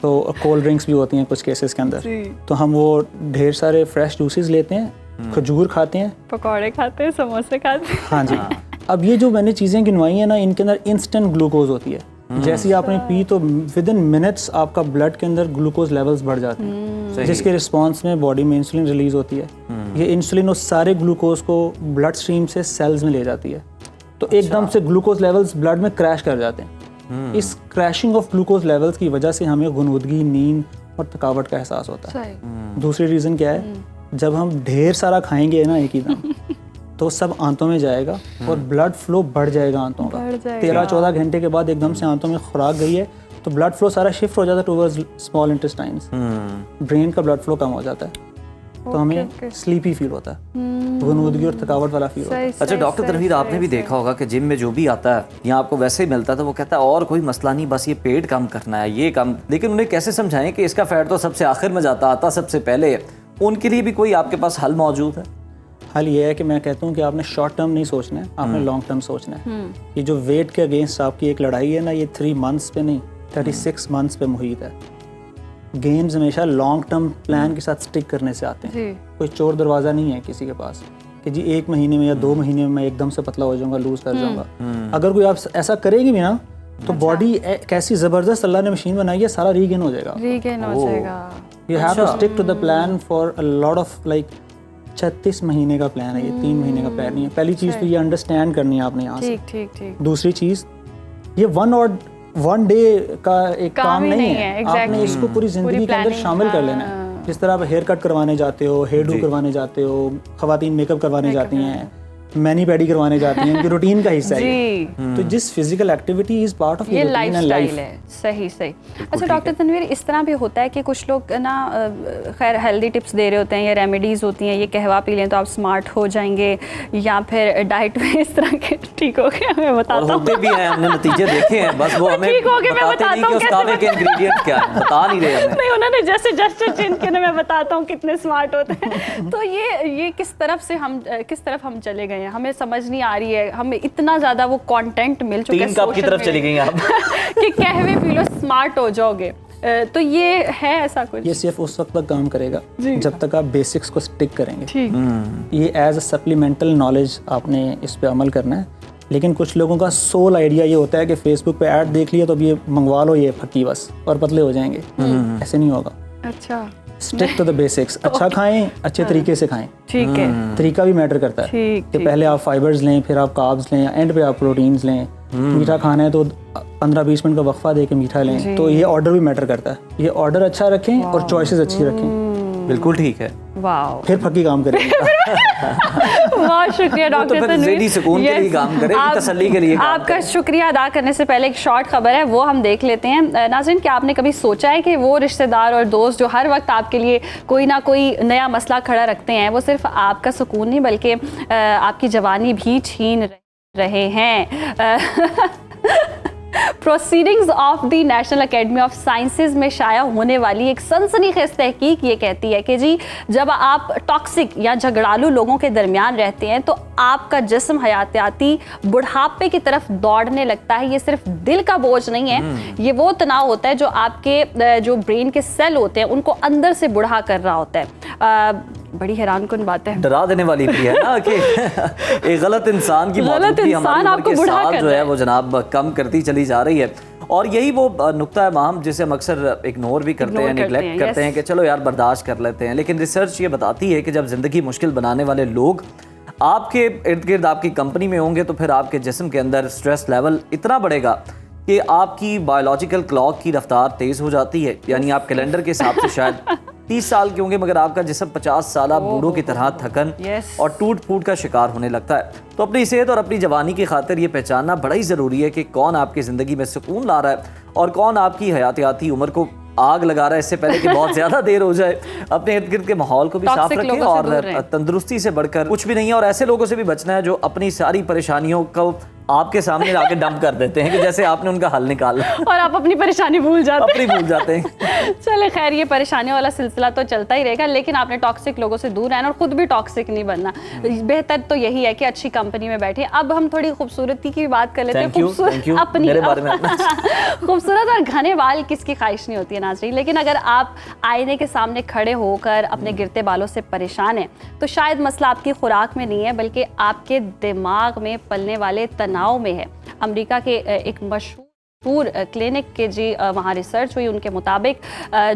तो कोल्ड ड्रिंक्स भी होती हैं कुछ केसेस के अंदर। तो हम वो ढेर सारे फ्रेश जूसेस लेते हैं, खजूर खाते हैं, पकौड़े खाते हैं, समोसे खाते हैं। हाँ जी। अब ये जो मैंने चीज़ें गिनवाई हैं ना, इनके अंदर इंस्टेंट ग्लूकोज होती है। जैसे ही आपने पी तो विद इन मिनट्स आपका ब्लड के अंदर ग्लूकोज लेवल्स बढ़ जाते हैं, जिसके रिस्पॉन्स में बॉडी में इंसुलिन रिलीज होती है। ये इंसुलिन उस सारे ग्लूकोज को ब्लड स्ट्रीम से सेल्स में ले जाती है, तो एकदम से ग्लूकोज लेवल्स ब्लड में क्रैश कर जाते हैं। इस क्रैशिंग ऑफ ग्लूकोज लेवल्स की वजह से हमें गुनगुदगी, नींद और थकावट का एहसास होता है। दूसरी रीज़न क्या है, जब हम ढेर सारा खाएंगे ना एक ही दम तो सब आंतों में जाएगा और ब्लड फ्लो बढ़ जाएगा आंतों का। 13-14 घंटे के बाद एकदम से आंतों में खुराक गई है तो ब्लड फ्लो सारा शिफ्ट हो जाता है टूवर्ड्स स्मॉल इंटेस्टाइन्स, ब्रेन का ब्लड फ्लो कम हो जाता है, तो हमें स्लीपी फील होता है, गुनगुदगी और थकावट वाला फील होता है। अच्छा डॉक्टर तनवीर, आपने भी देखा होगा कि जिम में जो भी आता है या आपको वैसे ही मिलता है तो वो कहता है और कोई मसला नहीं, बस ये पेट कम करना है, ये कम। लेकिन उन्हें कैसे समझाएं कि इसका फैट तो सबसे आखिर में जाता, आता सबसे पहले। उनके लिए भी कोई आपके पास हल मौजूद है? हल ये है कि मैं कहता हूँ कि आपने शॉर्ट टर्म नहीं सोचना है, आपने लॉन्ग टर्म सोचना है। ये जो वेट के अगेंस्ट आपकी एक लड़ाई है ना, ये 3 मंथ्स पे नहीं 36 मंथ्स पे मुहित है। गेम्स हमेशा लॉन्ग टर्म प्लान के साथ स्टिक करने से आते हैं। कोई चोर दरवाज़ा नहीं है किसी के पास कि जी 1 महीने में या 2 महीने में मैं एकदम से पतला हो जाऊंगा, लूज कर जाऊंगा। अगर कोई आप ऐसा करेंगे भी ना तो बॉडी कैसी ज़बरदस्त अल्लाह ने मशीन बनाई है, सारा रीगेन हो जाएगा। You have to stick to the plan for a lot of like 36 महीने का प्लान है ये, 3 महीने का प्लान नहीं है। पहली चीज़ तो ये अंडरस्टैंड करनी है आपने यहाँ से। दूसरी चीज़, ये वन डे का एक काम नहीं है, आपने इसको पूरी जिंदगी के अंदर शामिल कर लेना है। जिस तरह आप हेयर कट करवाने जाते हो, हेयर डू करवाने जाते हो, खवातीन मेकअप करवाने जाती हैं, मैनी पैडी करवाने जाती हैं, इनकी रूटीन का हिस्सा है। तो जिस physical activity is part of your life है। सही। अच्छा डॉक्टर तनवीर, इस तरह भी होता है कि कुछ लोग ना खैर हेल्दी टिप्स दे रहे होते हैं या रेमेडीज़ होती हैं, ये कहवा पी लें तो आप स्मार्ट हो जाएंगे, या फिर डाइट में इस तरह के ठीक हो गए, मैं बताता हूँ भी हैं, हमने नतीजे देखे हैं, बस वो हमें ठीक हो गए, मैं बताता हूँ के इंग्रेडिएंट क्या है, बता नहीं रहे हमें। नहीं, उन्होंने जैसे जस्ट चेंज किया, मैं बताता हूँ कितने स्मार्ट होते हैं। तो ये किस तरफ हम चले गए, हमें समझ नहीं आ रही है। हमें इतना ज्यादा वो कंटेंट मिल चुका है, 3 कप की तरफ चली गई आप कि कहवे पी लो स्मार्ट हो जाओगे। तो ये है ऐसा कुछ? ये सिर्फ उस वक्त तक काम करेगा जब तक आप बेसिक्स को स्टिक करेंगे। ये एज अ सप्लीमेंटल नॉलेज आपने इस पे अमल करना है। लेकिन कुछ लोगों का सोल आइडिया ये होता है कि फेसबुक पे ऐड देख लिया तो अब ये मंगवा लो ये फक्की बस और पतले हो जाएंगे। ऐसे नहीं होगा। अच्छा, स्टिक टू द बेसिक्स। अच्छा खाएं, अच्छे तरीके से खाएं। ठीक है, तरीका भी मैटर करता है कि पहले आप फाइबर्स लें, फिर आप कार्ब्स लें, एंड पे आप प्रोटीन्स लें। मीठा खाना है तो 15-20 मिनट का वक्फा दे के मीठा लें। तो ये ऑर्डर भी मैटर करता है। ये ऑर्डर अच्छा रखें और चॉइसेस अच्छी रखें। बिल्कुल ठीक है। वाह, फिर फक्की काम करेंगे। बहुत शुक्रिया डॉक्टर तनवीर, सुकून के लिए काम करें, तसल्ली के लिए काम आपका शुक्रिया अदा करने से पहले एक शॉर्ट खबर है, वो हम देख लेते हैं। नाज़रीन, क्या आपने कभी सोचा है कि वो रिश्तेदार और दोस्त जो हर वक्त आपके लिए कोई ना कोई नया मसला खड़ा रखते हैं, वो सिर्फ आपका सुकून नहीं बल्कि आपकी जवानी भी छीन रहे हैं। Proceedings of the national academy of sciences में शाया होने वाली एक सनसनीखेज तहकीक ये कहती है कि जी जब आप टॉक्सिक या झगड़ालू लोगों के दरमियान रहते हैं तो आपका जिस्म हयातियाती बुढ़ापे की तरफ दौड़ने लगता है। ये सिर्फ दिल का बोझ नहीं है, ये वो तनाव होता है जो आपके जो ब्रेन के सेल होते हैं उनको अंदर से बुढ़ा कर रहा होता है। बड़ी हैरानकुन बात है, डरा देने वाली भी है ना कि एक गलत इंसान की मौजूदगी हमारी उम्र के साथ जो है वो जनाब कम करती चली जा रही है। और यही वो नुक्ता है माम जिसे हम अक्सर इग्नोर भी करते हैं, निगलेक्ट करते हैं कि चलो यार बर्दाश्त कर लेते हैं। लेकिन रिसर्च ये बताती है कि जब ज़िंदगी मुश्किल बनाने वाले लोग आपके इर्द गिर्द आपकी कंपनी में होंगे तो फिर आपके जिस्म के अंदर स्ट्रेस लेवल इतना बढ़ेगा कि आपकी बायोलॉजिकल क्लॉक की रफ्तार तेज़ हो जाती है। यानी आप कैलेंडर के हिसाब से शायद 30 साल के होंगे मगर आपका जिस्म 50 साल बूढ़ों की तरह थकन और टूट फूट का शिकार होने लगता है। तो अपनी सेहत और अपनी जवानी की खातिर ये पहचानना बड़ा ही ज़रूरी है कि कौन आपकी ज़िंदगी में सुकून ला रहा है और कौन आपकी हयातियाती उम्र को आग लगा रहा है इससे पहले कि बहुत ज़्यादा देर हो जाए। अपने इर्द गिर्द के माहौल को भी साफ रखें और तंदुरुस्ती से बढ़कर कुछ भी नहीं है, और ऐसे लोगों से भी बचना है जो अपनी सारी परेशानियों को आपके सामने आके डंप कर देते हैं कि जैसे आपने उनका हल निकाला और आप अपनी परेशानी भूल जाते हैं। चले खैर, ये परेशानियों वाला सिलसिला तो चलता ही रहेगा, लेकिन आपने टॉक्सिक लोगों से दूर रहना और खुद भी टॉक्सिक नहीं बनना। बेहतर तो यही है कि अच्छी कंपनी में बैठे। अब हम थोड़ी खूबसूरती की बात कर लेते हैं। खूबसूरत और घने बाल किसकी ख्वाहिश नहीं होती है नाज़रीन, लेकिन अगर आप आईने के सामने खड़े होकर अपने गिरते बालों से परेशान हैं तो शायद मसला आपकी खुराक में नहीं है बल्कि आपके दिमाग में पलने वाले तनाव में है। अमेरिका के एक मशहूर क्लिनिक के वहाँ रिसर्च हुई, उनके मुताबिक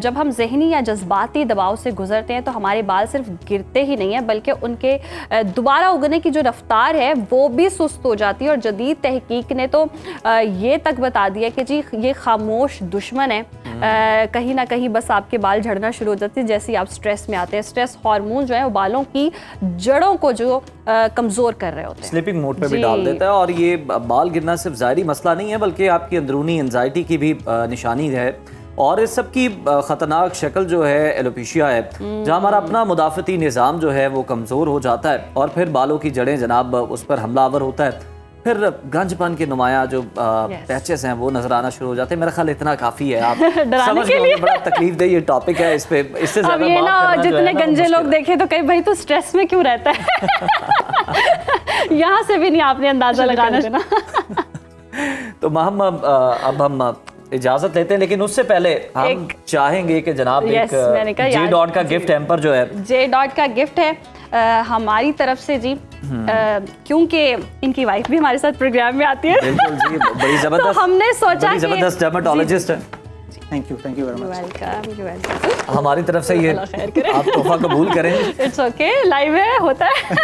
जब हम जहनी या जज्बाती दबाव से गुजरते हैं तो हमारे बाल सिर्फ गिरते ही नहीं हैं बल्कि उनके दोबारा उगने की जो रफ्तार है वो भी सुस्त हो जाती है। और जदीद तहकीक ने तो ये तक बता दिया कि जी ये खामोश दुश्मन है। कहीं ना कहीं बस आपके बाल झड़ना शुरू हो जाते हैं जैसे ही आप स्ट्रेस में आते हैं। स्ट्रेस हार्मोन जो है वो बालों की जड़ों को जो कमज़ोर कर रहे होते हैं, स्लीपिंग मोड पे भी डाल देता है। और ये बाल गिरना सिर्फ ज़ाहिरी मसला नहीं है बल्कि आपकी अंदरूनी एंजाइटी की भी निशानी है। और इस सब की ख़तरनाक शक्ल जो है एलोपेशिया है, जहाँ हमारा अपना मुदाफ़ती निज़ाम जो है वो कमज़ोर हो जाता है और फिर बालों की जड़ें जनाब उस पर हमलावर होता है। फिर गंजपन के नुमाया जो पैचेस हैं वो नजर आना शुरू हो जाते हैं। मेरा ख्याल इतना काफ़ी है। आप समझ गए, बड़ा तकलीफ दे ये टॉपिक है, इस पे इससे ज़्यादा ये ना जितने गंजे लोग देखे तो कहीं भाई तो स्ट्रेस में क्यों रहता है यहाँ से भी नहीं आपने अंदाजा लगाना देना। तो अब हम इजाजत लेते हैं, लेकिन उससे पहले हम चाहेंगे कि जनाब एक जे डॉट का गिफ्ट हैम्पर जो है, जे डॉट का गिफ्ट है हमारी तरफ से जी, क्योंकि इनकी वाइफ भी हमारे साथ प्रोग्राम में आती है। बिल्कुल जी, बड़ी जबरदस्त, तो हमने सोचा जबरदस्त डर्मेटोलॉजिस्ट है। Thank you very much. हमारी तरफ से ये आप तोहफा कबूल करें। इट्स ओके, लाइव है, होता है।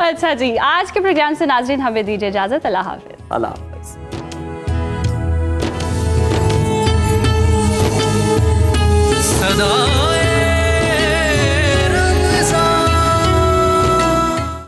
अच्छा जी, आज के प्रोग्राम से नाज़रीन हमें दीजिए इजाजत। अल्लाह हाफिज़। अल्लाह हाफिज़। सदा